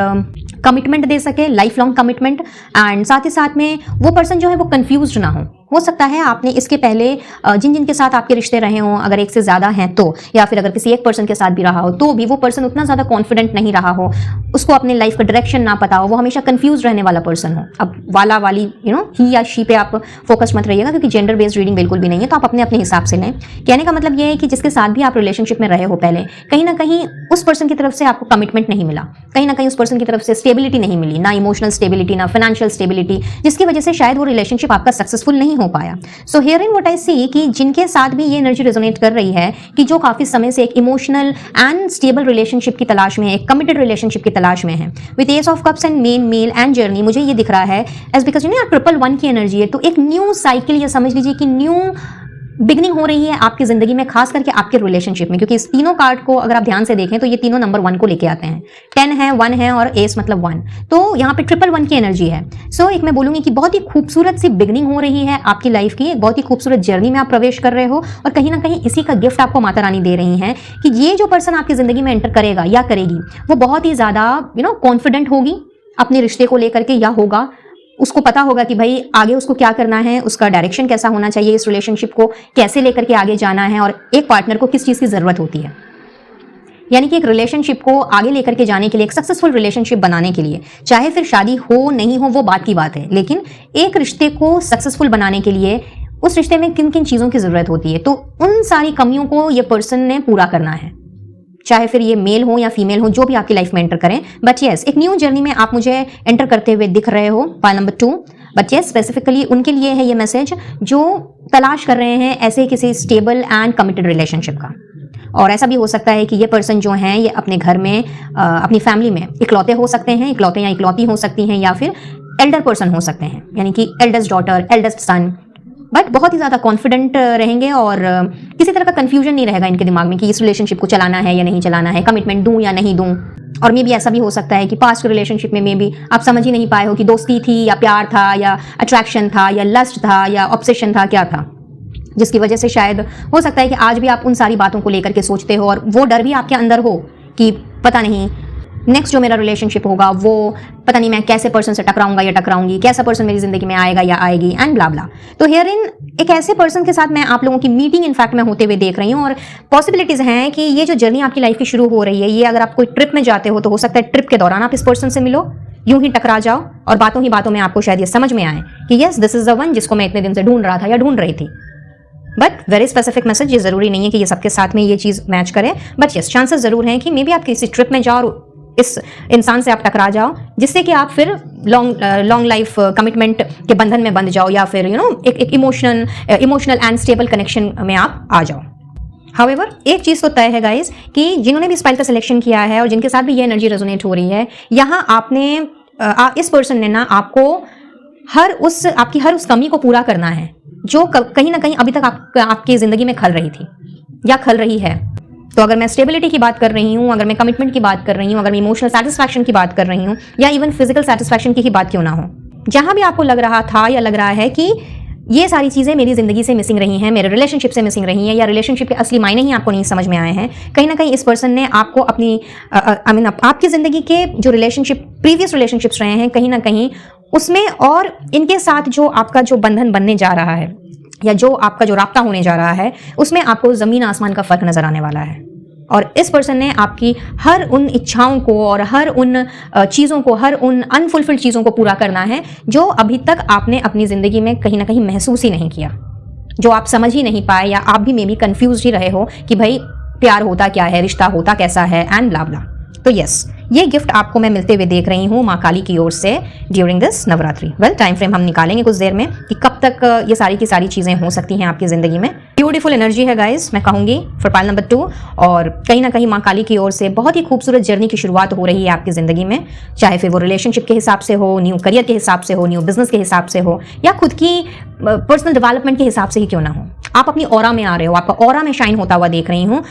[SPEAKER 1] कमिटमेंट दे सके, लाइफ लॉन्ग कमिटमेंट, एंड साथ ही साथ में वो पर्सन जो है वो कंफ्यूज्ड ना हो सकता है आपने इसके पहले जिन जिन के साथ आपके रिश्ते रहे हों, अगर एक से ज़्यादा हैं तो, या फिर अगर किसी एक पर्सन के साथ भी रहा हो तो भी वो पर्सन उतना ज़्यादा कॉन्फिडेंट नहीं रहा हो, उसको अपने लाइफ का डायरेक्शन ना पता हो, वो हमेशा कंफ्यूज रहने वाला पर्सन हो। अब वाला वाली ही या शी पे आप फोकस मत रहिएगा, क्योंकि जेंडर बेस्ड रीडिंग बिल्कुल भी नहीं है, तो आप अपने अपने हिसाब से लें। कहने का मतलब ये है कि जिसके साथ भी आप रिलेशनशिप में रहे हो पहले, कहीं ना कहीं उस पर्सन की तरफ से आपको कमिटमेंट नहीं मिला, कहीं ना कहीं उस पर्सन की तरफ से स्टेबिलिटी नहीं मिली, ना इमोशनल स्टेबिलिटी, ना फाइनेंशियल स्टेबिलिटी, जिसकी वजह से शायद वो रिलेशनशिप आपका सक्सेसफुल नहीं हो पाया। सो here in what I see कि जिनके साथ भी ये एनर्जी रेजोनेट कर रही है कि जो काफी समय से एक इमोशनल एंड स्टेबल रिलेशनशिप की तलाश में है, एक कमिटेड रिलेशनशिप की तलाश में है, with ace of cups and main male and journey, मुझे ये दिख रहा है एज बिकॉज ट्रिपल वन की एनर्जी है, तो एक न्यू साइकिल, या समझ लीजिए कि न्यू बिगनिंग हो रही है आपकी जिंदगी में, खास करके आपके रिलेशनशिप में, क्योंकि इस तीनों कार्ड को अगर आप ध्यान से देखें तो ये तीनों नंबर 1 को लेके आते हैं। 10 है, 1 है और एस मतलब 1, तो यहाँ पे ट्रिपल 1 की एनर्जी है। सो एक मैं बोलूंगी कि बहुत ही खूबसूरत सी बिगनिंग हो रही है आपकी लाइफ की, एक बहुत ही खूबसूरत जर्नी में आप प्रवेश कर रहे हो, और कहीं ना कहीं इसी का गिफ्ट आपको माता रानी दे रही है कि ये जो पर्सन आपकी जिंदगी में एंटर करेगा या करेगी, वो बहुत ही ज्यादा कॉन्फिडेंट होगी अपने रिश्ते को लेकर के, या होगा, उसको पता होगा कि भाई आगे उसको क्या करना है, उसका डायरेक्शन कैसा होना चाहिए, इस रिलेशनशिप को कैसे लेकर के आगे जाना है, और एक पार्टनर को किस चीज़ की ज़रूरत होती है। यानी कि एक रिलेशनशिप को आगे लेकर के जाने के लिए, एक सक्सेसफुल रिलेशनशिप बनाने के लिए, चाहे फिर शादी हो नहीं हो वो बात की बात है, लेकिन एक रिश्ते को सक्सेसफुल बनाने के लिए उस रिश्ते में किन किन चीज़ों की ज़रूरत होती है, तो उन सारी कमियों को ये पर्सन ने पूरा करना है, चाहे फिर ये मेल हो या फीमेल हो, जो भी आपकी लाइफ में एंटर करें। बट यस, एक न्यू जर्नी में आप मुझे एंटर करते हुए दिख रहे हो, pile number 2। But yes, specifically उनके लिए है ये मैसेज जो तलाश कर रहे हैं ऐसे किसी स्टेबल एंड कमिटेड रिलेशनशिप का। और ऐसा भी हो सकता है कि ये पर्सन जो हैं ये अपने घर में, अपनी फैमिली में इकलौते हो सकते हैं, इकलौते या इकलौती हो सकती हैं, या फिर एल्डर पर्सन हो सकते हैं, यानी कि eldest daughter, eldest son, but बहुत ही ज़्यादा कॉन्फिडेंट रहेंगे और किसी तरह का कंफ्यूजन नहीं रहेगा इनके दिमाग में कि इस रिलेशनशिप को चलाना है या नहीं चलाना है, कमिटमेंट दूं या नहीं दूं। और मे बी ऐसा भी हो सकता है कि पास्ट रिलेशनशिप में मे बी आप समझ ही नहीं पाए हो कि दोस्ती थी या प्यार था या अट्रैक्शन था या लस्ट था या ऑब्सेशन था, क्या था, जिसकी वजह से शायद हो सकता है कि आज भी आप उन सारी बातों को लेकर के सोचते हो, और वो डर भी आपके अंदर हो कि पता नहीं नेक्स्ट जो मेरा रिलेशनशिप होगा वो पता नहीं मैं कैसे पर्सन से टकराऊंगा या टकराऊंगी, कैसा पर्सन मेरी जिंदगी में आएगा या आएगी, एंड ब्ला ब्ला। तो हियर इन एक ऐसे पर्सन के साथ मैं आप लोगों की मीटिंग इनफैक्ट मैं होते हुए देख रही हूँ, और पॉसिबिलिटीज हैं कि ये जो जर्नी आपकी लाइफ की शुरू हो रही है, ये अगर आप कोई ट्रिप में जाते हो तो हो सकता है ट्रिप के दौरान आप इस पर्सन से मिलो, यूं ही टकरा जाओ, और बातों ही बातों में आपको शायद ये समझ में आए कि yes this is the one जिसको मैं इतने दिन से ढूंढ रहा था या ढूंढ रही थी। बट वेरी स्पेसिफिक मैसेज, ये जरूरी नहीं है कि ये सबके साथ में ये चीज मैच करे, बट यस चांसेस जरूर हैं कि मे बी आप किसी ट्रिप में जाओ और इस इंसान से आप टकरा जाओ जिससे कि आप फिर लॉन्ग लाइफ कमिटमेंट के बंधन में बंध जाओ, या फिर एक इमोशनल एंड स्टेबल कनेक्शन में आप आ जाओ। हाउएवर एक चीज़ तो तय है गाइज कि जिन्होंने भी इस फाइल का सिलेक्शन किया है और जिनके साथ भी ये एनर्जी रेजोनेट हो रही है, यहाँ आपने इस पर्सन ने ना आपको आपकी हर उस कमी को पूरा करना है जो कहीं ना कहीं अभी तक आपकी ज़िंदगी में खल रही थी या खल रही है। तो अगर मैं स्टेबिलिटी की बात कर रही हूँ, अगर मैं कमिटमेंट की बात कर रही हूँ, अगर मैं इमोशनल सेटिस्फैक्शन की बात कर रही हूँ, या इवन फिजिकल सेटिस्फैक्शन की ही बात क्यों ना हो, जहाँ भी आपको लग रहा था या लग रहा है कि ये सारी चीज़ें मेरी ज़िंदगी से मिसिंग रही हैं, मेरे रिलेशनशिप से मिसिंग रही हैं, या रिलेशनशिप के असली मायने ही आपको नहीं समझ में आए हैं, कहीं ना कहीं इस पर्सन ने आपको अपनी आपकी ज़िंदगी के जो प्रीवियस रिलेशनशिप्स रहे हैं, कहीं ना कहीं उसमें और इनके साथ जो आपका जो बंधन बनने जा रहा है या जो आपका जो राब्ता होने जा रहा है, उसमें आपको ज़मीन आसमान का फ़र्क नज़र आने वाला है। और इस पर्सन ने आपकी हर उन इच्छाओं को और हर उन चीज़ों को, हर उन अनफुलफिल्ड चीज़ों को पूरा करना है जो अभी तक आपने अपनी ज़िंदगी में कहीं ना कहीं महसूस ही नहीं किया, जो आप समझ ही नहीं पाए, या आप भी मे बी कन्फ्यूज ही रहे हो कि भाई प्यार होता क्या है, रिश्ता होता कैसा है, एंड ब्ला ब्ला। तो यस, ये गिफ्ट आपको मैं मिलते हुए देख रही हूँ माँ काली की ओर से during this Navratri. Well, time frame हम निकालेंगे कुछ देर में कि कब तक ये सारी की सारी चीज़ें हो सकती हैं आपकी ज़िंदगी में। ब्यूटीफुल एनर्जी है गाइज, मैं कहूँगी फॉर पाइल नंबर 2। और कहीं ना कहीं माँ काली की ओर से बहुत ही खूबसूरत जर्नी की शुरुआत हो रही है आपकी ज़िंदगी में, चाहे फिर वो रिलेशनशिप के हिसाब से हो, न्यू करियर के हिसाब से हो, न्यू बिजनेस के हिसाब से हो, या खुद की पर्सनल डेवलपमेंट के हिसाब से ही क्यों ना हो। आप अपनी ऑरा में आ रहे हो, आपका ऑरा में शाइन होता हुआ देख रही हूँ।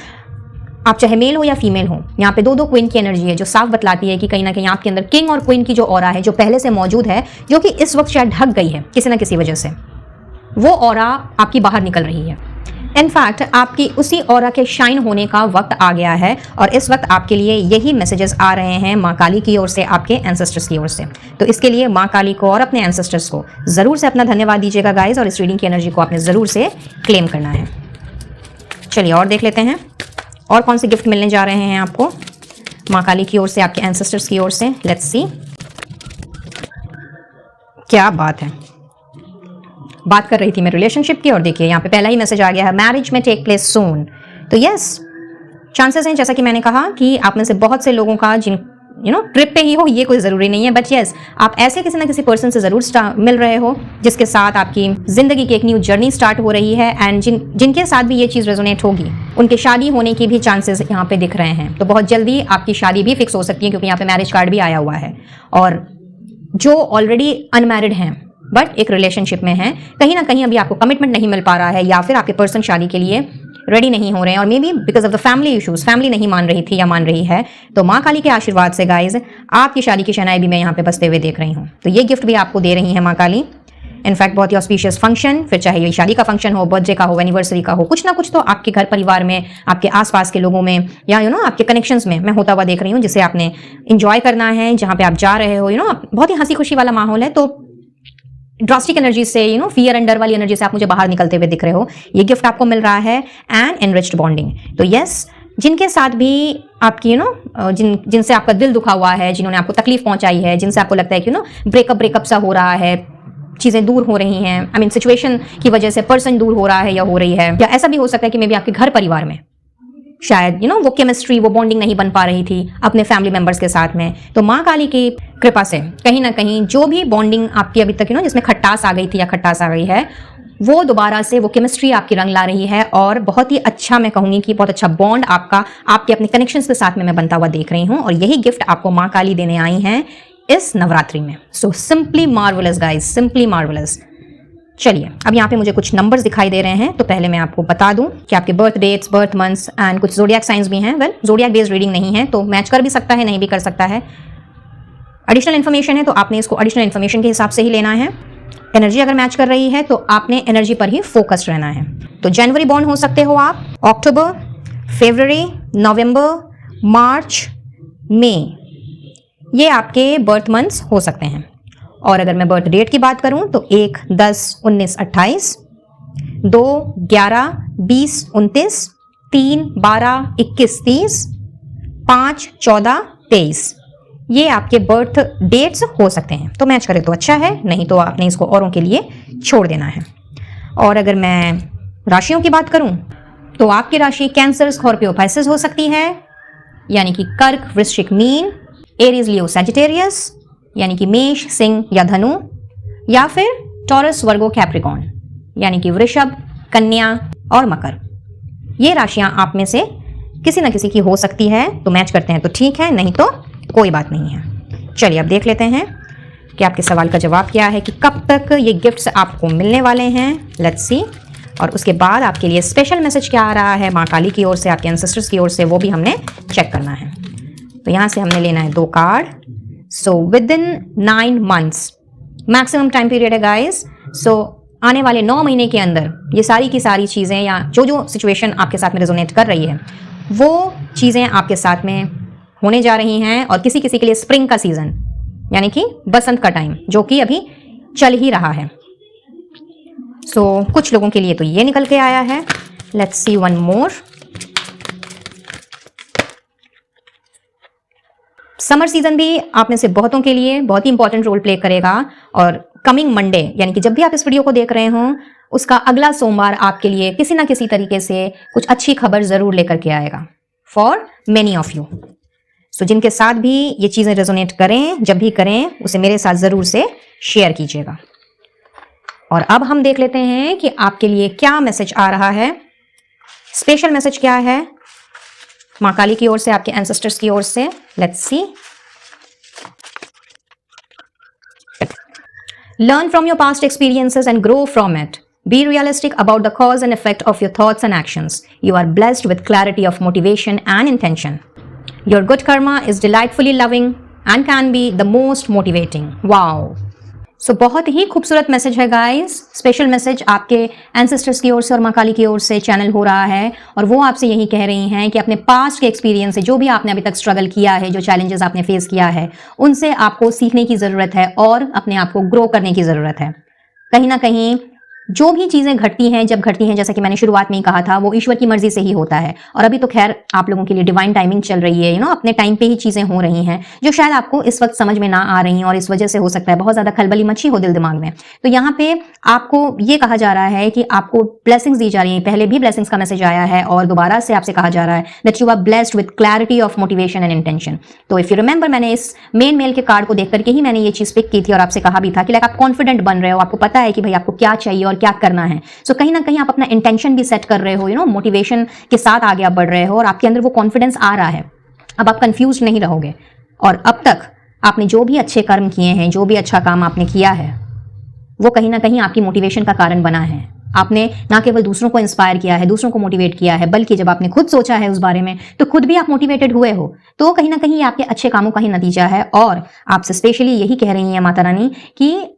[SPEAKER 1] आप चाहे मेल हो या फीमेल हो, यहाँ पे दो क्वीन की एनर्जी है जो साफ बतलाती है कि कहीं ना कहीं आपके अंदर किंग और क्वीन की जो ऑरा है, जो पहले से मौजूद है, जो कि इस वक्त शायद ढक गई है किसी ना किसी वजह से, वो ऑरा आपकी बाहर निकल रही है। इनफैक्ट आपकी उसी ऑरा के शाइन होने का वक्त आ गया है, और इस वक्त आपके लिए यही मैसेजेस आ रहे हैं माँ काली की ओर से, आपके एंसेस्टर्स की ओर से। तो इसके लिए माँ काली को और अपने एंसेस्टर्स को ज़रूर से अपना धन्यवाद दीजिएगा गाइज, और इस रीडिंग की एनर्जी को आपने ज़रूर से क्लेम करना है। चलिए और देख लेते हैं और कौन से गिफ्ट मिलने जा रहे हैं आपको माँ काली की ओर से, आपके एंसेस्टर्स की ओर से। लेट्स सी, क्या बात है। बात कर रही थी मैं रिलेशनशिप की, और देखिए यहाँ पे पहला ही मैसेज आ गया है, मैरिज में टेक प्लेस सून। तो यस, चांसेस हैं जैसा कि मैंने कहा कि आप में से बहुत से लोगों का जिन ट्रिप पे ही हो, ये कोई ज़रूरी नहीं है, बट यस, आप ऐसे किसी ना किसी पर्सन से ज़रूर मिल रहे हो जिसके साथ आपकी ज़िंदगी की एक न्यू जर्नी स्टार्ट हो रही है, एंड जिनके साथ भी ये चीज़ रेजोनेट होगी, उनके शादी होने की भी चांसेस यहाँ पे दिख रहे हैं। तो बहुत जल्दी आपकी शादी भी फिक्स हो सकती है, क्योंकि यहाँ पे मैरिज कार्ड भी आया हुआ है। और जो ऑलरेडी अनमैरिड हैं बट एक रिलेशनशिप में हैं, कहीं ना कहीं अभी आपको कमिटमेंट नहीं मिल पा रहा है, या फिर आपके पर्सन शादी के लिए रेडी नहीं हो रहे हैं, और may be because of the family issues, family नहीं मान रही थी या मान रही है। तो माँ काली के आशीर्वाद से गाइज आपकी शादी की शनाई भी मैं यहाँ पे बसते हुए देख रही हूँ। तो ये गिफ्ट भी आपको दे रही है माँ काली। इनफैक्ट बहुत ही ऑस्पिशियस फंक्शन, फिर चाहे ये शादी का फंक्शन हो, बर्थडे का हो, एनिवर्सरी का हो, कुछ ना कुछ तो आपके घर परिवार में, आपके आसपास के लोगों में, या आपके कनेक्शंस में मैं होता हुआ देख रही हूँ, जिसे आपने इंजॉय करना है, जहाँ पे आप जा रहे हो। बहुत ही हंसी खुशी वाला माहौल है। तो ड्रास्टिक एनर्जी से, फियर एंड डर वाली एनर्जी से आप मुझे बाहर निकलते हुए दिख रहे हो। ये गिफ्ट आपको मिल रहा है, एंड एनरिच्ड बॉन्डिंग। तो यस, जिनके साथ भी आपकी जिनसे आपका दिल दुखा हुआ है, जिन्होंने आपको तकलीफ पहुंचाई है, जिनसे आपको लगता है कि ब्रेकअप सा हो रहा है, चीज़ें दूर हो रही हैं, सिचुएशन की वजह से पर्सन दूर हो रहा है या हो रही है, या ऐसा भी हो सकता है कि मे बी आपके घर परिवार में शायद वो केमिस्ट्री, वो बॉन्डिंग नहीं बन पा रही थी अपने फैमिली मेंबर्स के साथ में। तो माँ काली की कृपा से कहीं ना कहीं जो भी बॉन्डिंग आपकी अभी तक जिसमें खट्टास आ गई थी या खट्टास आ गई है, वो दोबारा से वो केमिस्ट्री आपकी रंग ला रही है, और बहुत ही अच्छा, मैं कहूँगी कि बहुत अच्छा बॉन्ड आपके अपने कनेक्शंस के साथ में मैं बनता हुआ देख रही हूँ। और यही गिफ्ट आपको माँ काली देने आई हैं इस नवरात्रि में। So simply marvellous guys, simply marvellous. चलिए, अब यहाँ पे मुझे कुछ नंबर्स दिखाई दे रहे हैं, तो पहले मैं आपको बता दूं कि आपके birth dates, birth months and कुछ जोडियाक साइंस भी हैं। वेल, जोडियाक बेस्ड रीडिंग नहीं है, तो मैच कर भी सकता है, नहीं भी कर सकता है। एडिशनल इन्फॉर्मेशन है, तो आपने इसको एडिशनल इन्फॉर्मेशन के हिसाब से ही लेना है। एनर्जी अगर मैच कर रही है तो आपने एनर्जी पर ही फोकस्ड रहना है। तो जनवरी बॉर्न हो सकते हो आप, अक्टूबर, फरवरी, नवंबर, मार्च, मई, ये आपके बर्थ मंथ्स हो सकते हैं। और अगर मैं बर्थ डेट की बात करूं तो 1, 10, 19, 28, 2, 11, 20, 29, 3, 12, 21, 30, 5, 14, 23, ये आपके बर्थ डेट्स हो सकते हैं। तो मैच करे तो अच्छा है, नहीं तो आपने इसको औरों के लिए छोड़ देना है। और अगर मैं राशियों की बात करूं तो आपकी राशि कैंसर, स्कॉर्पियो, पाइसेस हो सकती है, यानी कि कर्क, वृश्चिक, मीन, एरीज, लियो, सैजिटेरियस यानी कि मेष, सिंह या धनु, या फिर टॉरस, वर्गो, कैप्रिकॉर्न यानी कि वृषभ, कन्या और मकर। ये राशियां आप में से किसी न किसी की हो सकती है, तो मैच करते हैं तो ठीक है, नहीं तो कोई बात नहीं है। चलिए अब देख लेते हैं कि आपके सवाल का जवाब क्या है कि कब तक ये गिफ्ट्स आपको मिलने वाले हैं। Let's see. और उसके बाद आपके लिए स्पेशल मैसेज क्या आ रहा है माँ काली की ओर से, आपके एंसेस्टर्स की ओर से, वो भी हमने चेक करना है। तो यहाँ से हमने लेना है 2 card. So with in 9 months maximum time period है गाइस। सो आने वाले 9 महीने के अंदर ये सारी की सारी चीज़ें या जो सिचुएशन आपके साथ में रेजोनेट कर रही है वो चीज़ें आपके साथ में होने जा रही हैं। और किसी किसी के लिए स्प्रिंग का सीजन यानी कि बसंत का टाइम जो कि अभी चल ही रहा है। सो कुछ लोगों के लिए तो ये निकल के आया है। Let's see one more. Summer season भी आप में से बहुतों के लिए बहुत ही इंपॉर्टेंट रोल प्ले करेगा। और कमिंग मंडे यानी कि जब भी आप इस वीडियो को देख रहे हो उसका अगला सोमवार आपके लिए किसी ना किसी तरीके से कुछ अच्छी खबर जरूर लेकर के आएगा फॉर मेनी ऑफ यू। सो जिनके साथ भी ये चीजें रेजोनेट करें, जब भी करें उसे मेरे साथ जरूर से शेयर कीजिएगा। और अब हम देख लेते हैं कि आपके लिए क्या मैसेज आ रहा है। स्पेशल मैसेज क्या है माँ काली की ओर से, आपके एंसेस्टर्स की ओर से। Let's see. Learn from your past experiences and grow from it. Be realistic about the cause and effect of your thoughts and actions. You are blessed with clarity of motivation and intention. Your good karma is delightfully loving and can be the most motivating. Wow! So बहुत ही खूबसूरत मैसेज है गाइस। स्पेशल मैसेज आपके एंसेस्टर्स की ओर से और माँ काली की ओर से चैनल हो रहा है। और वो आपसे यही कह रही हैं कि अपने पास्ट के एक्सपीरियंस से, जो भी आपने अभी तक स्ट्रगल किया है, जो चैलेंजेस आपने फेस किया है, उनसे आपको सीखने की ज़रूरत है और अपने आप को ग्रो करने की ज़रूरत है। कहीं ना कहीं जो भी चीजें घटती हैं, जब घटती हैं, जैसा कि मैंने शुरुआत में ही कहा था, वो ईश्वर की मर्जी से ही होता है। और अभी तो खैर आप लोगों के लिए डिवाइन टाइमिंग चल रही है, अपने टाइम पे ही चीजें हो रही हैं जो शायद आपको इस वक्त समझ में ना आ रही हैं। और इस वजह से हो सकता है बहुत ज्यादा खलबली मची हो दिल दिमाग में। तो यहाँ पे आपको ये कहा जा रहा है कि आपको ब्लेसिंग्स दी जा रही है। पहले भी ब्लेसिंग्स का मैसेज आया है और दोबारा से आपसे कहा जा रहा है that you are blessed with clarity of motivation and intention. तो इफ यू रिमेंबर, मैंने इस मेल के कार्ड को देख करके ही मैंने ये चीज पिक की थी और आपसे कहा भी था कि लाइक आप कॉन्फिडेंट बन रहे हो, आपको पता है कि भाई आपको क्या चाहिए और क्या करना है। सो कहीं ना कहीं आप अपना इंटेंशन भी सेट कर रहे हो, मोटिवेशन के साथ आगे आप बढ़ रहे हो और आपके अंदर वो कॉन्फिडेंस आ रहा है। अब आप कंफ्यूज नहीं रहोगे। और अब तक आपने जो भी अच्छे कर्म किए हैं, जो भी अच्छा काम आपने किया है, वो कहीं ना कहीं आपकी मोटिवेशन का कारण बना है। आपने ना केवल दूसरों को इंस्पायर किया है, दूसरों को मोटिवेट किया है, बल्कि जब आपने खुद सोचा है उस बारे में तो खुद भी आप मोटिवेटेड हुए हो। तो कहीं ना कहीं आपके अच्छे कामों का ही नतीजा है। और आपसे स्पेशली यही कह रही है माता रानी कि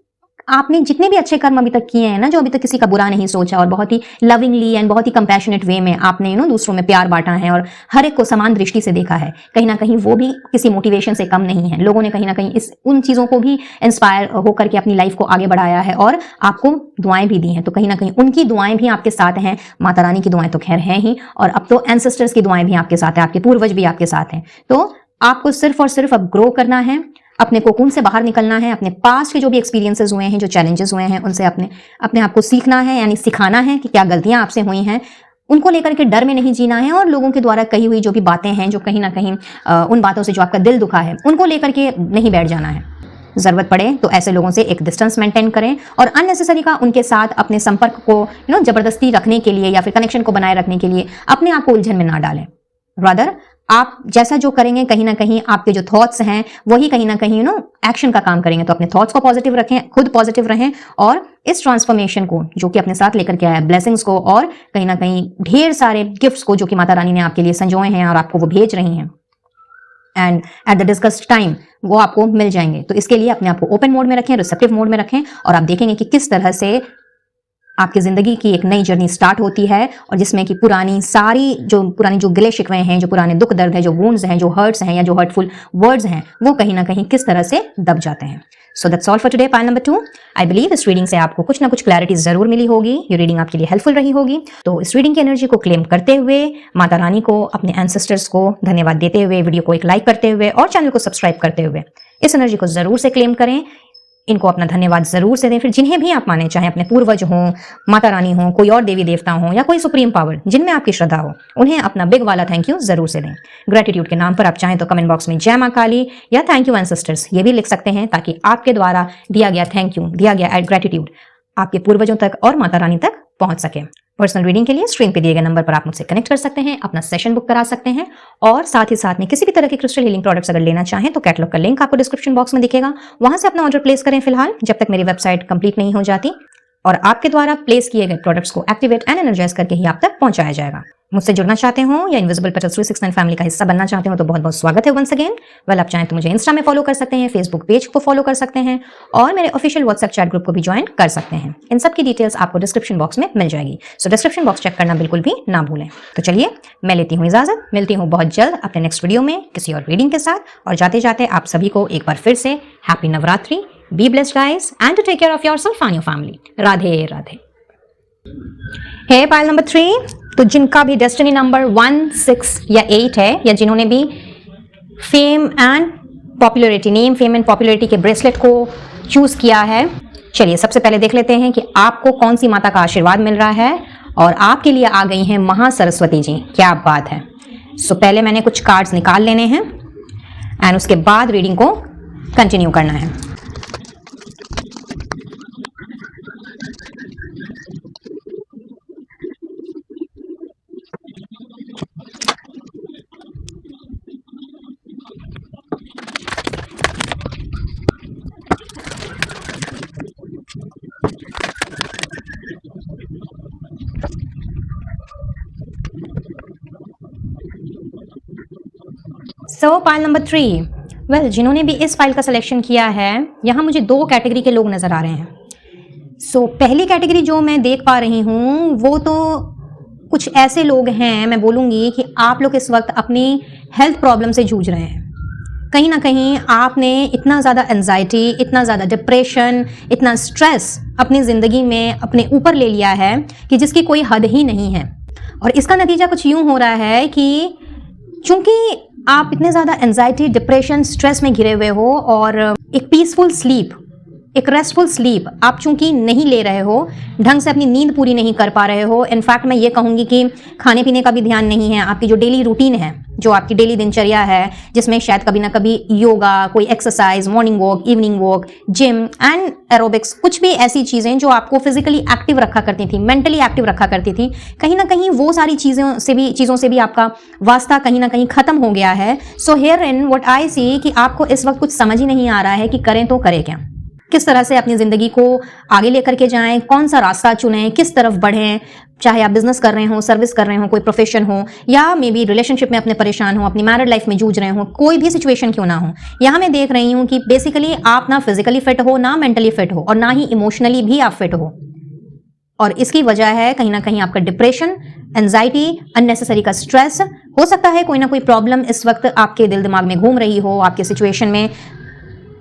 [SPEAKER 1] आपने जितने भी अच्छे कर्म अभी तक किए हैं ना, जो अभी तक किसी का बुरा नहीं सोचा और बहुत ही लविंगली एंड बहुत ही कंपैशनेट वे में आपने दूसरों में प्यार बांटा है और हर एक को समान दृष्टि से देखा है, कहीं ना कहीं वो भी किसी मोटिवेशन से कम नहीं है। लोगों ने कहीं ना कहीं उन चीज़ों को भी इंस्पायर होकर के अपनी लाइफ को आगे बढ़ाया है और आपको दुआएं भी दी हैं। तो कहीं ना कहीं उनकी दुआएं भी आपके साथ हैं। माता रानी की दुआएं तो खैर हैं ही, और अब तो एंसेस्टर्स की दुआएं भी आपके साथ हैं, आपके पूर्वज भी आपके साथ हैं। तो आपको सिर्फ और सिर्फ अब ग्रो करना है, अपने कोकून से बाहर निकलना है, अपने पास्ट के जो भी एक्सपीरियंसेस हुए हैं, जो चैलेंजेस हुए हैं, उनसे अपने आप को सीखना है, यानी सिखाना है कि क्या गलतियां आपसे हुई हैं, उनको लेकर के डर में नहीं जीना है। और लोगों के द्वारा कही हुई जो भी बातें हैं, जो कहीं ना कहीं उन बातों से जो आपका दिल दुखा है, उनको लेकर के नहीं बैठ जाना है। जरूरत पड़े तो ऐसे लोगों से एक डिस्टेंस मेंटेन करें और अननेसेसरी का उनके साथ अपने संपर्क को जबरदस्ती रखने के लिए या फिर कनेक्शन को बनाए रखने के लिए अपने आप को उलझन में ना डालें। रादर आप जैसा जो करेंगे, कहीं ना कहीं आपके जो थॉट्स हैं वही कहीं ना कहीं एक्शन का काम करेंगे। तो अपने थॉट्स को पॉजिटिव रखें, खुद पॉजिटिव रहें और इस ट्रांसफॉर्मेशन को जो कि अपने साथ लेकर के आया है, ब्लेसिंग्स को और कहीं ना कहीं ढेर सारे गिफ्ट्स को जो कि माता रानी ने आपके लिए संजोए हैं और आपको वो भेज रही हैं, and at the discussed time वो आपको मिल जाएंगे। तो इसके लिए अपने आप को ओपन मोड में रखें, रिसेप्टिव मोड में रखें, और आप देखेंगे कि किस तरह से आपकी जिंदगी की एक नई जर्नी स्टार्ट होती है, और जिसमें कि पुरानी जो गिले शिकवे हैं, जो पुराने दुख दर्द हैं, जो वुंड्स हैं, जो हर्ट्स हैं या जो हर्टफुल वर्ड्स हैं, वो कहीं ना कहीं किस तरह से दब जाते हैं। So that's all for today, pile number 2। I believe इस रीडिंग से आपको कुछ ना कुछ क्लैरिटी जरूर मिली होगी। ये रीडिंग आपके लिए हेल्पफुल रही होगी। तो इस रीडिंग की एनर्जी को क्लेम करते हुए, माता रानी को, अपने एंसेस्टर्स को धन्यवाद देते हुए, वीडियो को एक लाइक करते हुए और चैनल को सब्सक्राइब करते हुए इस एनर्जी को जरूर से क्लेम करें। इनको अपना धन्यवाद जरूर से दें। फिर जिन्हें भी आप माने, चाहे अपने पूर्वज हों, माता रानी हों, कोई और देवी देवता हों या कोई सुप्रीम पावर जिनमें आपकी श्रद्धा हो, उन्हें अपना बिग वाला थैंक यू जरूर से दें। ग्रेटिट्यूड के नाम पर आप चाहें तो कमेंट बॉक्स में जय मां काली या थैंक यू एंसेस्टर्स ये भी लिख सकते हैं, ताकि आपके द्वारा दिया गया थैंक यू, दिया गया ग्रेटिट्यूड आपके पूर्वजों तक और माता रानी तक पहुंच सके। पर्सनल रीडिंग के लिए स्क्रीन पे दिए गए नंबर पर आप मुझसे कनेक्ट कर सकते हैं, अपना सेशन बुक करा सकते हैं, और साथ ही साथ में किसी भी तरह के क्रिस्टल हीलिंग प्रोडक्ट्स अगर लेना चाहें तो कैटलॉग का लिंक आपको डिस्क्रिप्शन बॉक्स में दिखेगा, वहां से अपना ऑर्डर प्लेस करें फिलहाल, जब तक मेरी वेबसाइट कंप्लीट नहीं हो जाती, और आपके द्वारा प्लेस किए गए प्रोडक्ट्स को एक्टिवेट एंड एनर्जाइज करके ही आप तक पहुंचाया जाएगा। मुझसे जुड़ना चाहते हो या इनविजिबल पेटल्स 369 फैमिली का हिस्सा बनना चाहते हो तो बहुत बहुत स्वागत है वंस अगेन। वेल, आप चाहें तो मुझे इंस्टा में फॉलो कर सकते हैं, फेसबुक पेज को फॉलो कर सकते हैं, और मेरे ऑफिशियल व्हाट्सएप चैट ग्रुप को भी ज्वाइन कर सकते हैं। इन सब की डिटेल्स आपको डिस्क्रिप्शन बॉक्स में मिल जाएगी, सो डिस्क्रिप्शन बॉक्स चेक करना बिल्कुल भी ना भूलें। तो चलिए, मैं लेती हूँ इजाजत, मिलती हूँ बहुत जल्द अपने नेक्स्ट वीडियो में किसी और रीडिंग के साथ, और जाते जाते आप सभी को एक बार फिर से happy Navratri, be blessed guys, and to take care of yourself and your family. Radhe Radhe. Hi pile number 3, तो जिनका भी डेस्टिनी नंबर 1, 6 या 8 है, या जिन्होंने भी fame and popularity, name fame and popularity के ब्रेसलेट को चूज किया है, चलिए सबसे पहले देख लेते हैं कि आपको कौन सी माता का आशीर्वाद मिल रहा है। और आपके लिए आ गई हैं महासरस्वती जी, क्या बात है। सो पहले मैंने कुछ कार्ड्स निकाल लेने हैं एंड उसके बाद रीडिंग को कंटिन्यू करना है। सो पाइल नंबर 3, वेल, जिन्होंने भी इस फाइल का सिलेक्शन किया है, यहाँ मुझे 2 कैटेगरी के लोग नजर आ रहे हैं। सो पहली कैटेगरी जो मैं देख पा रही हूँ वो तो कुछ ऐसे लोग हैं, मैं बोलूँगी कि आप लोग इस वक्त अपनी हेल्थ प्रॉब्लम से जूझ रहे हैं। कहीं ना कहीं आपने इतना ज़्यादा एंजाइटी, इतना ज़्यादा डिप्रेशन, इतना स्ट्रेस अपनी ज़िंदगी में अपने ऊपर ले लिया है कि जिसकी कोई हद ही नहीं है। और इसका नतीजा कुछ यूँ हो रहा है कि चूंकि आप इतने ज़्यादा एंजाइटी, डिप्रेशन, स्ट्रेस में घिरे हुए हो, और एक पीसफुल स्लीप, एक रेस्टफुल स्लीप आप चूंकि नहीं ले रहे हो, ढंग से अपनी नींद पूरी नहीं कर पा रहे हो, इनफैक्ट मैं ये कहूँगी कि खाने पीने का भी ध्यान नहीं है, आपकी जो डेली रूटीन है, जो आपकी डेली दिनचर्या है, जिसमें शायद कभी ना कभी योगा, कोई exercise, morning walk, evening walk, gym and aerobics, कुछ भी ऐसी चीज़ें जो आपको फिजिकली एक्टिव रखा करती थी, मेंटली एक्टिव रखा करती थी, कहीं ना कहीं वो सारी चीज़ों से भी आपका वास्ता कहीं ना कहीं ख़त्म हो गया है। सो here in what I see कि आपको इस वक्त कुछ समझ ही नहीं आ रहा है कि करें तो करें क्या, किस तरह से अपनी ज़िंदगी को आगे लेकर के जाएं, कौन सा रास्ता चुनें, किस तरफ बढ़ें, चाहे आप बिजनेस कर रहे हो, सर्विस कर रहे हो, कोई प्रोफेशन हो, या मे बी रिलेशनशिप में अपने परेशान हो, अपनी मैरिड लाइफ में जूझ रहे हो, कोई भी सिचुएशन क्यों ना हो। यहाँ मैं देख रही हूँ कि बेसिकली आप ना फिजिकली फिट हो, ना मेंटली फिट हो, और ना ही इमोशनली भी आप फिट हो, और इसकी वजह है कहीं ना कहीं आपका डिप्रेशन, एंजाइटी, अननेसेसरी का स्ट्रेस। हो सकता है कोई ना कोई प्रॉब्लम इस वक्त आपके दिल दिमाग में घूम रही हो, आपके सिचुएशन में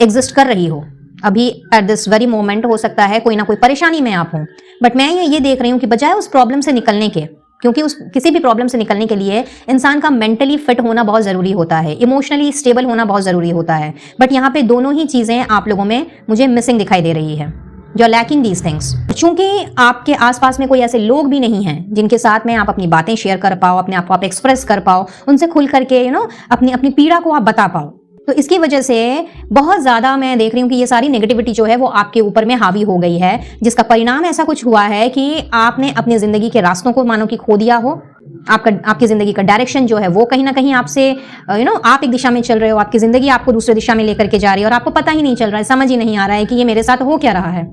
[SPEAKER 1] एग्जिस्ट कर रही हो, अभी एट दिस वेरी मोमेंट हो सकता है कोई ना कोई परेशानी में आप हो। बट मैं ये देख रही हूँ कि बजाय उस प्रॉब्लम से निकलने के, क्योंकि उस किसी भी प्रॉब्लम से निकलने के लिए इंसान का मेंटली फिट होना बहुत ज़रूरी होता है, इमोशनली स्टेबल होना बहुत ज़रूरी होता है, बट यहाँ पे दोनों ही चीज़ें आप लोगों में मुझे मिसिंग दिखाई दे रही है। You are lacking these things. चूंकि आपके आसपास में कोई ऐसे लोग भी नहीं हैं जिनके साथ में आप अपनी बातें शेयर कर पाओ, अपने आप को आप एक्सप्रेस कर पाओ, उनसे खुल करके अपनी पीड़ा को आप बता पाओ, तो इसकी वजह से बहुत ज़्यादा मैं देख रही हूँ कि ये सारी नेगेटिविटी जो है वो आपके ऊपर में हावी हो गई है, जिसका परिणाम ऐसा कुछ हुआ है कि आपने अपनी ज़िंदगी के रास्तों को मानो कि खो दिया हो। आपकी ज़िंदगी का डायरेक्शन जो है वो कहीं ना कहीं आपसे आप एक दिशा में चल रहे हो, आपकी ज़िंदगी आपको दूसरे दिशा में लेकर के जा रही है, और आपको पता ही नहीं चल रहा है, समझ ही नहीं आ रहा है कि ये मेरे साथ हो क्या रहा है,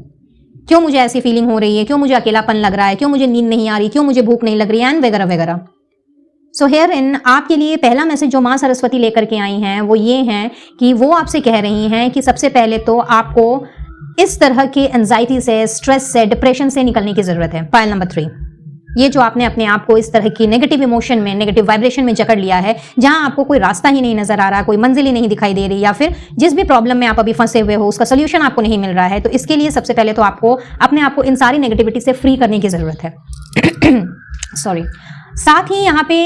[SPEAKER 1] क्यों मुझे ऐसी फीलिंग हो रही है, क्यों मुझे अकेलापन लग रहा है, क्यों मुझे नींद नहीं आ रही, क्यों मुझे भूख नहीं लग रही है, एंड वगैरह वगैरह। सो हेयर इन आपके लिए पहला मैसेज जो माँ सरस्वती लेकर के आई हैं वो ये हैं कि वो आपसे कह रही हैं कि सबसे पहले तो आपको इस तरह के एंजाइटी से, स्ट्रेस से, डिप्रेशन से निकलने की ज़रूरत है। पाइल नंबर 3, ये जो आपने अपने आप को इस तरह की नेगेटिव इमोशन में, नेगेटिव वाइब्रेशन में जकड़ लिया है, जहां आपको कोई रास्ता ही नहीं नजर आ रहा, कोई मंजिल ही नहीं दिखाई दे रही, या फिर जिस भी प्रॉब्लम में आप अभी फंसे हुए हो उसका सोल्यूशन आपको नहीं मिल रहा है, तो इसके लिए सबसे पहले तो आपको अपने आप को इन सारी नेगेटिविटी से फ्री करने की ज़रूरत है। सॉरी। साथ ही यहाँ पे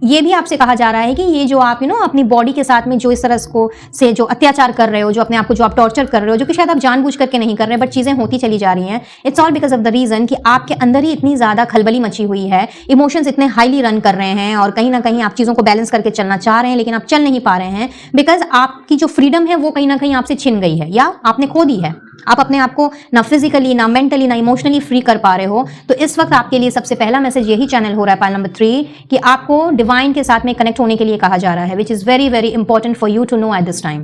[SPEAKER 1] ये भी आपसे कहा जा रहा है कि ये जो आप अपनी बॉडी के साथ में जो इस तरह से जो अत्याचार कर रहे हो, जो अपने आप को जो आप टॉर्चर कर रहे हो, जो कि शायद आप जानबूझ करके नहीं कर रहे, बट चीजें होती चली जा रही हैं, it's all because of the reason कि आपके अंदर ही इतनी ज्यादा खलबली मची हुई है, इमोशंस इतने हाईली रन कर रहे हैं और कहीं ना कहीं आप चीजों को बैलेंस करके चलना चाह रहे हैं लेकिन आप चल नहीं पा रहे हैं, बिकॉज आपकी जो फ्रीडम है वो कहीं ना कहीं आपसे छिन गई है या आपने खो दी है। आप अपने आप को ना फिजिकली, ना मेंटली, ना इमोशनली फ्री कर पा रहे हो। तो इस वक्त आपके लिए सबसे पहला मैसेज यही चैनल हो रहा है, पाइल नंबर 3, कि आपको डिवाइन के साथ में कनेक्ट होने के लिए कहा जा रहा है, which is very very important for you to know at this time.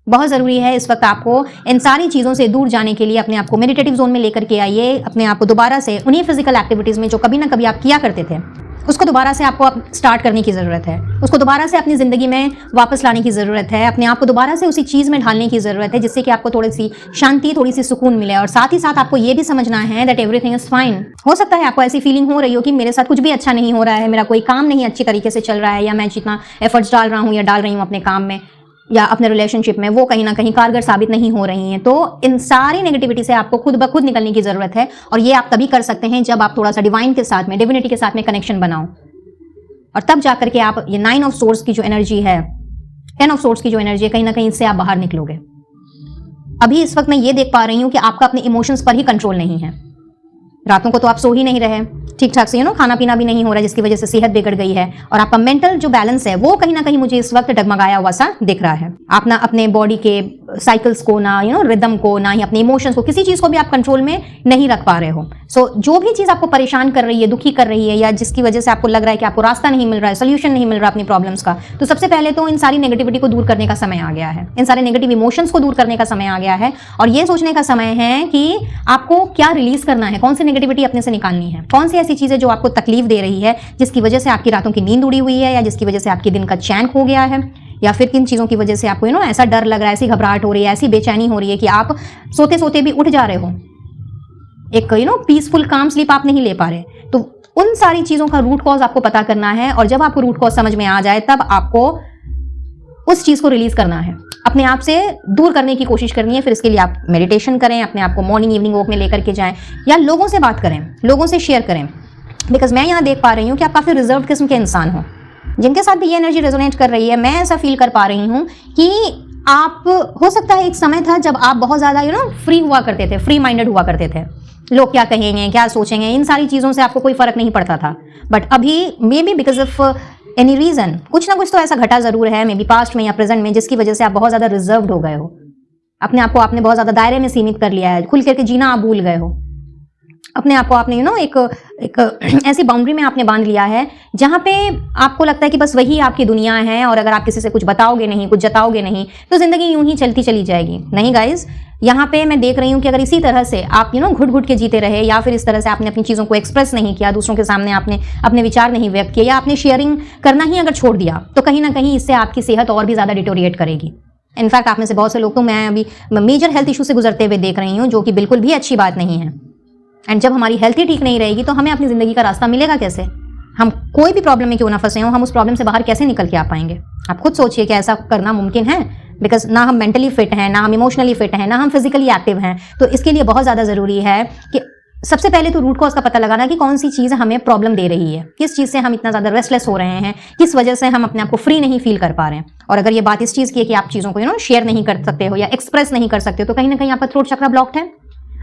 [SPEAKER 1] बहुत जरूरी है इस वक्त आपको इन सारी चीजों से दूर जाने के लिए अपने आप को मेडिटेटिव जोन में लेकर के आइए, अपने आप को दोबारा से उन्हीं फिजिकल एक्टिविटीज में जो कभी ना कभी आप किया करते थे उसको दोबारा से आपको स्टार्ट करने की ज़रूरत है, उसको दोबारा से अपनी ज़िंदगी में वापस लाने की ज़रूरत है, अपने आप को दोबारा से उसी चीज़ में ढालने की ज़रूरत है जिससे कि आपको थोड़ी सी शांति, थोड़ी सी सुकून मिले। और साथ ही साथ आपको ये भी समझना है दैट एवरीथिंग इज़ फाइन। हो सकता है आपको ऐसी फीलिंग हो रही हो कि मेरे साथ कुछ भी अच्छा नहीं हो रहा है, मेरा कोई काम नहीं अच्छी तरीके से चल रहा है, या मैं जितना एफर्ट्स डाल रहा हूँ या डाल रही हूँ अपने काम में या अपने रिलेशनशिप में वो कहीं ना कहीं कारगर साबित नहीं हो रही हैं। तो इन सारी नेगेटिविटी से आपको खुद ब खुद निकलने की ज़रूरत है, और ये आप तभी कर सकते हैं जब आप थोड़ा सा डिवाइन के साथ में, डिविनिटी के साथ में कनेक्शन बनाओ, और तब जाकर के आप ये 9 ऑफ सोर्स की जो एनर्जी है, 10 ऑफ सोर्स की जो एनर्जी है, कहीं ना कहीं इससे आप बाहर निकलोगे। अभी इस वक्त मैं ये देख पा रही हूं कि आपका अपने इमोशंस पर ही कंट्रोल नहीं है। रातों को तो आप सो ही नहीं रहे ठीक ठाक से, खाना पीना भी नहीं हो रहा है, जिसकी वजह से सेहत बिगड़ गई है, और आपका मेंटल जो बैलेंस है वो कहीं ना कहीं मुझे इस वक्त डगमगाया हुआ सा दिख रहा है। आप ना अपने बॉडी के साइकिल्स को, ना रिदम को, ना ही अपने इमोशंस को, किसी चीज को भी आप कंट्रोल में नहीं रख पा रहे हो। सो जो भी चीज आपको परेशान कर रही है, दुखी कर रही है, या जिसकी वजह से आपको लग रहा है कि आपको रास्ता नहीं मिल रहा है, सोल्यूशन नहीं मिल रहा अपनी प्रॉब्लम्स का, तो सबसे पहले तो इन सारी नेगेटिविटी को दूर करने का समय आ गया है, इन सारे नेगेटिव इमोशंस को दूर करने का समय आ गया है, और ये सोचने का समय है कि आपको क्या रिलीज करना है, कौन सी नेगेटिविटी अपने से निकालनी है, कौन सी ऐसी चीजें जो आपको तकलीफ दे रही है, जिसकी वजह से आपकी रातों की नींद उड़ी हुई है, या जिसकी वजह से आपके दिन का चैन खो गया है, या फिर किन चीजों की वजह से आपको ऐसा डर लग रहा है, ऐसी घबराहट हो रही है, ऐसी बेचैनी हो रही है कि आप सोते सोते भी उठ जा रहे हो, एक पीसफुल काम स्लीप आप नहीं ले पा रहे। तो उन सारी चीजों का रूट कॉज आपको पता करना है, और जब आपको रूट कॉज समझ में आ जाए तब आपको उस चीज को रिलीज करना है, अपने आप से दूर करने की कोशिश करनी है। फिर इसके लिए आप मेडिटेशन करें, अपने आप को मॉर्निंग इवनिंग वॉक में लेकर के जाएं, या लोगों से बात करें, लोगों से शेयर करें, बिकॉज मैं यहाँ देख पा रही हूँ कि आप काफी रिजर्व किस्म के इंसान हो, जिनके साथ भी ये एनर्जी रेजोनेट कर रही है। मैं ऐसा फील कर पा रही हूँ कि आप, हो सकता है एक समय था जब आप बहुत ज्यादा फ्री हुआ करते थे, फ्री माइंडेड हुआ करते थे, लोग क्या कहेंगे, क्या सोचेंगे, इन सारी चीजों से आपको कोई फर्क नहीं पड़ता था। बट अभी maybe because of any reason, कुछ ना कुछ तो ऐसा घटा जरूर है, मे बी पास्ट में या प्रेजेंट में, जिसकी वजह से आप बहुत ज्यादा रिजर्व्ड हो गए हो, अपने आप को आपने बहुत ज्यादा दायरे में सीमित कर लिया है, खुल करके जीना आप भूल गए हो, अपने आप को आपने एक ऐसी बाउंड्री में आपने बांध लिया है जहां पे आपको लगता है कि बस वही आपकी दुनिया है, और अगर आप किसी से कुछ बताओगे नहीं, कुछ जताओगे नहीं, तो जिंदगी यूं ही चलती चली जाएगी। नहीं गाइज, यहाँ पे मैं देख रही हूँ कि अगर इसी तरह से आप घुट घुट के जीते रहे, या फिर इस तरह से आपने अपनी चीज़ों को एक्सप्रेस नहीं किया, दूसरों के सामने आपने अपने विचार नहीं व्यक्त किए, या आपने शेयरिंग करना ही अगर छोड़ दिया, तो कहीं ना कहीं इससे आपकी सेहत और भी ज़्यादा डिटोरिएट करेगी। इनफैक्ट आप में से बहुत से लोग तो मैं अभी मेजर हेल्थ इशू से गुजरते हुए देख रही हूँ, जो कि बिल्कुल भी अच्छी बात नहीं है। एंड जब हमारी हेल्थ ही ठीक नहीं रहेगी तो हमें अपनी ज़िंदगी का रास्ता मिलेगा कैसे? हम कोई भी प्रॉब्लम में क्यों ना फंसे हो, हम उस प्रॉब्लम से बाहर कैसे निकल के आ पाएंगे? आप खुद सोचिए कि ऐसा करना मुमकिन है? बिकॉज ना हम मेंटली फिट हैं, ना हम इमोशनली फिट हैं, ना हम फिजिकली एक्टिव हैं। तो इसके लिए बहुत ज़्यादा ज़रूरी है कि सबसे पहले तो रूट कॉज का पता लगाना कि कौन सी चीज़ हमें प्रॉब्लम दे रही है, किस चीज़ से हम इतना ज़्यादा रेस्टलेस हो रहे हैं, किस वजह से हम अपने आप को फ्री नहीं फील कर पा रहे हैं। और अगर ये बात इस चीज़ की है कि आप चीज़ों को शेयर नहीं कर सकते हो या एक्सप्रेस नहीं कर सकते हो, तो कहीं ना कहीं आपका थ्रोट चक्रा ब्लॉक्ड है।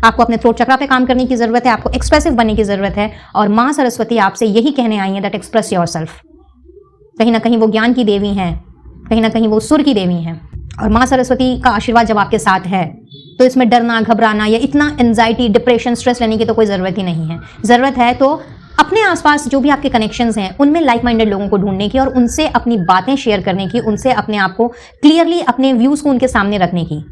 [SPEAKER 1] आपको अपने थ्रोट चक्रा पे काम करने की जरूरत है, आपको एक्सप्रेसिव बनने की जरूरत है। और माँ सरस्वती आपसे यही कहने आई है दैट एक्सप्रेस योरसेल्फ। कहीं ना कहीं वो ज्ञान की देवी हैं, कहीं ना कहीं वो सुर की देवी हैं, और माँ सरस्वती का आशीर्वाद जब आपके साथ है तो इसमें डरना, घबराना या इतना एंजाइटी, डिप्रेशन, स्ट्रेस लेने की तो कोई ज़रूरत ही नहीं है। ज़रूरत है तो अपने आसपास जो भी आपके कनेक्शंस हैं उनमें लाइक माइंडेड लोगों को ढूंढने की, और उनसे अपनी बातें शेयर करने की, उनसे अपने आप को क्लियरली, अपने व्यूज़ को उनके सामने रखने की।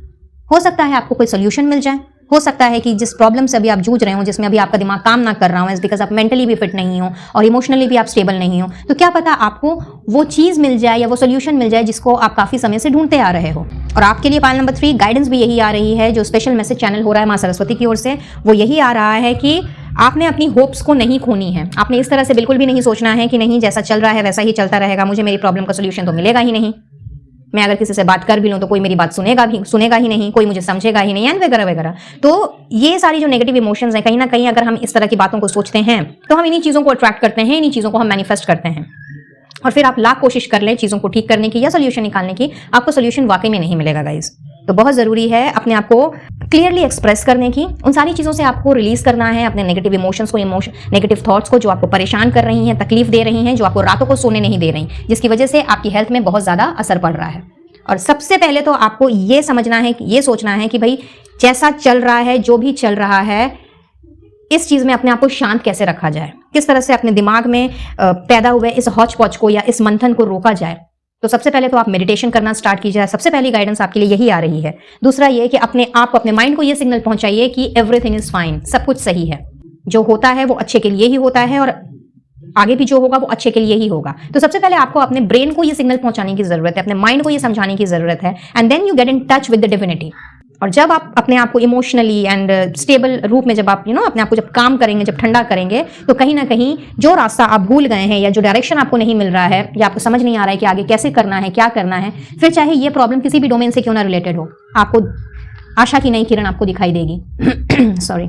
[SPEAKER 1] हो सकता है आपको कोई सोल्यूशन मिल जाए, हो सकता है कि जिस प्रॉब्लम से अभी आप जूझ रहे हो, जिसमें अभी आपका दिमाग काम ना कर रहा हो, इज बिकॉज आप मेंटली भी फिट नहीं हो और इमोशनली भी आप स्टेबल नहीं हो, तो क्या पता आपको वो चीज़ मिल जाए या वो सोल्यूशन मिल जाए जिसको आप काफ़ी समय से ढूंढते आ रहे हो। और आपके लिए पाइल नंबर 3 गाइडेंस भी यही आ रही है, जो स्पेशल मैसेज चैनल हो रहा है माँ सरस्वती की ओर से, वो यही आ रहा है कि आपने अपनी होप्स को नहीं खोनी है। आपने इस तरह से बिल्कुल भी नहीं सोचना है कि नहीं, जैसा चल रहा है वैसा ही चलता रहेगा, मुझे मेरी प्रॉब्लम का सोल्यूशन तो मिलेगा ही नहीं, मैं अगर किसी से बात कर भी लूँ तो कोई मेरी बात सुनेगा ही नहीं, कोई मुझे समझेगा ही नहीं, एंड वगैरह वगैरह। तो ये सारी जो नेगेटिव इमोशंस हैं, कहीं ना कहीं अगर हम इस तरह की बातों को सोचते हैं तो हम इन्हीं चीज़ों को अट्रैक्ट करते हैं, इन्हीं चीज़ों को हम मैनिफेस्ट करते हैं। और फिर आप लाख कोशिश कर लें चीज़ों को ठीक करने की या सोल्यूशन निकालने की, आपको सोल्यूशन वाकई में नहीं मिलेगा गाइस। तो बहुत ज़रूरी है अपने आप को क्लियरली एक्सप्रेस करने की, उन सारी चीज़ों से आपको रिलीज करना है, अपने नेगेटिव इमोशंस को, नेगेटिव थॉट्स को जो आपको परेशान कर रही हैं, तकलीफ दे रही हैं, जो आपको रातों को सोने नहीं दे रही, जिसकी वजह से आपकी हेल्थ में बहुत ज़्यादा असर पड़ रहा है। और सबसे पहले तो आपको ये समझना है, ये सोचना है कि भाई जैसा चल रहा है, जो भी चल रहा है, इस चीज़ में अपने आप को शांत कैसे रखा जाए, किस तरह से अपने दिमाग में पैदा हुए इस हौच पौच को या इस मंथन को रोका जाए। तो सबसे पहले तो आप मेडिटेशन करना स्टार्ट कीजिए। सबसे पहली गाइडेंस आपके लिए यही आ रही है। दूसरा ये कि अपने आप को, अपने माइंड को ये सिग्नल पहुंचाइए कि एवरीथिंग इज फाइन, सब कुछ सही है, जो होता है वो अच्छे के लिए ही होता है और आगे भी जो होगा वो अच्छे के लिए ही होगा। तो सबसे पहले आपको अपने ब्रेन को ये सिग्नल पहुंचाने की जरूरत है, अपने माइंड को ये समझाने की जरूरत है, and then you get in touch with the divinity. और जब आप अपने आप को इमोशनली एंड स्टेबल रूप में जब आप अपने आप को जब काम करेंगे, जब ठंडा करेंगे, तो कहीं ना कहीं जो रास्ता आप भूल गए हैं या जो डायरेक्शन आपको नहीं मिल रहा है या आपको समझ नहीं आ रहा है कि आगे कैसे करना है, क्या करना है, फिर चाहे ये प्रॉब्लम किसी भी डोमेन से क्यों ना रिलेटेड हो, आपको आशा की नई किरण आपको दिखाई देगी। सॉरी,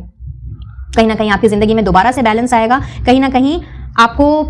[SPEAKER 1] कहीं ना कहीं आपकी जिंदगी में दोबारा से बैलेंस आएगा, कहीं ना कहीं आपको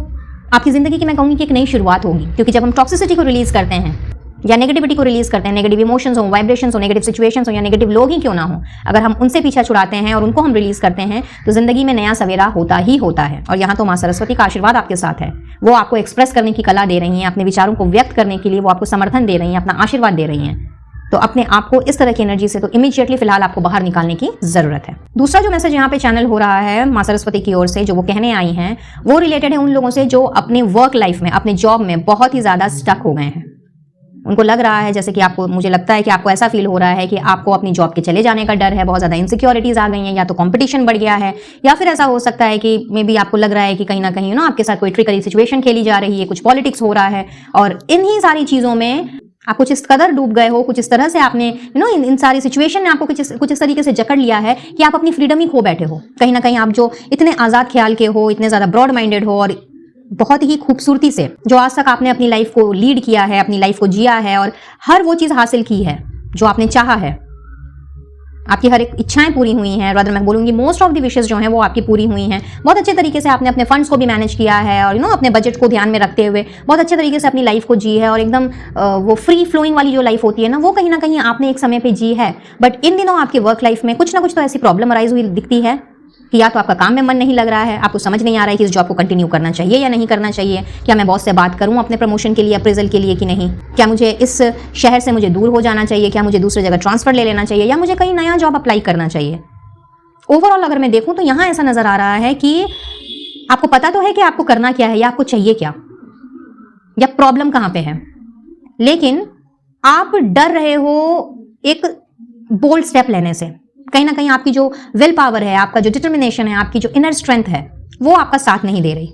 [SPEAKER 1] आपकी जिंदगी की मैं कहूंगी कि एक नई शुरुआत होगी। क्योंकि जब हम टॉक्सिसिटी को रिलीज करते हैं या नेगेटिविटी को रिलीज करते हैं, नेगेटिव इमोशंस हो, वाइब्रेशंस हो, नेगेटिव सिचुएशंस हो या नेगेटिव लोग ही क्यों ना हो, अगर हम उनसे पीछा छुड़ाते हैं और उनको हम रिलीज करते हैं तो जिंदगी में नया सवेरा होता ही होता है। और यहाँ तो माँ सरस्वती का आशीर्वाद आपके साथ है, वो आपको एक्सप्रेस करने की कला दे रही हैं, अपने विचारों को व्यक्त करने के लिए वो आपको समर्थन दे रही हैं, अपना आशीर्वाद दे रही हैं। तो अपने आप को इस तरह की एनर्जी से तो इमीडिएटली फिलहाल आपको बाहर निकालने की जरूरत है। दूसरा जो मैसेज यहाँ पे चैनल हो रहा है माँ सरस्वती की ओर से, जो वो कहने आई हैं, वो रिलेटेड है उन लोगों से जो अपने वर्क लाइफ में, अपने जॉब में बहुत ही ज्यादा स्टक हो गए हैं। उनको लग रहा है, जैसे कि आपको, मुझे लगता है कि आपको ऐसा फील हो रहा है कि आपको अपनी जॉब के चले जाने का डर है, बहुत ज़्यादा इनसिक्योरिटीज़ आ गई हैं, या तो कंपटीशन बढ़ गया है, या फिर ऐसा हो सकता है कि मे बी आपको लग रहा है कि कहीं ना कहीं आपके साथ कोई ट्रिकरी सिचुएशन खेली जा रही है, कुछ पॉलिटिक्स हो रहा है, और इन्हीं सारी चीज़ों में आप कुछ इस कदर डूब गए हो, कुछ इस तरह से आपने इन सारी सिचुएशन ने आपको कुछ इस तरीके से जकड़ लिया है कि आप अपनी फ्रीडम ही खो बैठे हो। कहीं ना कहीं आप जो इतने आज़ाद ख्याल के हो, इतने ज़्यादा ब्रॉड माइंडेड हो, और बहुत ही खूबसूरती से जो आज तक आपने अपनी लाइफ को लीड किया है, अपनी लाइफ को जिया है और हर वो चीज़ हासिल की है जो आपने चाहा है, आपकी हर एक इच्छाएं पूरी हुई हैं, रादर मैं बोलूँगी मोस्ट ऑफ द विशेस जो हैं वो आपकी पूरी हुई हैं। बहुत अच्छे तरीके से आपने अपने फंड्स को भी मैनेज किया है और अपने बजट को ध्यान में रखते हुए बहुत अच्छे तरीके से अपनी लाइफ को जी है, और एकदम वो फ्री फ्लोइंग वाली जो लाइफ होती है ना, वो कहीं ना कहीं आपने एक समय पे जी है। बट इन दिनों आपकी वर्क लाइफ में कुछ ना कुछ तो ऐसी प्रॉब्लम अराइज हुई दिखती है कि या तो आपका काम में मन नहीं लग रहा है, आपको समझ नहीं आ रहा है कि इस जॉब को कंटिन्यू करना चाहिए या नहीं करना चाहिए, क्या मैं बॉस से बात करूं अपने प्रमोशन के लिए, अप्रेजल के लिए कि नहीं, क्या मुझे इस शहर से मुझे दूर हो जाना चाहिए, क्या मुझे दूसरी जगह ट्रांसफर ले लेना चाहिए, या मुझे कहीं नया जॉब अप्लाई करना चाहिए। ओवरऑल अगर मैं देखूं तो यहाँ ऐसा नजर आ रहा है कि आपको पता तो है कि आपको करना क्या है या आपको चाहिए क्या, या प्रॉब्लम कहाँ पे है, लेकिन आप डर रहे हो एक बोल्ड स्टेप लेने से। कहीं ना कहीं आपकी जो विल पावर है, आपका जो डिटर्मिनेशन है, आपकी जो इनर स्ट्रेंथ है, वो आपका साथ नहीं दे रही।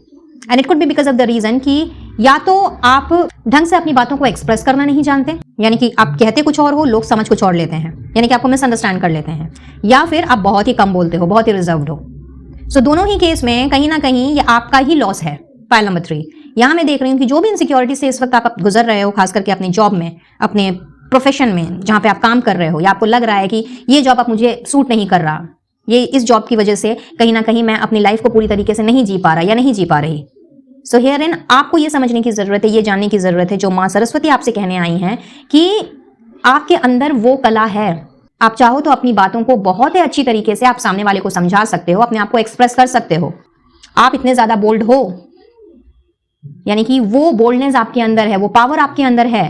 [SPEAKER 1] And it could be because of the reason कि या तो आप ढंग से अपनी बातों को एक्सप्रेस करना नहीं जानते, यानी कि आप कहते कुछ और हो, लोग समझ कुछ और लेते हैं, यानी कि आपको मिसअंडरस्टैंड कर लेते हैं, या फिर आप बहुत ही कम बोलते हो, बहुत ही रिजर्व्ड हो। सो दोनों ही केस में कहीं ना कहीं ये आपका ही लॉस है। फाइल नंबर 3 यहाँ मैं देख रही हूँ कि जो भी इनसिक्योरिटी से इस वक्त आप गुजर रहे हो, खास करके अपनी जॉब में, अपने प्रोफेशन में जहाँ पे आप काम कर रहे हो, या आपको लग रहा है कि ये जॉब अब मुझे सूट नहीं कर रहा, ये इस जॉब की वजह से कहीं ना कहीं मैं अपनी लाइफ को पूरी तरीके से नहीं जी पा रहा या नहीं जी पा रही। सो हियर इन आपको ये समझने की जरूरत है, ये जानने की जरूरत है, जो माँ सरस्वती आपसे कहने आई हैं कि आपके अंदर वो कला है। आप चाहो तो अपनी बातों को बहुत ही अच्छी तरीके से आप सामने वाले को समझा सकते हो, अपने आप को एक्सप्रेस कर सकते हो। आप इतने ज्यादा बोल्ड हो, यानी कि वो बोल्डनेस आपके अंदर है, वो पावर आपके अंदर है।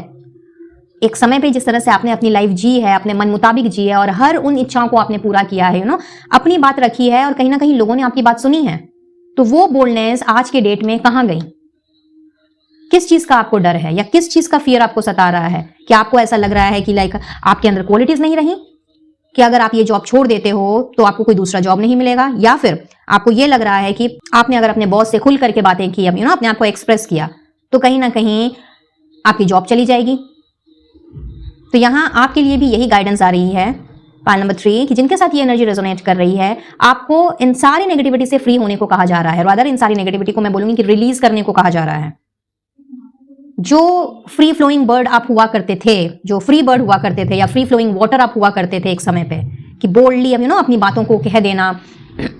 [SPEAKER 1] एक समय पे जिस तरह से आपने अपनी लाइफ जी है, अपने मन मुताबिक जी है, और हर उन इच्छाओं को आपने पूरा किया है, अपनी बात रखी है, और कहीं ना कहीं लोगों ने आपकी बात सुनी है, तो वो बोल्डनेस आज के डेट में कहां गई? किस चीज का आपको डर है, या किस चीज का फियर आपको सता रहा है? क्या आपको ऐसा लग रहा है कि लाइक आपके अंदर क्वालिटीज नहीं रही, कि अगर आप ये जॉब छोड़ देते हो तो आपको कोई दूसरा जॉब नहीं मिलेगा, या फिर आपको ये लग रहा है कि आपने अगर अपने बॉस से खुल करके बातें की, अपने आप को एक्सप्रेस किया, तो कहीं ना कहीं आपकी जॉब चली जाएगी। तो यहाँ आपके लिए भी यही गाइडेंस आ रही है, पाल नंबर 3, कि जिनके साथ ये एनर्जी रेजोनेट कर रही है, आपको इन सारी नेगेटिविटी से फ्री होने को कहा जा रहा है, रादर इन सारी नेगेटिविटी को मैं बोलूंगी कि रिलीज करने को कहा जा रहा है। जो फ्री फ्लोइंग बर्ड आप हुआ करते थे, जो फ्री बर्ड हुआ करते थे, या फ्री फ्लोइंग वाटर आप हुआ करते थे एक समय पे, कि बोल्डली अपनी बातों को कह देना,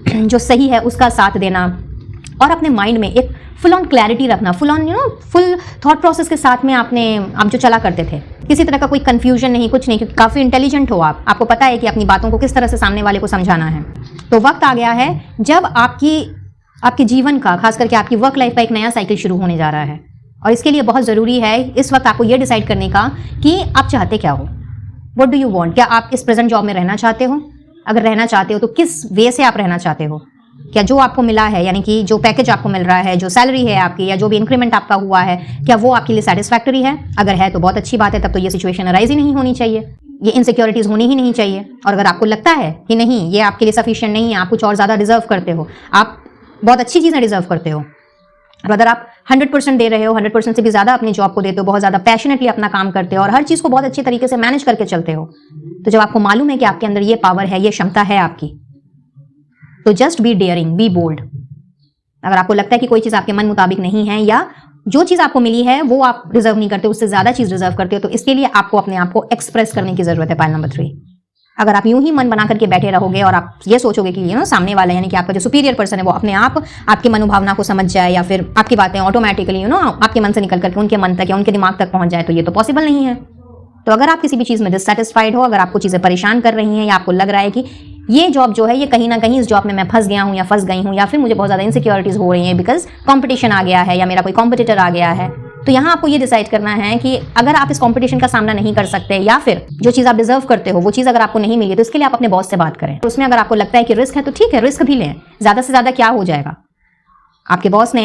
[SPEAKER 1] जो सही है उसका साथ देना, और अपने माइंड में एक फुल ऑन क्लैरिटी रखना, full on full thought process के साथ में आप जो चला करते थे, किसी तरह का कोई कंफ्यूजन नहीं, कुछ नहीं, क्योंकि काफ़ी इंटेलिजेंट हो आप, आपको पता है कि अपनी बातों को किस तरह से सामने वाले को समझाना है। तो वक्त आ गया है जब आपके जीवन का, खास करके आपकी वर्क लाइफ का एक नया साइकिल शुरू होने जा रहा है, और इसके लिए बहुत ज़रूरी है इस वक्त आपको ये डिसाइड करने का कि आप चाहते क्या हो। What do you want? क्या आप इस प्रेजेंट जॉब में रहना चाहते हो? अगर रहना चाहते हो तो किस वे से आप रहना चाहते हो? क्या जो आपको मिला है, यानी कि जो पैकेज आपको मिल रहा है, जो सैलरी है आपकी, या जो भी इंक्रीमेंट आपका हुआ है, क्या वो आपके लिए सेटिस्फैक्टरी है? अगर है तो बहुत अच्छी बात है, तब तो ये सिचुएशन अराइज ही नहीं होनी चाहिए, ये इनसिक्योरिटीज होनी ही नहीं चाहिए। और अगर आपको लगता है कि नहीं, ये आपके लिए सफिशिएंट नहीं है, आप कुछ और ज़्यादा डिजर्व करते हो, आप बहुत अच्छी चीज़ें डिजर्व करते हो, और अगर आप 100% दे रहे हो, 100% से भी ज़्यादा अपनी जॉब को देते हो, बहुत ज़्यादा पैशनेटली अपना काम करते हो और हर चीज़ को बहुत अच्छी तरीके से मैनेज करके चलते हो, तो जब आपको मालूम है कि आपके अंदर ये पावर है, ये क्षमता है आपकी, तो just be daring, be bold. अगर आपको लगता है कि कोई चीज़ आपके मन मुताबिक नहीं है, या जो चीज़ आपको मिली है वो आप डिजर्व नहीं करते, उससे ज़्यादा चीज़ डिजर्व करते हो, तो इसके लिए आपको अपने आप को एक्सप्रेस करने की ज़रूरत है। पॉइंट नंबर 3, अगर आप यूं ही मन बना करके बैठे रहोगे और आप ये सोचोगे कि सामने वाला, यानी कि आपका जो सुपीरियर पर्सन है, वो अपने आप आपकी मनोभावना को समझ जाए, या फिर आपकी बातें ऑटोमेटिकली आपके मन से निकल करके उनके मन तक या उनके दिमाग तक पहुंच जाए, तो ये तो पॉसिबल नहीं है। तो अगर आप किसी भी चीज़ में डिससेटिस्फाइड हो, अगर आपको चीज़ें परेशान कर रही हैं, या आपको लग रहा है कि ये जॉब जो है, ये कहीं ना कहीं इस जॉब में मैं फंस गया हूँ या फंस गई हूँ, या फिर मुझे बहुत ज़्यादा इनसिक्योरिटीज़ हो रही हैं बिकॉज कंपटीशन आ गया है, या मेरा कोई कॉम्पिटिटर आ गया है, तो यहाँ आपको ये डिसाइड करना है कि अगर आप इस कंपटीशन का सामना नहीं कर सकते, या फिर जो चीज़ आप डिजर्व करते हो वो चीज़ अगर आपको नहीं मिली, तो इसके लिए आप अपने बॉस से बात करें। उसमें अगर आपको लगता है कि रिस्क है तो ठीक है, रिस्क भी लें, ज़्यादा से ज़्यादा क्या हो जाएगा। आपके बॉस ने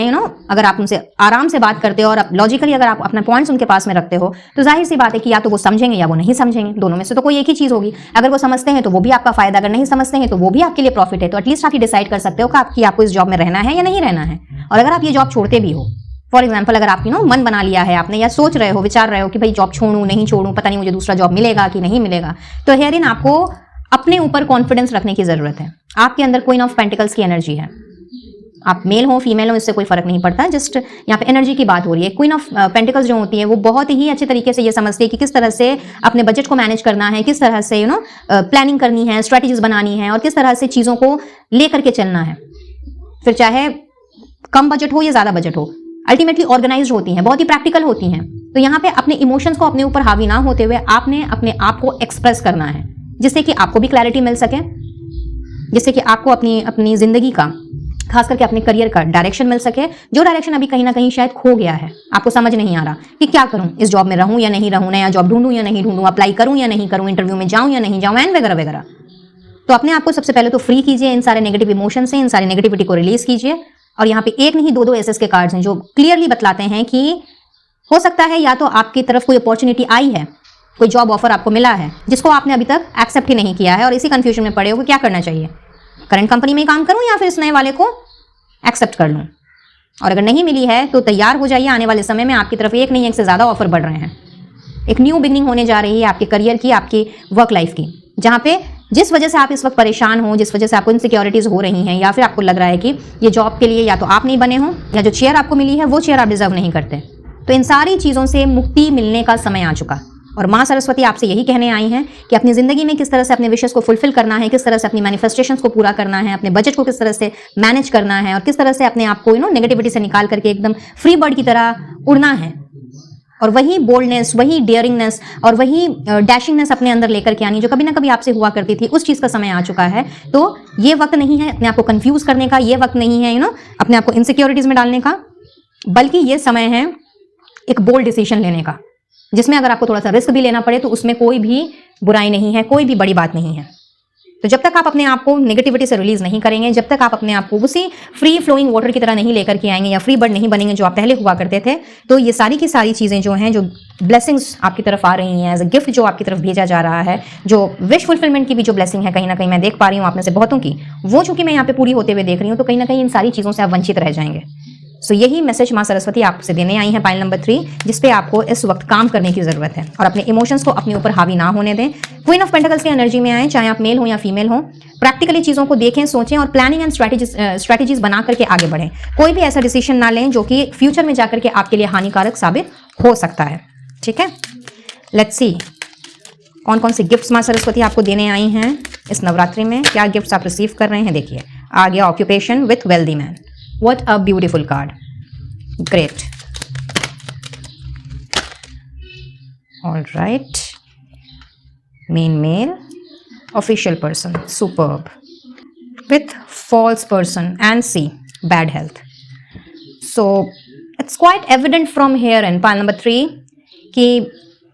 [SPEAKER 1] अगर आप उनसे आराम से बात करते हो और लॉजिकली अगर आप अपने पॉइंट्स उनके पास में रखते हो, तो जाहिर सी बात है कि या तो वो समझेंगे या वो नहीं समझेंगे, दोनों में से तो कोई एक ही चीज़ होगी। अगर वो समझते हैं तो वो भी आपका फायदा, अगर नहीं समझते हैं तो वो भी आपके लिए प्रॉफिट है। तो एटलीस्ट आप ये डिसाइड कर सकते हो कि आपको इस जॉब में रहना है या नहीं रहना है। और अगर आप ये जॉब छोड़ते भी हो, फॉर एग्जाम्पल अगर आप मन बना लिया है आपने, या सोच रहे हो, विचार रहे हो कि भाई जॉब छोड़ूं नहीं छोड़ूं, पता नहीं मुझे दूसरा जॉब मिलेगा कि नहीं मिलेगा, तो हेयर इन आपको अपने ऊपर कॉन्फिडेंस रखने की जरूरत है। आपके अंदर क्वीन ऑफ पेंटिकल्स की एनर्जी है, आप मेल हो फीमेल हो इससे कोई फर्क नहीं पड़ता, जस्ट यहाँ पे एनर्जी की बात हो रही है। क्वीन ऑफ पेंटिकल्स जो होती है वो बहुत ही अच्छे तरीके से ये समझती है कि किस तरह से अपने बजट को मैनेज करना है, किस तरह से प्लानिंग करनी है, स्ट्रैटेजीज बनानी है, और किस तरह से चीज़ों को लेकर के चलना है। फिर चाहे कम बजट हो या ज़्यादा बजट हो, अल्टीमेटली ऑर्गेनाइज्ड होती हैं, बहुत ही प्रैक्टिकल होती हैं। तो यहाँ पे अपने इमोशंस को अपने ऊपर हावी ना होते हुए आपने अपने आप को एक्सप्रेस करना है, जिससे कि आपको भी क्लैरिटी मिल सके, जिससे कि आपको अपनी जिंदगी का, खास करके अपने करियर का डायरेक्शन मिल सके, जो डायरेक्शन अभी कहीं ना कहीं शायद खो गया है, आपको समझ नहीं आ रहा कि क्या करूं, इस जॉब में रहूं या नहीं रहूं, नया जॉब ढूंढूं या नहीं ढूंढूं, अप्लाई करूं या नहीं करूं, इंटरव्यू में जाऊं या नहीं जाऊं, एंड वगैरह वगैरह। तो अपने आप को सबसे पहले तो फ्री कीजिए इन सारे नेगेटिव इमोशन से, इन सारी नेगेटिविटी को रिलीज कीजिए। और यहाँ पे एक नहीं दो एसएस के कार्ड्स हैं जो क्लियरली बतलाते हैं कि हो सकता है या तो आपकी तरफ कोई अपॉर्चुनिटी आई है, कोई जॉब ऑफर आपको मिला है जिसको आपने अभी तक एक्सेप्ट ही नहीं किया है, और इसी कंफ्यूजन में पड़े हो कि क्या करना चाहिए, करंट कंपनी में ही काम करूं या फिर इस नए वाले को एक्सेप्ट कर लूं। और अगर नहीं मिली है तो तैयार हो जाइए, आने वाले समय में आपकी तरफ एक नहीं एक से ज़्यादा ऑफर बढ़ रहे हैं। एक न्यू बिगनिंग होने जा रही है आपके करियर की, आपकी वर्क लाइफ की, जहाँ पे जिस वजह से आप इस वक्त परेशान हो, जिस वजह से आपको इनसिक्योरिटीज हो रही हैं, या फिर आपको लग रहा है कि ये जॉब के लिए या तो आप नहीं बने हो, या जो चेयर आपको मिली है वो चेयर आप डिजर्व नहीं करते, तो इन सारी चीज़ों से मुक्ति मिलने का समय आ चुका। और माँ सरस्वती आपसे यही कहने आई हैं कि अपनी ज़िंदगी में किस तरह से अपने विशेष को फुलफिल करना है, किस तरह से अपनी मैनिफेस्टेशंस को पूरा करना है, अपने बजट को किस तरह से मैनेज करना है, और किस तरह से अपने आप को नेगेटिविटी से निकाल करके एकदम फ्री बर्ड की तरह उड़ना है, और वही बोल्डनेस, वही डेयरिंगनेस और वही डैशिंगनेस अपने अंदर लेकर के आनी जो कभी ना कभी आपसे हुआ करती थी, उस चीज़ का समय आ चुका है। तो ये वक्त नहीं है अपने आप को कंफ्यूज करने का, ये वक्त नहीं है अपने आप को इनसिक्योरिटीज़ में डालने का, बल्कि ये समय है एक बोल्ड डिसीजन लेने का, जिसमें अगर आपको थोड़ा सा रिस्क भी लेना पड़े तो उसमें कोई भी बुराई नहीं है, कोई भी बड़ी बात नहीं है। तो जब तक आप अपने आप को नेगेटिविटी से रिलीज नहीं करेंगे, जब तक आप अपने आप को उसी फ्री फ्लोइंग वाटर की तरह नहीं लेकर के आएंगे या फ्री बर्ड नहीं बनेंगे जो आप पहले हुआ करते थे, तो ये सारी की सारी चीज़ें जो हैं, जो ब्लेसिंग्स आपकी तरफ आ रही हैं, एज अ गिफ्ट जो आपकी तरफ भेजा जा रहा है, जो विश फुलफिलमेंट की भी जो ब्लेसिंग है कहीं ना कहीं मैं देख पा रही हूँ आप में से बहुतों की, वो चूंकि मैं यहाँ पे पूरी होते हुए देख रही हूँ, तो कहीं ना कहीं इन सारी चीज़ों से आप वंचित रह जाएंगे। सो यही मैसेज माँ सरस्वती आपसे देने आई है पाइल नंबर 3, जिसपे आपको इस वक्त काम करने की जरूरत है और अपने इमोशंस को अपने ऊपर हावी ना होने दें। क्वीन ऑफ पेंटिकल्स की एनर्जी में आए, चाहे आप मेल हो या फीमेल हो, प्रैक्टिकली चीज़ों को देखें, सोचें और प्लानिंग एंड स्ट्रैटेजीज बना करके आगे बढ़ें। कोई भी ऐसा डिसीजन ना लें जो कि फ्यूचर में जाकर के आपके लिए हानिकारक साबित हो सकता है। ठीक है, लेट्स सी कौन कौन से गिफ्ट्स माँ सरस्वती आपको देने आई हैं इस नवरात्रि में, क्या गिफ्ट्स आप रिसीव कर रहे हैं। देखिए आ गया occupation with wealthy man, what a beautiful card. Great, all right, main male, official person, superb, with false person and see bad health. So it's quite evident from here and pile number 3 कि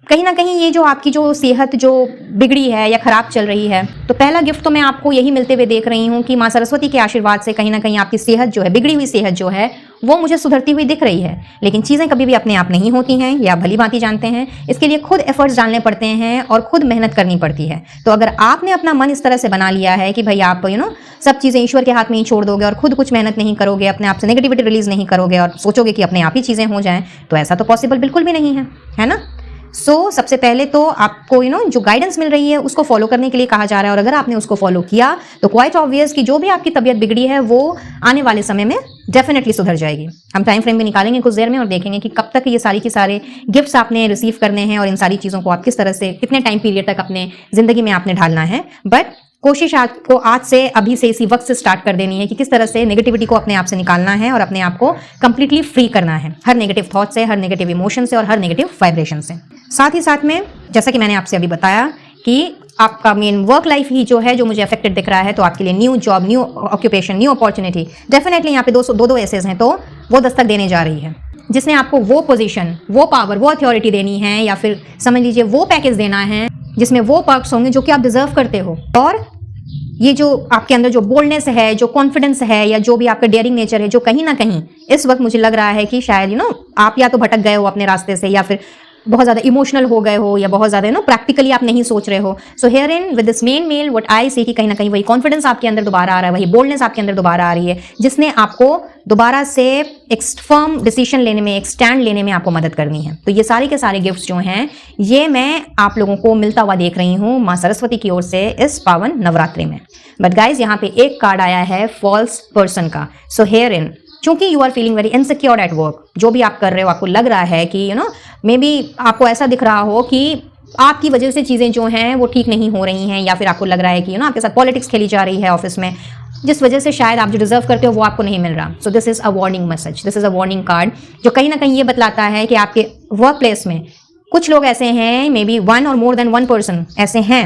[SPEAKER 1] कहीं ना कहीं ये जो आपकी जो सेहत जो बिगड़ी है या खराब चल रही है, तो पहला गिफ्ट तो मैं आपको यही मिलते हुए देख रही हूँ कि माँ सरस्वती के आशीर्वाद से कहीं ना कहीं आपकी सेहत जो है, बिगड़ी हुई सेहत जो है, वो मुझे सुधरती हुई दिख रही है. लेकिन चीज़ें कभी भी अपने आप नहीं होती हैं, ये आप भली भांति जानते हैं. इसके लिए खुद एफर्ट्स डालने पड़ते हैं और खुद मेहनत करनी पड़ती है. तो अगर आपने अपना मन इस तरह से बना लिया है कि भाई आप सब चीज़ें ईश्वर के हाथ में ही छोड़ दोगे और खुद कुछ मेहनत नहीं करोगे, अपने आप से नेगेटिविटी रिलीज नहीं करोगे और सोचोगे कि अपने आप ही चीज़ें हो जाएं, तो ऐसा तो पॉसिबल बिल्कुल भी नहीं है ना. सबसे पहले तो आपको जो गाइडेंस मिल रही है उसको फॉलो करने के लिए कहा जा रहा है. और अगर आपने उसको फॉलो किया तो क्वाइट ऑब्वियस कि जो भी आपकी तबीयत बिगड़ी है वो आने वाले समय में डेफिनेटली सुधर जाएगी. हम टाइम फ्रेम भी निकालेंगे कुछ देर में और देखेंगे कि कब तक ये सारी के सारे गिफ्ट्स आपने रिसीव करने हैं और इन सारी चीज़ों को आप किस तरह से कितने टाइम पीरियड तक अपने जिंदगी में आपने ढालना है. बट कोशिश आपको आज से, अभी से, इसी वक्त से स्टार्ट कर देनी है कि किस तरह से नेगेटिविटी को अपने आप से निकालना है और अपने आप को कंप्लीटली फ्री करना है हर नेगेटिव थॉट से, हर नेगेटिव इमोशन से और हर नेगेटिव वाइब्रेशन से. साथ ही साथ में जैसा कि मैंने आपसे अभी बताया कि आपका मेन वर्क लाइफ ही जो है, जो मुझे अफेक्टेड दिख रहा है, तो आपके लिए new job, new occupation, new opportunity definitely यहाँ पे दो एसेस हैं, तो वो दस्तक देने जा रही है जिसने आपको वो पोजीशन, वो पावर, वो अथॉरिटी देनी है या फिर समझ लीजिए वो पैकेज देना है जिसमें वो पर्क्स होंगे जो कि आप डिजर्व करते हो. और ये जो आपके अंदर जो बोल्डनेस है, जो कॉन्फिडेंस है या जो भी आपका डेयरिंग नेचर है, जो कहीं ना कहीं इस वक्त मुझे लग रहा है कि शायद आप या तो भटक गए हो अपने रास्ते से या फिर बहुत ज़्यादा इमोशनल हो गए हो या बहुत ज़्यादा प्रैक्टिकली आप नहीं सोच रहे हो. So here in with this main male what I see कि कहीं ना कहीं वही कॉन्फिडेंस आपके अंदर दोबारा आ रहा है, वही बोल्डनेस आपके अंदर दोबारा आ रही है जिसने आपको दोबारा से एक फर्म डिसीजन लेने में, एक स्टैंड लेने में आपको मदद करनी है. तो ये सारे के सारे गिफ्ट्स जो हैं ये मैं आप लोगों को मिलता हुआ देख रही हूँ माँ सरस्वती की ओर से इस पावन नवरात्रि में. बट गाइज यहाँ पे एक कार्ड आया है फॉल्स पर्सन का. सो हियर इन चूंकि you are feeling very insecure at work, जो भी आप कर रहे हो आपको लग रहा है कि मे बी आपको ऐसा दिख रहा हो कि आपकी वजह से चीज़ें जो हैं वो ठीक नहीं हो रही हैं या फिर आपको लग रहा है कि आपके साथ पॉलिटिक्स खेली जा रही है ऑफिस में, जिस वजह से शायद आप जो डिजर्व करते हो वो आपको नहीं मिल रहा. सो this is a warning message, this is a warning card जो कहीं ना कहीं ये बतलाता है कि आपके वर्क प्लेस में कुछ लोग ऐसे हैं, मे बी वन और मोर देन वन पर्सन ऐसे हैं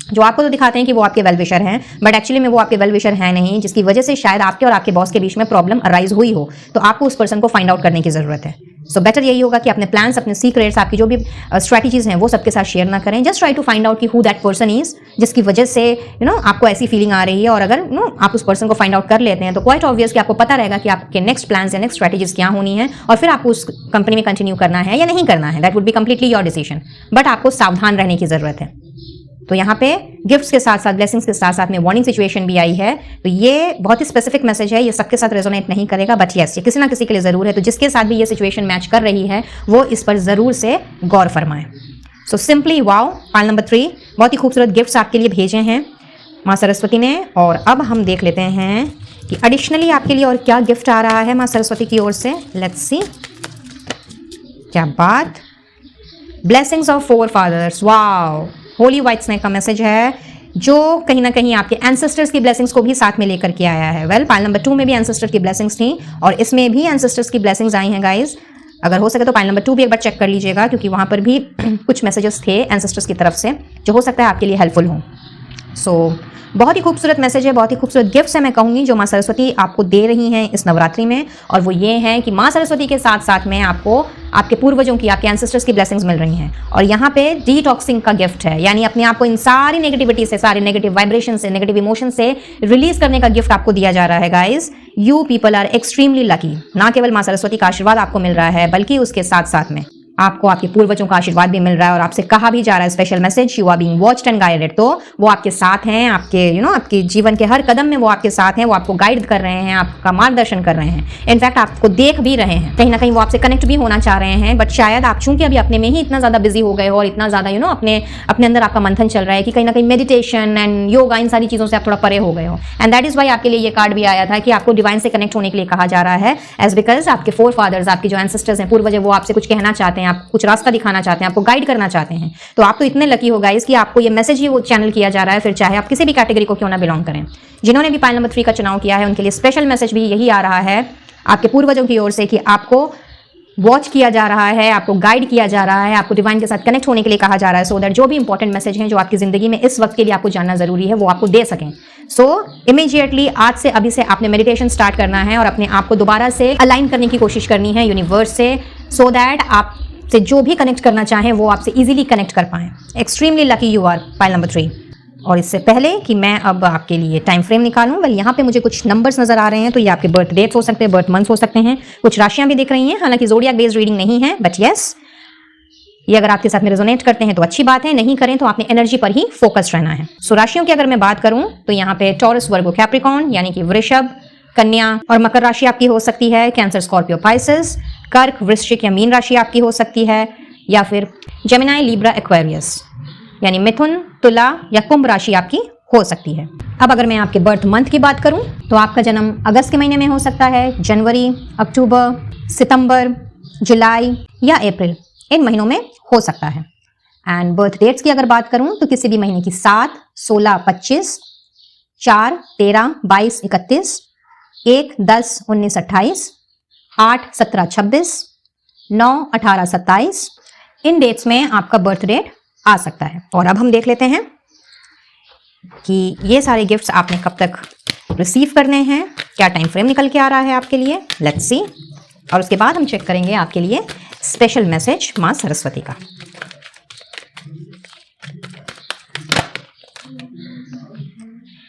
[SPEAKER 1] जो आपको तो दिखाते हैं कि वो आपके वेल विशर हैं, बट एक्चुअली में वो आपके वेल विशर हैं नहीं, जिसकी वजह से शायद आपके और आपके बॉस के बीच में प्रॉब्लम अराइज हुई हो. तो आपको उस पर्सन को फाइंड आउट करने की जरूरत है. सो बेटर यही होगा कि अपने प्लान्स, अपने सीक्रेट्स, आपकी जो भी स्ट्रैटेजीज हैं वो सबके साथ शेयर ना करें. Just try to find out कि हु दैट पर्सन इज, जिसकी वजह से आपको ऐसी फीलिंग आ रही है. और अगर आप उस पर्सन को फाइंड आउट कर लेते हैं तो क्वाइट ऑब्वियस कि आपको पता रहेगा कि आपके नेक्स्ट प्लान्स या नेक्स्ट स्ट्रैटेजीज क्या होनी है और फिर आपको उस कंपनी में कंटिन्यू करना है या नहीं करना है. That would be completely your decision, but आपको सावधान रहने की जरूरत है. तो यहाँ पे गिफ्ट्स के साथ साथ, ब्लेसिंग्स के साथ साथ में वार्निंग सिचुएशन भी आई है. तो ये बहुत ही स्पेसिफिक मैसेज है, ये सबके साथ रेजोनेट नहीं करेगा, बट यस ये किसी ना किसी के लिए जरूर है. तो जिसके साथ भी ये सिचुएशन मैच कर रही है वो इस पर जरूर से गौर फरमाएं. सो सिंपली वाओ, पाइल नंबर 3 बहुत ही खूबसूरत गिफ्ट्स आपके लिए भेजे हैं माँ सरस्वती ने. और अब हम देख लेते हैं कि एडिशनली आपके लिए और क्या गिफ्ट आ रहा है माँ सरस्वती की ओर से. लेट्स सी, क्या बात. Blessings of four fathers, wow, holy white snake का मैसेज है जो कहीं ना कहीं आपके एंसेस्टर्स की ब्लेसिंग्स को भी साथ में लेकर के आया है. वेल, पाइल नंबर 2 में भी एंसेस्टर्स की ब्लेसिंग्स थी और इसमें भी एंसेस्टर्स की ब्लेसिंग्स आई हैं गाइज. अगर हो सके तो पाइल नंबर 2 भी एक बार चेक कर लीजिएगा क्योंकि वहाँ पर भी कुछ मैसेजेस थे एंसेस्टर्स की तरफ से जो हो सकता है आपके लिए हेल्पफुल हों. सो बहुत ही खूबसूरत मैसेज है, बहुत ही खूबसूरत गिफ्ट्स है मैं कहूँगी जो माँ सरस्वती आपको दे रही हैं इस नवरात्रि में. और वो ये है कि माँ सरस्वती के साथ साथ में आपको आपके पूर्वजों की, आपके एंसेस्टर्स की ब्लेसिंग्स मिल रही हैं. और यहाँ पे डिटॉक्सिंग का गिफ्ट है, यानी अपने आप को इन सारी नेगेटिविटी से, सारे नेगेटिव वाइब्रेशन से, नेगेटिव इमोशन से रिलीज करने का गिफ्ट आपको दिया जा रहा है guys. You people are extremely lucky. ना केवल माँ सरस्वती का आशीर्वाद आपको मिल रहा है बल्कि उसके साथ साथ में आपको आपके पूर्वजों का आशीर्वाद भी मिल रहा है और आपसे कहा भी जा रहा है special message, you are being watched and guided. तो वो आपके साथ हैं, आपके आपके जीवन के हर कदम में वो आपके साथ हैं, वो आपको गाइड कर रहे हैं, आपका मार्गदर्शन कर रहे हैं, इनफैक्ट आपको देख भी रहे हैं. कहीं ना कहीं वो आपसे कनेक्ट भी होना चाह रहे हैं, बट शायद आप चूंकि अभी अपने में ही इतना ज्यादा बिजी हो गए हो और इतना ज्यादा अपने अंदर आपका मंथन चल रहा है कि कहीं ना कहीं मेडिटेशन एंड योगा, इन सारी चीजों से आप थोड़ा परे हो गए हो. एंड दैट इज वाई आपके लिए ये कार्ड भी आया था कि आपको डिवाइन से कनेक्ट होने के लिए कहा जा रहा है, एज बिकॉज आपके फोर फादर्स, आपके जो एंसेस्टर्स हैं, पूर्वज, वो आपसे कुछ कहना चाहते हैं, आप कुछ रास्ता दिखाना चाहते हैं, आपको गाइड करना चाहते हैं. तो आप तो इतने लकी हो गाइस कि आपको ये मैसेज ही वो चैनल किया जा रहा है, फिर चाहे आप किसी भी कैटेगरी को क्यों ना बिलोंग करें. जिन्होंने भी पाइल नंबर 3 का चुनाव किया है उनके लिए स्पेशल मैसेज भी यही आ रहा है आपके पूर्वजों की ओर से कि आपको वॉच किया जा रहा है, आपको गाइड किया जा रहा है, आपको डिवाइन के साथ कनेक्ट होने के लिए कहा जा रहा है, सो दैट जो भी इंपॉर्टेंट मैसेज हैं जो आपकी जिंदगी में इस वक्त के लिए आपको जानना जरूरी है वो आपको दे सकें। सो इमीडिएटली आज से अभी से आपने मेडिटेशन स्टार्ट करना है और अपने आप को दोबारा से अलाइन करने की कोशिश करनी है यूनिवर्स से, सो दैट आप से जो भी कनेक्ट करना चाहें वो आपसे इजीली कनेक्ट कर पाएं। Extremely lucky you are, pile number 3। और इससे पहले कि मैं अब आपके लिए टाइम फ्रेम निकालूं, वेल यहाँ पे मुझे कुछ नंबर्स नजर आ रहे हैं, तो ये आपके बर्थ डेट्स हो सकते हैं, बर्थ मंथ्स हो सकते हैं, कुछ राशियां भी दिख रही हैं, हालांकि ज़ोडिएक बेस्ड रीडिंग नहीं है, बट यस ये अगर आपके साथ में रेजोनेट करते हैं तो अच्छी बात है, नहीं करें तो आपने एनर्जी पर ही फोकस रहना है। सो राशियों की अगर मैं बात करूं तो यहाँ पे टॉरस, वर्गो, कैप्रिकॉर्न यानी कि वृषभ, कन्या और मकर राशि आपकी हो सकती है, कैंसर, स्कॉर्पियो, पाइसेस, कर्क, वृश्चिक या मीन राशि आपकी हो सकती है, या फिर जेमिनाई, लिब्रा, एक्वेरियस यानी मिथुन, तुला या कुंभ राशि आपकी हो सकती है। अब अगर मैं आपके बर्थ मंथ की बात करूं तो आपका जन्म अगस्त के महीने में हो सकता है, जनवरी, अक्टूबर, सितंबर, जुलाई या अप्रैल इन महीनों में हो सकता है। एंड बर्थ डेट्स की अगर बात करूं तो किसी भी महीने की 7, 16, 25, 4, 13, 22, 31, 1, 10, 19, 28, 8, 17, 26, 9, 18, 27 इन डेट्स में आपका बर्थ डेट आ सकता है। और अब हम देख लेते हैं कि ये सारे गिफ्ट्स आपने कब तक रिसीव करने हैं, क्या टाइम फ्रेम निकल के आ रहा है आपके लिए, लेट्स सी। और उसके बाद हम चेक करेंगे आपके लिए स्पेशल मैसेज मां सरस्वती का।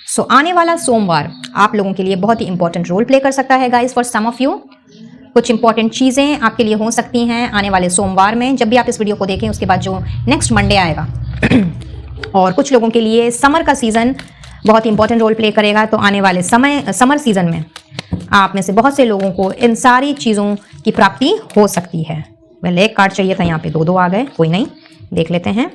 [SPEAKER 1] सो आने वाला सोमवार आप लोगों के लिए बहुत ही इंपॉर्टेंट रोल प्ले कर सकता है guys. For some of you कुछ इंपॉर्टेंट चीज़ें आपके लिए हो सकती हैं आने वाले सोमवार में, जब भी आप इस वीडियो को देखें उसके बाद जो नेक्स्ट मंडे आएगा। और कुछ लोगों के लिए समर का सीज़न बहुत ही इंपॉर्टेंट रोल प्ले करेगा, तो आने वाले समर सीज़न में आप में से बहुत से लोगों को इन सारी चीज़ों की प्राप्ति हो सकती है। वेल एक कार्ड चाहिए था, यहाँ पे 2 आ गए, कोई नहीं, देख लेते हैं।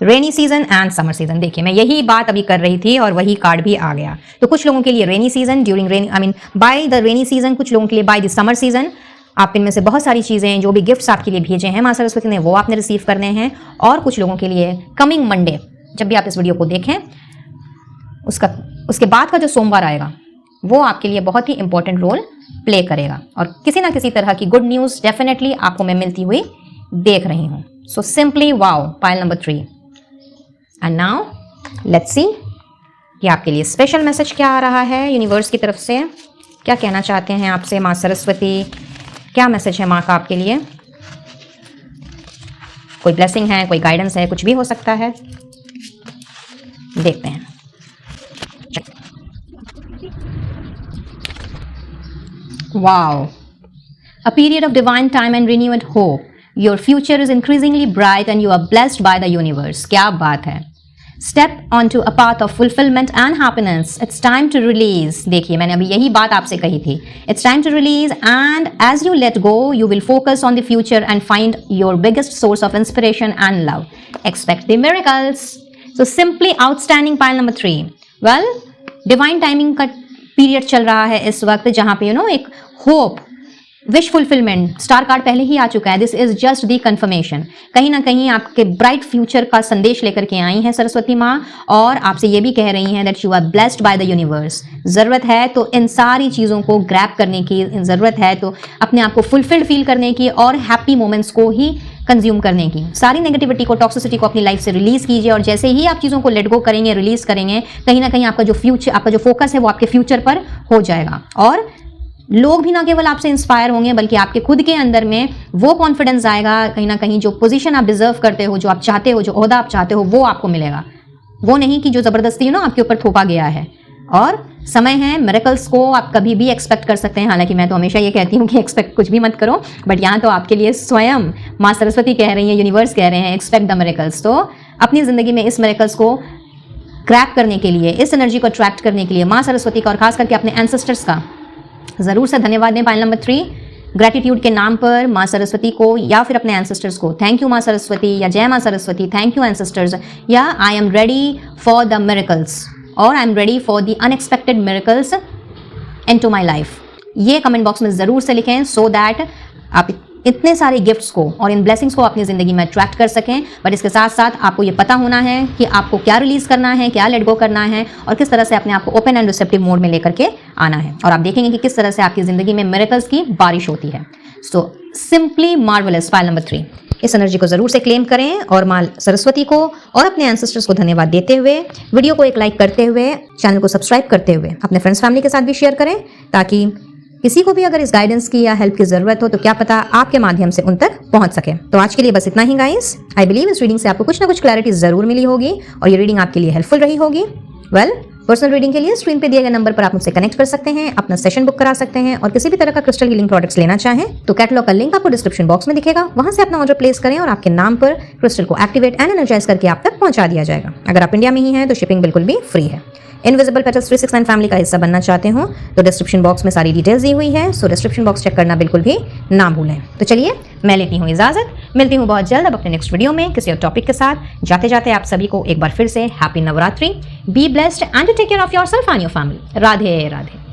[SPEAKER 1] Rainy season and summer season, देखिए मैं यही बात अभी कर रही थी और वही कार्ड भी आ गया। तो कुछ लोगों के लिए rainy season, during rainy I mean by the rainy season, कुछ लोगों के लिए बाय द समर सीजन। आप इनमें से बहुत सारी चीज़ें जो भी गिफ्ट्स आपके लिए भेजे हैं मां सरस्वती ने वो आपने रिसीव करने हैं। और कुछ लोगों के लिए कमिंग मंडे, जब भी आप इस वीडियो को देखें उसके बाद का जो सोमवार आएगा वो आपके लिए बहुत ही इंपॉर्टेंट रोल प्ले करेगा और किसी ना किसी तरह की गुड न्यूज़ डेफिनेटली आपको मैं मिलती हुई देख रही हूँ। सो सिंपली वाओ, पाइल number 3। And now let's see कि आपके लिए स्पेशल मैसेज क्या आ रहा है यूनिवर्स की तरफ से, क्या कहना चाहते हैं आपसे मां सरस्वती, क्या मैसेज है मां का आपके लिए। कोई ब्लेसिंग है, कोई गाइडेंस है, कुछ भी हो सकता है, देखते हैं। Wow, a period of divine time and renewed hope. Your future is increasingly bright and you are blessed by the universe. क्या बात है। Step onto a path of fulfillment and happiness. It's time to release. देखिए मैंने अभी यही बात आपसे कही थी। It's time to release and as you let go, you will focus on the future and find your biggest source of inspiration and love. Expect the miracles. So simply outstanding, pile number 3. Well, divine timing का पीरियड चल रहा है इस वक्त, जहाँ पे एक hope, wish fulfilment, star card पहले ही आ चुका है। This is just the confirmation. कहीं ना कहीं आपके ब्राइट फ्यूचर का संदेश लेकर के आई हैं सरस्वती माँ और आपसे ये भी कह रही हैं that you are blessed by the universe. ज़रूरत है तो इन सारी चीज़ों को ग्रैब करने की, ज़रूरत है तो अपने आप को फुलफिल्ड फील करने की और हैप्पी मोमेंट्स को ही कंज्यूम करने की। सारी नेगेटिविटी को, टॉक्सिसिटी को अपनी लाइफ से रिलीज कीजिए और जैसे ही आप चीज़ों को लेट गो करेंगे, रिलीज करेंगे, कहीं ना कहीं आपका जो फ्यूचर, आपका जो फोकस है वो आपके फ्यूचर पर हो जाएगा और लोग भी ना केवल आपसे इंस्पायर होंगे बल्कि आपके खुद के अंदर में वो कॉन्फिडेंस आएगा, कहीं ना कहीं जो पोजीशन आप डिजर्व करते हो, जो आप चाहते हो, जो ओहदा आप चाहते हो वो आपको मिलेगा, वो नहीं कि जो ज़बरदस्ती आपके ऊपर थोपा गया है। और समय है, मिरेकल्स को आप कभी भी एक्सपेक्ट कर सकते हैं। हालांकि मैं तो हमेशा ये कहती हूँ कि एक्सपेक्ट कुछ भी मत करो, बट यहाँ तो आपके लिए स्वयं माँ सरस्वती कह रही हैं, यूनिवर्स कह रहे हैं एक्सपेक्ट द मिरेकल्स। तो अपनी ज़िंदगी में इस मिरेकल्स को क्रैक करने के लिए, इस एनर्जी को अट्रैक्ट करने के लिए माँ सरस्वती का और खास करके अपने एंसेस्टर्स का ज़रूर से धन्यवाद दें। पाइल नंबर 3, ग्रेटिट्यूड के नाम पर माँ सरस्वती को या फिर अपने एंसेस्टर्स को थैंक यू माँ सरस्वती या जय माँ सरस्वती, थैंक यू एंसेस्टर्स, या I am ready for the miracles और I am ready for the unexpected miracles into my life. ये कमेंट बॉक्स में ज़रूर से लिखें सो दैट आप इतने सारे गिफ्ट्स को और इन ब्लेसिंग्स को अपनी ज़िंदगी में अट्रैक्ट कर सकें। बट इसके साथ साथ आपको ये पता होना है कि आपको क्या रिलीज़ करना है, क्या लेट गो करना है और किस तरह से अपने आप को ओपन एंड रिसेप्टिव मोड में लेकर के आना है। और आप देखेंगे कि किस तरह से आपकी ज़िंदगी में मिरेकल्स की बारिश होती है। So simply marvellous, file number 3। इस एनर्जी को जरूर से क्लेम करें और माँ सरस्वती को और अपने एंसेस्टर्स को धन्यवाद देते हुए, वीडियो को एक लाइक करते हुए, चैनल को सब्सक्राइब करते हुए अपने फ्रेंड्स फैमिली के साथ भी शेयर करें, ताकि किसी को भी अगर इस गाइडेंस की या हेल्प की जरूरत हो तो क्या पता आपके माध्यम से उन तक पहुंच सके। तो आज के लिए बस इतना ही गाइस। आई बिलीव इस रीडिंग से आपको कुछ ना कुछ क्लैरिटी जरूर मिली होगी और ये रीडिंग आपके लिए हेल्पफुल रही होगी। पर्सनल रीडिंग के लिए स्क्रीन पे दिए गए नंबर पर आप मुझसे कनेक्ट कर सकते हैं, अपना सेशन बुक करा सकते हैं और किसी भी तरह का क्रिस्टल हीलिंग प्रोडक्ट्स लेना चाहें तो कैटलॉग का लिंक आपको डिस्क्रिप्शन बॉक्स में दिखेगा, वहां से अपना ऑर्डर प्लेस करें और आपके नाम पर क्रिस्टल को एक्टिवेट एंड एनर्जाइज करके आप तक पहुंचा दिया जाएगा। अगर आप इंडिया में ही हैं तो शिपिंग बिल्कुल भी फ्री है। इनविजिबल पेटल्स 369 फैमिली का हिस्सा बनना चाहते हो तो डिस्क्रिप्शन बॉक्स में सारी डिटेल्स दी हुई है, सो डिस्क्रिप्शन बॉक्स चेक करना बिल्कुल भी ना भूलें। तो चलिए मैं लेती हूँ इजाजत, मिलती हूँ बहुत जल्द अब अपने नेक्स्ट वीडियो में किसी और टॉपिक के साथ। जाते जाते आप सभी को एक बार फिर से happy Navratri, be blessed and take care of yourself and your family. Radhe Radhe.